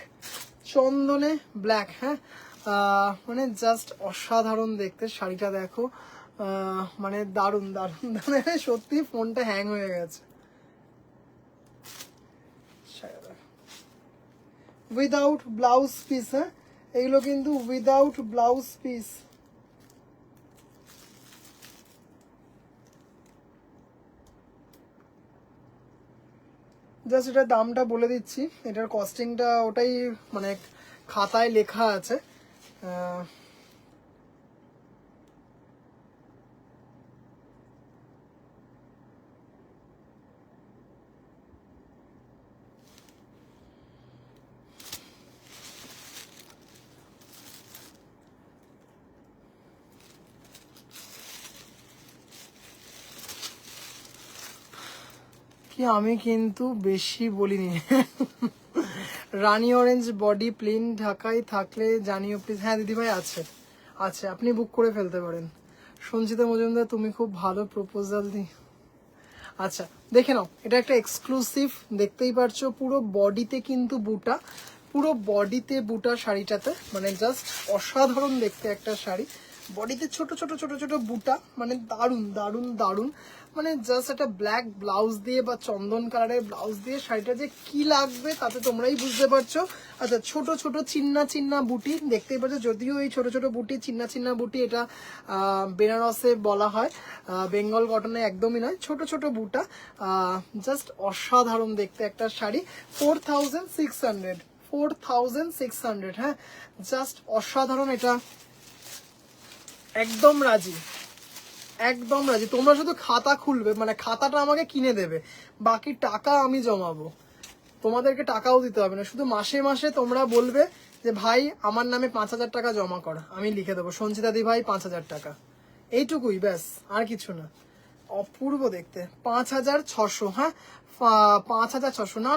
চন্দনে ব্ল্যাক, হ্যাঁ মানে জাস্ট অসাধারণ দেখতে শাড়িটা দেখো, মানে দারুণ দারুণ, মানে সত্যি ফোনটা হ্যাং হয়ে গেছে। উইদাউট ব্লাউজ পিস, হ্যাঁ এগুলো কিন্তু উইদাউট ব্লাউজ পিস। জাস্ট এটার দামটা বলে দিচ্ছি, এটার কস্টিংটা ওটাই মানে খাতায় লেখা আছে। কি আমি কিন্তু বেশি বলিনি। রানী অরেঞ্জ বডি প্লেন ঢাকায় থাকলে জানিও প্লিজ। হ্যাঁ দিদিভাই আছে, আছে, আপনি বুক করে ফেলতে পারেন। সঞ্চিতা মজুমদার তুমি খুব ভালো প্রপোজাল দি। আচ্ছা দেখে নাও, এটা একটা এক্সক্লুসিভ, দেখতেই পারছো পুরো বডিতে কিন্তু বুটা, পুরো বডিতে বুটা শাড়িটাতে, মানে জাস্ট অসাধারণ দেখতে একটা শাড়ি, বডিতে ছোট ছোট ছোট ছোট বুটা, মানে দারুণ দারুণ দারুণ, মানে জাস্ট একটা ব্ল্যাক ব্লাউজ দিয়ে বা চন্দন কালারের ব্লাউজ দিয়ে শাড়িটা যে কি লাগবে তাতে তোমরাই বুঝতে পারছো। আচ্ছা ছোট ছোট চিন্না চিন্না বুটি দেখতেই পাচ্ছ, যদিও এই ছোট ছোট বুটি চিন্না চিন্না বুটি এটা বেনারসে বলা হয়, বেঙ্গল কটনে একদমই নয়, ছোট ছোট বুটা, জাস্ট অসাধারণ দেখতে একটা শাড়ি। 4600, 4600, হ্যাঁ জাস্ট অসাধারণ, এটা একদম রাজি, একদম রাজি। তোমরা শুধু খাতা খুলবে, মানে খাতাটা আমাকে কিনে দেবে, বাকি টাকা আমি জমাবো, তোমাদেরকে টাকাও দিতে হবে না, শুধু মাসে মাসে তোমরা বলবে যে ভাই আমার নামে 5000 টাকা জমা করা, আমি লিখে দেবো সঞ্চিতা দি ভাই 5000 টাকা, এইটুকুই ব্যাস, আর কিছু না। অপূর্ব দেখতে, 5600, হ্যাঁ 5600 না,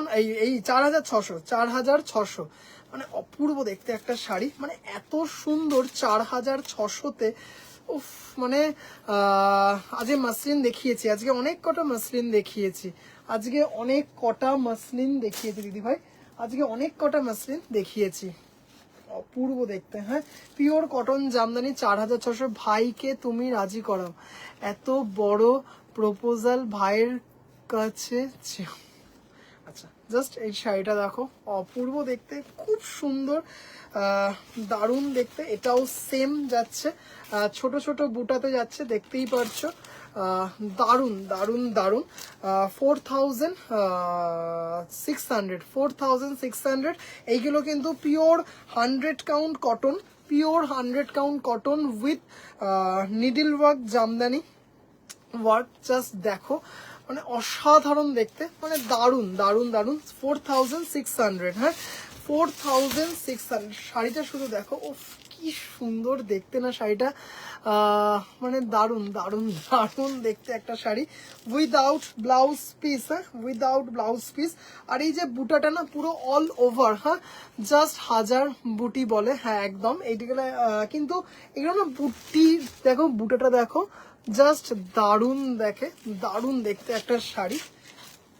এই 4600, 4600, মানে অপূর্ব দেখতে একটা শাড়ি, মানে এত সুন্দর 4600-তে। উফ, মানে আজকে মাসলিন দেখিয়েছি, আজকে অনেক কটা মাসলিন দেখিয়েছি, আজকে অনেক কটা মাসলিন দেখিয়েছি দিদি ভাই, আজকে অনেক কটা মাসলিন দেখিয়েছি, অপূর্ব দেখতে, হ্যাঁ পিওর কটন জামদানি 4600। ভাইকে তুমি রাজি করাও, এত বড় প্রপোজাল ভাইয়ের কাছে আচ্ছা জাস্ট এই শাড়িটা দেখো, অপূর্ব দেখতে, খুব সুন্দর, দারুণ দেখতে। এটাও সেম যাচ্ছে, ছোট ছোট বুটাতে যাচ্ছে, দেখতেই পারছো। দারুণ দারুণ দারুণ। 4600 এইগুলো কিন্তু pure 100 count cotton, pure 100 count cotton with needle work Jamdani work. Just দেখো মানে অসাধারণ দেখতে, মানে দারুণ দারুণ দারুণ। 4600, হ্যাঁ 4600। শাড়িটা শুধু দেখো, ও কি সুন্দর দেখতে না শাড়িটা, মানে দারুণ দারুণ দারুণ দেখতে একটা শাড়ি উইদাউট ব্লাউজ পিস, হ্যাঁ উইদাউট ব্লাউজ পিস। আর এই যে বুটাটা না পুরো অল ওভার, হ্যাঁ জাস্ট হাজার বুটি বলে, হ্যাঁ একদম এইগুলো, কিন্তু এগুলো না বুটি দেখো, বুটাটা দেখো, জাস্ট দারুণ দেখে, দারুণ দেখতে একটা শাড়ি,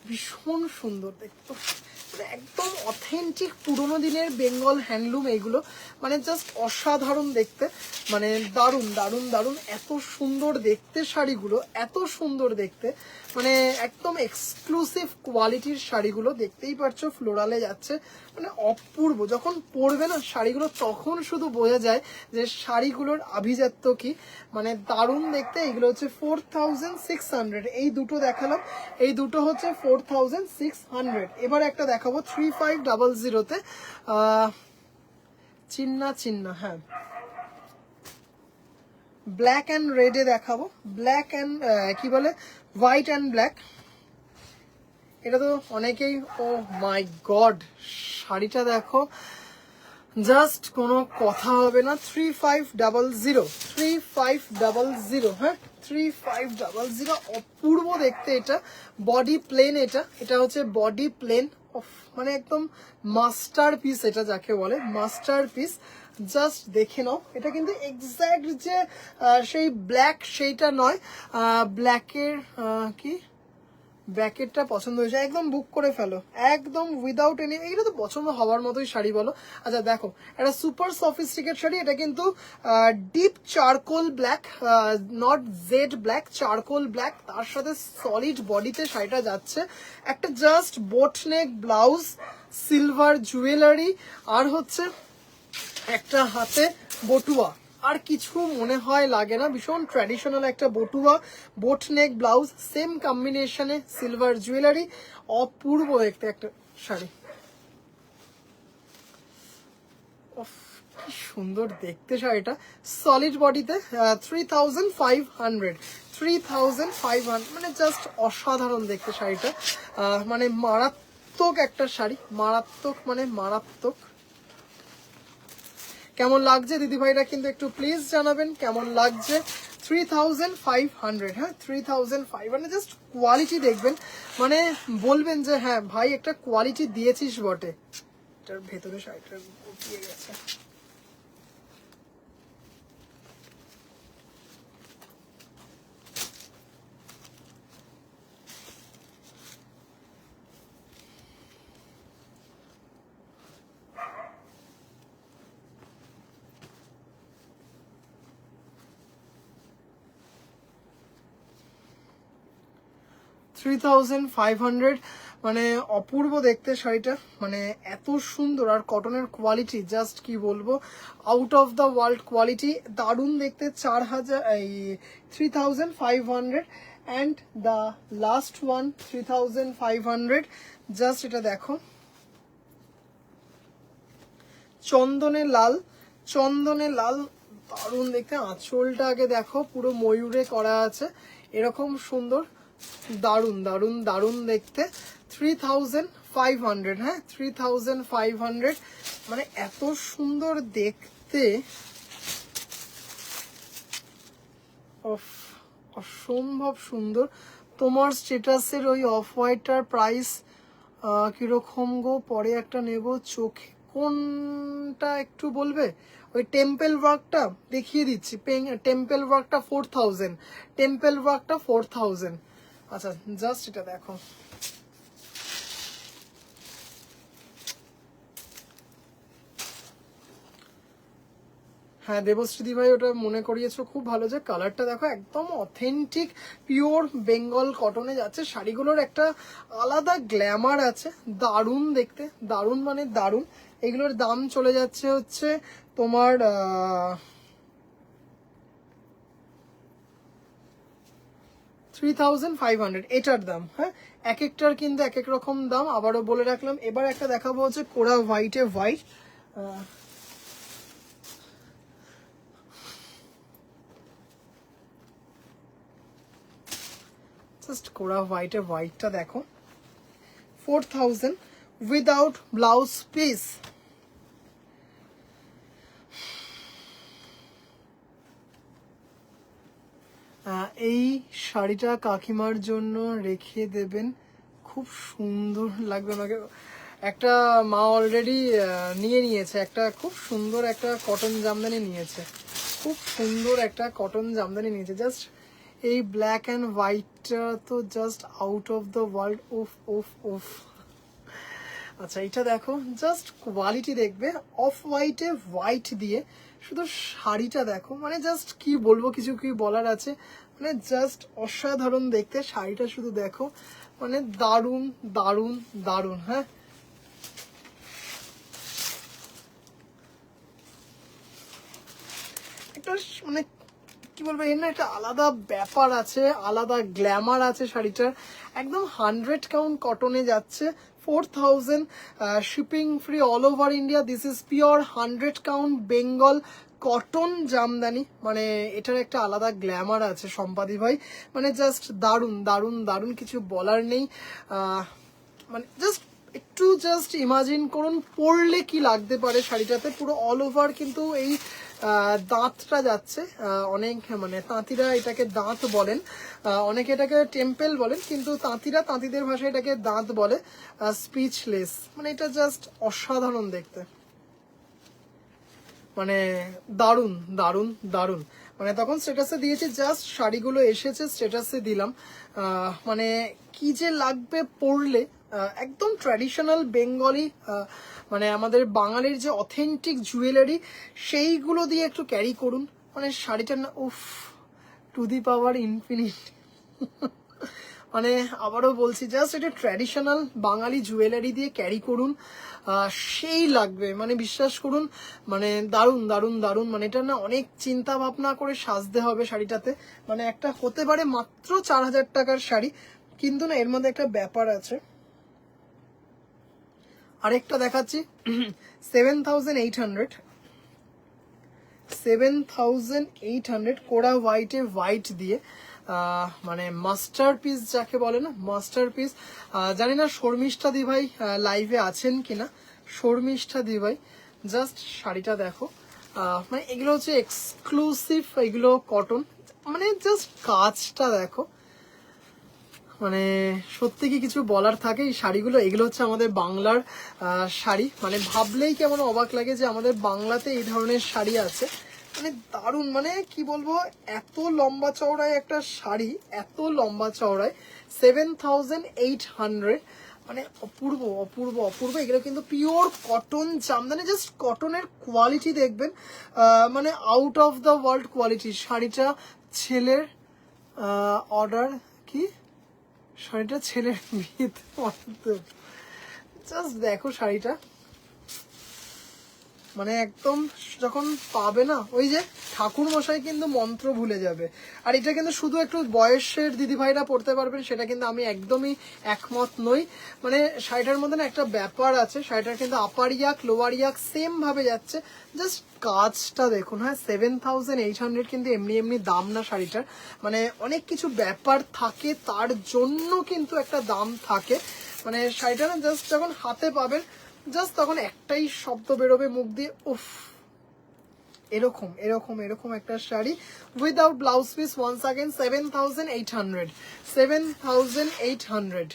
ভীষণ সুন্দর দেখতে, একদম অথেন্টিক পুরোনো দিনের বেঙ্গল হ্যান্ডলুম এইগুলো, মানে জাস্ট অসাধারণ দেখতে, মানে দারুণ দারুণ দারুণ। এত সুন্দর দেখতে শাড়িগুলো, এত সুন্দর দেখতে, মানে একদম এক্সক্লুসিভ কোয়ালিটির শাড়িগুলো, দেখতেই পারছো ফ্লোরালে যাচ্ছে, মানে অপূর্ব। যখন পরবে না শাড়িগুলো তখন শুধু বোঝা যায় যে শাড়িগুলোর আভিজাত্য কি, মানে দারুণ দেখতে। এগুলো হচ্ছে 4600, এই দুটো দেখালাম, এই দুটো হচ্ছে 4600। এবার একটা দেখাবো 3500-তে, চিন্না চিন্না, হ্যাঁ ব্ল্যাক অ্যান্ড রেডে দেখাবো, ব্ল্যাক অ্যান্ড কি বলে, হোয়াইট অ্যান্ড ব্ল্যাক। এটা তো অনেকেই, ও মাই গড শাড়িটা দেখো, জাস্ট কোনো কথা হবে না। 3500, হ্যাঁ 3500, অপূর্ব দেখতে এটা। বডি প্লেন, এটা হচ্ছে বডি প্লেন, মানে একদম মাস্টার পিস, এটা যাকে বলে মাস্টার পিস। জাস্ট দেখে নাও, এটা কিন্তু এক্স্যাক্ট যে সেই ব্ল্যাক সেইটা নয়, ব্ল্যাকের কি ব্র্যাকেটটা পছন্দ হয়েছে, একদম বুক করে ফেলো, একদম উইদাউট এনি, এগুলো তো পছন্দ হওয়ার মতোই শাড়ি বলো। আচ্ছা দেখো, এটা সুপার সফিস্টিকেট শাড়ি, এটা কিন্তু deep charcoal black, not jet black, charcoal black, তার সাথে সলিড বডিতে শাড়িটা যাচ্ছে। একটা just boatneck blouse, silver jewellery, আর হচ্ছে একটা হাতে বটুয়া, আর কিছু মনে হয় লাগে না, ভীষণ ট্র্যাডিশনাল একটা বটুয়া, বোট নেক ব্লাউজ, সেম কম্বিনেশনে সিলভার জুয়েলারি, অপূর্ব দেখতে একটা শাড়ি। কি সুন্দর দেখতে শাড়িটা, সলিড বডিতে। 3500, মানে জাস্ট অসাধারণ দেখতে শাড়িটা, মানে মারাত্মক একটা শাড়ি, মারাত্মক মানে মারাত্মক। কেমন লাগছে দিদি ভাইরা কিন্তু একটু প্লিজ জানাবেন কেমন লাগছে। 3500, হ্যাঁ 3500, জাস্ট কোয়ালিটি দেখবেন, মানে বলবেন যে হ্যাঁ ভাই একটা কোয়ালিটি দিয়েছিস বটে। এটার ভেতরে শাড়িটা উঠিয়ে গেছে। 3500, মানে অপূর্ব দেখতে শাড়িটা, মানে এত সুন্দর, আর কটনের কোয়ালিটি জাস্ট কি বলবো, out of the world quality, দারুণ দেখতে। 3500, and the last one 3500, just এটা দেখো, চন্দনে লাল, চন্দনে লাল, দারুণ দেখতে। আঁচলটা আগে দেখো, পুরো ময়ূরে করা আছে, এরকম সুন্দর, দারুণ দারুণ দারুণ দেখতে। 3500, হ্যাঁ 3500, মানে এত সুন্দর দেখতে, অসম্ভব সুন্দর। তোমার স্ট্যাটাসের ওই অফ হোয়াইটটার প্রাইস কিরকম গো? পরে একটা নেব, চোখে কোনটা একটু বলবে? ওই টেম্পল ওয়ার্কটা দেখিয়ে দিচ্ছি, টেম্পল ওয়ার্কটা 4000, টেম্পল ওয়ার্কটা 4000। আচ্ছা জাস্ট এটা দেখো, হ্যাঁ দেবশ্রী ভাই ওটা মনে করিয়েছো খুব ভালো, যে কালারটা দেখো একদম অথেন্টিক পিওর বেঙ্গল কটনে যাচ্ছে। শাড়িগুলোর একটা আলাদা গ্ল্যামার আছে, দারুণ দেখতে, দারুণ মানে দারুণ। এগুলোর দাম চলে যাচ্ছে হচ্ছে তোমার 3500 এটার দাম। হ্যাঁ, এক একটার কিন্তু এক এক রকম দাম, আবারও বলে রাখলাম। এবার একটা দেখাবো হচ্ছে কোরা হোয়াইটে হোয়াইট, জাস্ট কোরা হোয়াইটে হোয়াইটটা দেখো, 4000 উইদাউট ব্লাউজ পিস। এই শাড়িটা কাকিমার জন্য রেখে দেবেন, খুব সুন্দর লাগবে ওনাকে। একটা মা অলরেডি নিয়ে নিয়েছে, একটা খুব সুন্দর একটা কটন জামদানি নিয়েছে, খুব সুন্দর একটা কটন জামদানি নিয়েছে। জাস্ট এই ব্ল্যাক অ্যান্ড হোয়াইটটা তো just out of the world. উফ উফ উফ। আচ্ছা এটা দেখো, জাস্ট কোয়ালিটি দেখবে, অফ হোয়াইটে হোয়াইট দিয়ে শুধু শাড়িটা দেখো, মানে জাস্ট কি বলবো, কিছু কি বলার আছে, মানে জাস্ট অসাধারণ দেখতে শাড়িটা, শুধু দেখো, মানে দারুণ দারুণ দারুণ। হ্যাঁ, একটা মানে কি বলবো, এর না একটা আলাদা ব্যাপার আছে, আলাদা গ্ল্যামার আছে শাড়িটার। একদম 100 কাউন্ট কটনে যাচ্ছে, 4000 shipping free all over India. This is pure 100 count Bengal cotton Jamdani, মানে এটার একটা আলাদা গ্ল্যামার আছে সম্পাদি ভাই, মানে জাস্ট দারুণ দারুণ দারুণ, কিছু বলার নেই। মানে জাস্ট একটু জাস্ট ইমাজিন করুন পরলে কি লাগতে পারে শাড়িটাতে। পুরো অল ওভার কিন্তু এই দাঁতটা যাচ্ছে, অনেক মানে তাঁতিরা এটাকে দাঁত বলেন, অনেকে এটাকে টেম্পেল বলেন, কিন্তু তাঁতিরা তাঁতিদের ভাষায় এটাকে দাঁত বলে। স্পিচলেস, মানে এটা জাস্ট অসাধারণ দেখতে, মানে দারুণ দারুণ দারুণ। মানে তখন স্ট্যাটাসে দিয়েছি, জাস্ট শাড়িগুলো এসেছে স্ট্যাটাসে দিলাম, মানে কি যে লাগবে পরলে, একদম ট্র্যাডিশনাল বেঙ্গলি, মানে আমাদের বাঙালির যে অথেন্টিক জুয়েলারি সেইগুলো দিয়ে একটু ক্যারি করুন, মানে শাড়িটা না উফ, টু দি পাওয়ার ইনফিনিট। মানে আবারও বলছি, জাস্ট এটা ট্র্যাডিশনাল বাঙালি জুয়েলারি দিয়ে ক্যারি করুন, সেই লাগবে, মানে বিশ্বাস করুন, মানে দারুণ দারুণ দারুণ। মানে এটা না অনেক চিন্তা ভাবনা করে সাজতে হবে শাড়িটাতে, মানে একটা হতে পারে মাত্র 4000 টাকার শাড়ি, কিন্তু না এর মধ্যে একটা ব্যাপার আছে। আরেকটা দেখাচ্ছি 7800, 7800 কোরা হোয়াইটে হোয়াইট দিয়ে, মানে মাস্টার পিস যাকে বলে না, মাস্টার পিস। জানি না শর্মিষ্ঠা দি ভাই লাইভে আছেন কিনা, শর্মিষ্ঠা দি ভাই জাস্ট শাড়িটা দেখো, মানে এগুলো হচ্ছে এক্সক্লুসিভ, এগুলো কটন, মানে জাস্ট কাজটা দেখো, মানে সত্যি কি কিছু বলার থাকে এই শাড়িগুলো। এগুলো হচ্ছে আমাদের বাংলার শাড়ি, মানে ভাবলেই কেমন অবাক লাগে যে আমাদের বাংলাতে এই ধরনের শাড়ি আছে, মানে দারুণ, মানে কি বলবো, এত লম্বা চওড়ায় একটা শাড়ি, এত লম্বা চওড়ায় 7800, মানে অপূর্ব অপূর্ব অপূর্ব। এগুলো কিন্তু পিওর কটন জামদানি, জাস্ট কটনের কোয়ালিটি দেখবেন, মানে out of the world quality. শাড়িটা ছেলের অর্ডার, কি শাড়িটা ছেলের বিয়েতে, জাস্ট দেখো শাড়িটা, মানে একদম যখন পাবে না, ওই যে ঠাকুর মশাই কিন্তু মন্ত্র ভুলে যাবে। আর এটা কিন্তু শুধু একটু বয়সের দিদিভাইরা পড়তে পারবেন, সেটা কিন্তু আমি একদমই একমত নই। মানে শাড়িটার মধ্যে না একটা ব্যাপার আছে, শাড়িটার কিন্তু আপার ইয়াক লোয়ার ইয়াক সেম ভাবে যাচ্ছে, জাস্ট কাজটা দেখুন। হ্যাঁ, 7800 কিন্তু এমনি এমনি দাম না শাড়িটার, মানে অনেক কিছু ব্যাপার থাকে, তার জন্য কিন্তু একটা দাম থাকে। মানে শাড়িটা না জাস্ট যখন হাতে পাবেন, জাস্ট তখন একটাই শব্দ বেরোবে মুখ দিয়ে, উফ, এরকম এরকম এরকম একটা sari without blouse piece. Once again 7800, 7800।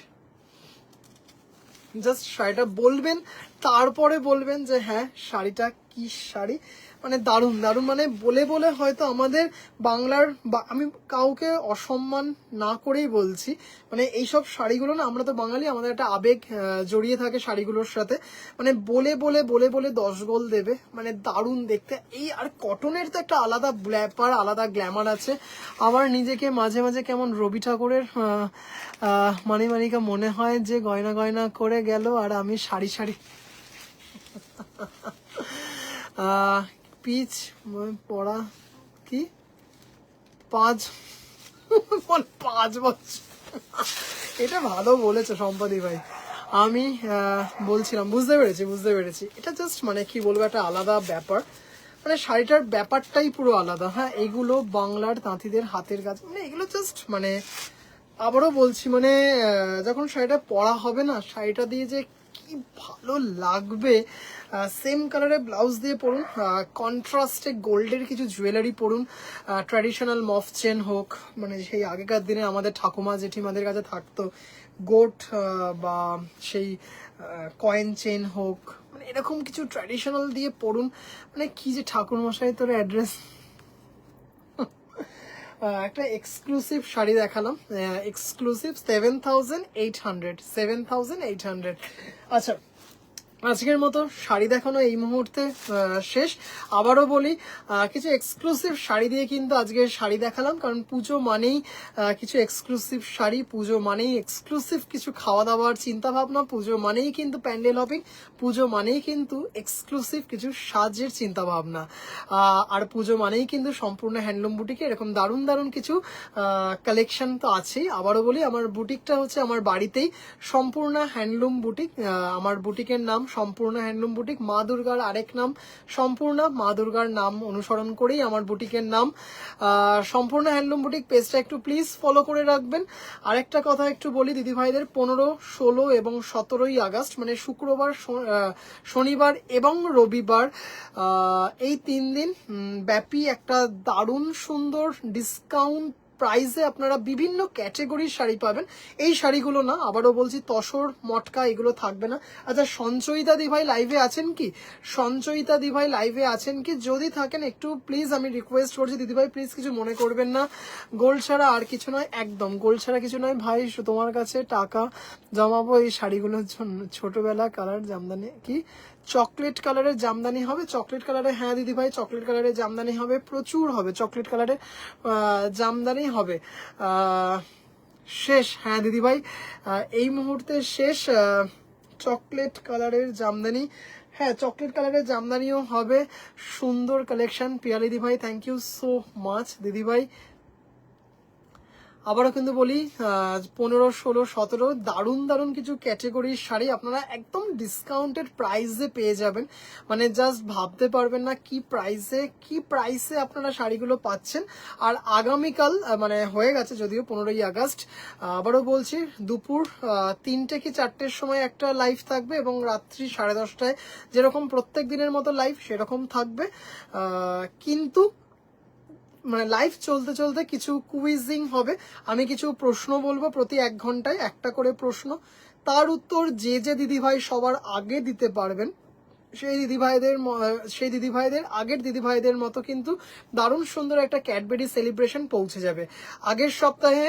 Just শাড়িটা বলবেন, তারপরে বলবেন যে হ্যাঁ শাড়িটা কি শাড়ি, মানে দারুণ দারুণ, মানে বলে বলে হয়তো আমাদের বাংলার, আমি কাউকে অসম্মান না করেই বলছি, মানে এইসব শাড়িগুলো না, আমরা তো বাঙালি, আমাদের একটা আবেগ জড়িয়ে থাকে শাড়িগুলোর সাথে, মানে বলে বলে বলে বলে 10 গোল দেবে, মানে দারুণ দেখতে। এই আর কটনের তো একটা আলাদা ব্যাপার, আলাদা গ্ল্যামার আছে। আমার নিজেকে মাঝে মাঝে কেমন রবি ঠাকুরের মানিমানিকা মনে হয়, যে গয়না গয়না করে গেল আর আমি সারি সারি পিচ পড়া কি 5 বছর, এটা ভালো বলেছে সম্পাদি ভাই। আমি বলছিলাম, বুঝতে পেরেছি, এটা জাস্ট মানে কি বলবো, একটা আলাদা ব্যাপার, মানে শাড়িটার ব্যাপারটাই পুরো আলাদা। হ্যাঁ, এগুলো বাংলার তাঁতিদের হাতের কাজ, মানে এগুলো জাস্ট মানে আবারও বলছি, মানে যখন শাড়িটা পরা হবে না, শাড়িটা দিয়ে যে কি ভালো লাগবে। সেম কালারের ব্লাউজ দিয়ে পরুন, কন্ট্রাস্টে গোল্ডের কিছু জুয়েলারি পরুন, ট্র্যাডিশনাল মফ চেন হোক, মানে সেই আগেকার দিনে আমাদের ঠাকুমা জেঠিমাদের কাছে থাকতো, গোট বা সেই কয়েন চেন হোক, মানে এরকম কিছু ট্র্যাডিশনাল দিয়ে পরুন। মানে কি যে ঠাকুরমশাই তোর অ্যাড্রেস। একটা এক্সক্লুসিভ শাড়ি দেখালাম, এক্সক্লুসিভ 7,800। আচ্ছা, আজকের মতো শাড়ি দেখানো এই মুহূর্তে শেষ। আবারও বলি, কিছু এক্সক্লুসিভ শাড়ি দিয়ে কিন্তু আজকে শাড়ি দেখালাম, কারণ পুজো মানেই কিছু এক্সক্লুসিভ শাড়ি, পুজো মানেই এক্সক্লুসিভ কিছু খাওয়া দাওয়ার চিন্তা ভাবনা, পুজো মানেই কিন্তু প্যান্ডেল হপিং, পুজো মানেই কিন্তু এক্সক্লুসিভ কিছু সাজের চিন্তা ভাবনা, আর পুজো মানেই কিন্তু সম্পূর্ণ হ্যান্ডলুম বুটিকে এরকম দারুণ দারুণ কিছু কালেকশন তো আছেই। আবারও বলি, আমার বুটিকটা হচ্ছে আমার বাড়িতেই, সম্পূর্ণ হ্যান্ডলুম বুটিক। আমার বুটিকের নাম সম্পূর্ণ হ্যান্ডলুম বুটিক। মা দুর্গার আরেক নাম সম্পূর্ণ, মা দুর্গার নাম অনুসরণ করেই আমার বুটিকের নাম সম্পূর্ণ হ্যান্ডলুম বুটিক। পেজটা একটু প্লিজ ফলো করে রাখবেন। আরেকটা কথা একটু বলি দিদিভাইদের, 15, 16 এবং 17ই আগস্ট, মানে শুক্রবার, শনিবার এবং রবিবার, এই 3 দিন ব্যাপী একটা দারুণ সুন্দর ডিসকাউন্ট প্রাইসে আপনারা বিভিন্ন ক্যাটেগরির শাড়ি পাবেন। এই শাড়িগুলো না, আবারও বলছি, তসর মটকা এগুলো থাকবে না। আচ্ছা, সঞ্চয়িতা দি ভাই লাইভে আছেন কি? সঞ্চয়িতা দি ভাই লাইভে আছেন কি? যদি থাকেন একটু প্লিজ আমি রিকোয়েস্ট করছি, দিদিভাই প্লিজ কিছু মনে করবেন না, গোল্ড ছাড়া আর কিছু নয়, একদম গোল্ড ছাড়া কিছু নয় ভাই, তোমার কাছে টাকা জমাবো এই শাড়িগুলোর জন্য। ছোটবেলা কালার জামদানি কি চকলেট কালারের জামদানি হবে? চকলেট কালারে, হ্যাঁ দিদি ভাই, চকলেট কালারের জামদানি হবে, প্রচুর হবে চকলেট কালারের জামদানি হবে। শেষ, হ্যাঁ দিদি ভাই, এই মুহূর্তে শেষ চকলেট কালারের জামদানি। হ্যাঁ, চকলেট কালারের জামদানিও হবে, সুন্দর কালেকশন। পিয়ালি দি ভাই, থ্যাংক ইউ সো মাচ দিদি ভাই। আবারও কিন্তু বলি, 15, 16, 17 দারুণ দারুণ কিছু ক্যাটেগরির শাড়ি আপনারা একদম ডিসকাউন্টেড প্রাইসে পেয়ে যাবেন। মানে জাস্ট ভাবতে পারবেন না কি প্রাইসে আপনারা শাড়িগুলো পাচ্ছেন। আর আগামীকাল, মানে হয়ে গেছে যদিও 15ই আগস্ট, আবারও বলছি, দুপুর 3টে কি 4টের সময় একটা লাইভ থাকবে, এবং রাত্রি 10:30টায় যেরকম প্রত্যেক দিনের মতো লাইভ সেরকম থাকবে। কিন্তু মানে লাইভ চলতে চলতে কিছু কুইজিং হবে, আমি কিছু প্রশ্ন বলবো, প্রতি 1 ঘন্টায় একটা করে প্রশ্ন, তার উত্তর যে দিদিভাই সবার আগে দিতে পারবেন সেই দিদিভাইদের আগের দিদিভাইদের মতো কিন্তু দারুণ সুন্দর একটা ক্যাডবেরি সেলিব্রেশন পৌঁছে যাবে। আগের সপ্তাহে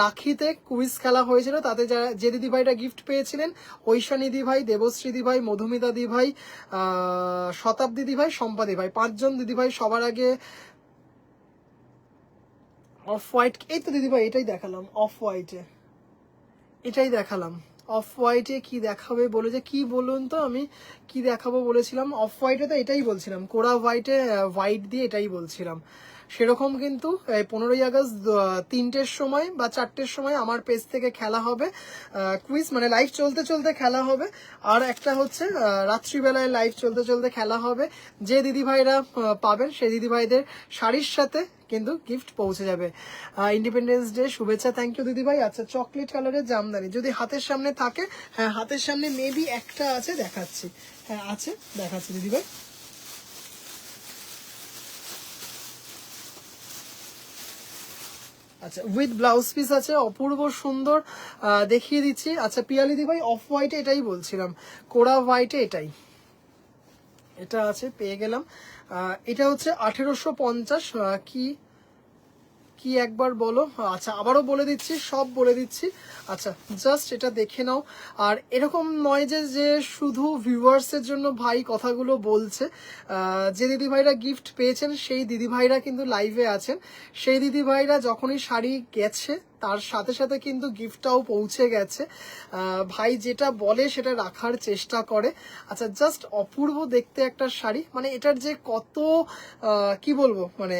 রাখিতে কুইজ খেলা হয়েছিল, তাতে যে দিদিভাইরা গিফট পেয়েছিলেন, ঐশানী দিদিভাই, দেবশ্রী দিদিভাই, মধুমিতা দিদিভাই, শতাব্দী দিদিভাই, সম্পা দিদিভাই, 5 জন দিদিভাই সবার আগে অফ হোয়াইট। এই তো দিদিভাই এটাই দেখালাম, অফ হোয়াইটে এটাই দেখালাম। অফ হোয়াইটে কি দেখাবে বলে, যে কি বলুন তো, আমি কি দেখাবো বলেছিলাম? অফ হোয়াইটে তো এটাই বলছিলাম, কোরা হোয়াইটে হোয়াইট দিয়ে এটাই বলছিলাম। সেরকম কিন্তু 15ই আগস্ট 3টের সময় বা 4টের সময় আমার পেজ থেকে খেলা হবে কুইজ, মানে লাইভ চলতে চলতে খেলা হবে। আর একটা হচ্ছে রাত্রিবেলায় লাইভ চলতে চলতে খেলা হবে। যে দিদিভাইরা পাবেন সেই দিদিভাইদের শাড়ির সাথে কিন্তু গিফট পৌঁছে যাবে। ইন্ডিপেন্ডেন্স ডে শুভেচ্ছা, থ্যাংক ইউ দিদিভাই। আচ্ছা, চকলেট কালারের জামদানি যদি হাতের সামনে থাকে, হ্যাঁ হাতের সামনে মেবি একটা আছে, দেখাচ্ছি, হ্যাঁ আছে, দেখাচ্ছি দিদিভাই। আচ্ছা, উইথ ব্লাউজ পিস আছে, অপূর্ব সুন্দর, দেখিয়ে দিচ্ছি। আচ্ছা পিয়ালি দি ভাই, অফ হোয়াইটে এটাই বলছিলাম, কোরা হোয়াইটে এটা আছে, পেয়ে গেলাম। এটা হচ্ছে 1850। কি কি একবার বলো। আচ্ছা আবারও বলে দিচ্ছি, সব বলে দিচ্ছি। আচ্ছা জাস্ট এটা দেখে নাও। আর এরকম নয় যে যে শুধু ভিউয়ার্সের জন্য ভাই কথাগুলো বলছে। যে দিদিভাইরা গিফট পেয়েছেন সেই দিদিভাইরা কিন্তু লাইভে আছেন। সেই দিদিভাইরা যখনই শাড়ি গেছে তার সাথে সাথে কিন্তু গিফটটাও পৌঁছে গেছে। ভাই যেটা বলে সেটা রাখার চেষ্টা করে। আচ্ছা জাস্ট অপূর্ব দেখতে একটা শাড়ি, মানে এটার যে কত কি বলবো, মানে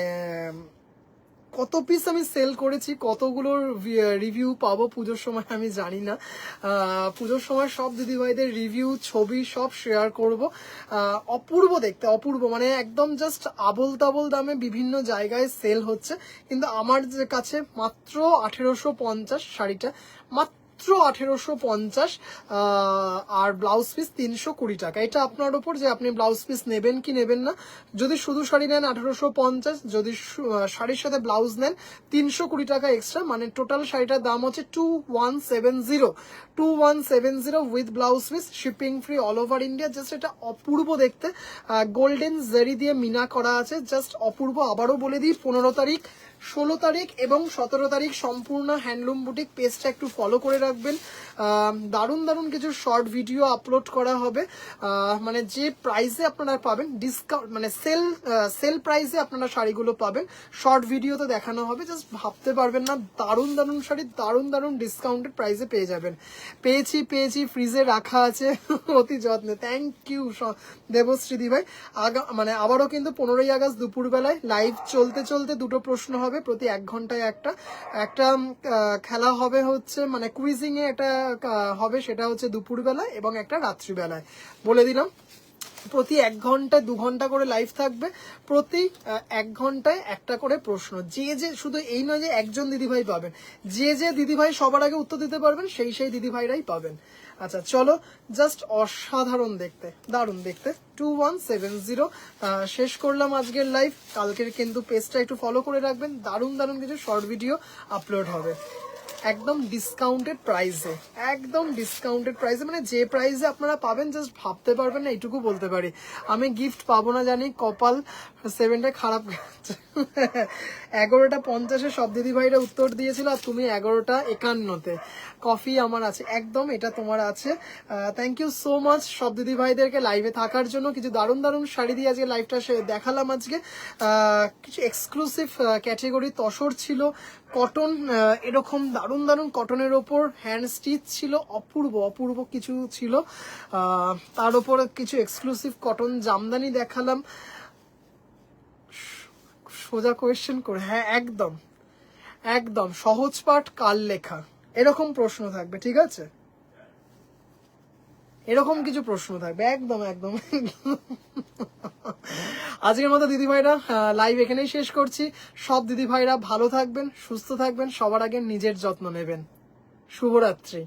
কত পিস আমি সেল করেছি, কতগুলোর রিভিউ পাবো পুজোর সময় আমি জানি না। পুজোর সময় সব দিদিভাইদের রিভিউ ছবি সব শেয়ার করব। অপূর্ব দেখতে, অপূর্ব, মানে একদম জাস্ট আবোল তাবোল দামে বিভিন্ন জায়গায় সেল হচ্ছে, কিন্তু আমার যে কাছে মাত্র 1850 শাড়িটা, মাত্র 1850। আর ব্লাউজ পিস 320 টাকা। এটা আপনার উপর যে আপনি ব্লাউজ পিস নেবেন কি নেবেন না। যদি শুধু শাড়ি নেন 1850, যদি শাড়ির সাথে ব্লাউজ নেন 320 টাকা এক্সট্রা, মানে টোটাল শাড়িটার দাম হচ্ছে 2170 with blouse piece, shipping free all over India. Just এটা অপূর্ব দেখতে, গোল্ডেন জারি দিয়ে মিনা করা আছে, জাস্ট অপূর্ব। আবারও বলে দিই 15 তারিখ, 16 তারিখ এবং 17 তারিখ সম্পূর্ণ হ্যান্ডলুম বুটিক পেজটা একটু ফলো করে রাখবেন। দারুণ দারুণ কিছু শর্ট ভিডিও আপলোড করা হবে। মানে যে প্রাইসে আপনারা পাবেন ডিসকাউন্ট, মানে সেল প্রাইসে আপনারা শাড়িগুলো পাবেন, শর্ট ভিডিও তো দেখানো হবে, জাস্ট ভাবতে পারবেন না। দারুণ দারুণ শাড়ি দারুণ দারুণ ডিসকাউন্টেড প্রাইসে পেয়ে যাবেন। পেয়েছি ফ্রিজে রাখা আছে অতি যত্নে। থ্যাংক ইউ দেবশ্রী দি ভাই। মানে আবারও কিন্তু 15ই আগস্ট দুপুরবেলায় লাইভ চলতে চলতে দুটো প্রশ্ন হবে, প্রতি 1 ঘন্টায় একটা খেলা হবে, হচ্ছে মানে কুইজিং এ একটা হবে, সেটা হচ্ছে দুপুরবেলায় এবং একটা রাত্রিবেলায়। বলে দিলাম প্রতি 1 ঘন্টায় 2 ঘন্টা করে লাইভ থাকবে, প্রতি 1 ঘন্টায় একটা করে প্রশ্ন। যে শুধু এই নয় যে একজন দিদিভাই পাবেন, যে দিদিভাই সবার আগে উত্তর দিতে পারবেন সেই দিদিভাইরাই পাবেন। আচ্ছা চলো, জাস্ট অসাধারণ দেখতে, দারুণ দেখতে। 2170 শেষ করলাম আজকের লাইভ। কালকের কিন্তু পেজটা একটু ফলো করে রাখবেন, দারুণ দারুণ কিছু শর্ট ভিডিও আপলোড হবে একদম ডিসকাউন্টেড প্রাইসে, একদম ডিসকাউন্টেড প্রাইসে, মানে যে প্রাইসে আপনারা পাবেন জাস্ট ভাবতে পারবেন না, এইটুকু বলতে পারি। আমি গিফট পাবো না জানি, কপাল 7টা খারাপ। 11:50 সব দিদি ভাইরা উত্তর দিয়েছিল, আর তুমি 11:51 কফি আমার আছে, একদম এটা তোমার আছে। থ্যাংক ইউ সো মাচ সব দিদি ভাইদেরকে লাইভে থাকার জন্য। কিছু দারুণ দারুণ শাড়ি দিয়ে আজকে লাইভটা দেখালাম। আজকে কিছু এক্সক্লুসিভ ক্যাটেগরি তসর ছিল, কটন, এরকম দারুণ দারুণ কটনের ওপর হ্যান্ড স্টিচ ছিল, অপূর্ব অপূর্ব কিছু ছিল। তার উপর কিছু এক্সক্লুসিভ কটন জামদানি দেখালাম। সোজা কোয়েশ্চেন করে, হ্যাঁ একদম একদম সহজ পাঠ কাল লেখা, এরকম প্রশ্ন থাকবে, ঠিক আছে, এরকম কিছু প্রশ্ন থাকবে, একদম একদম। আজকের মতো দিদিভাইরা লাইভ এখানেই শেষ করছি। সব দিদিভাইরা ভালো থাকবেন, সুস্থ থাকবেন, সবার আগে নিজের যত্ন নেবেন। শুভরাত্রি।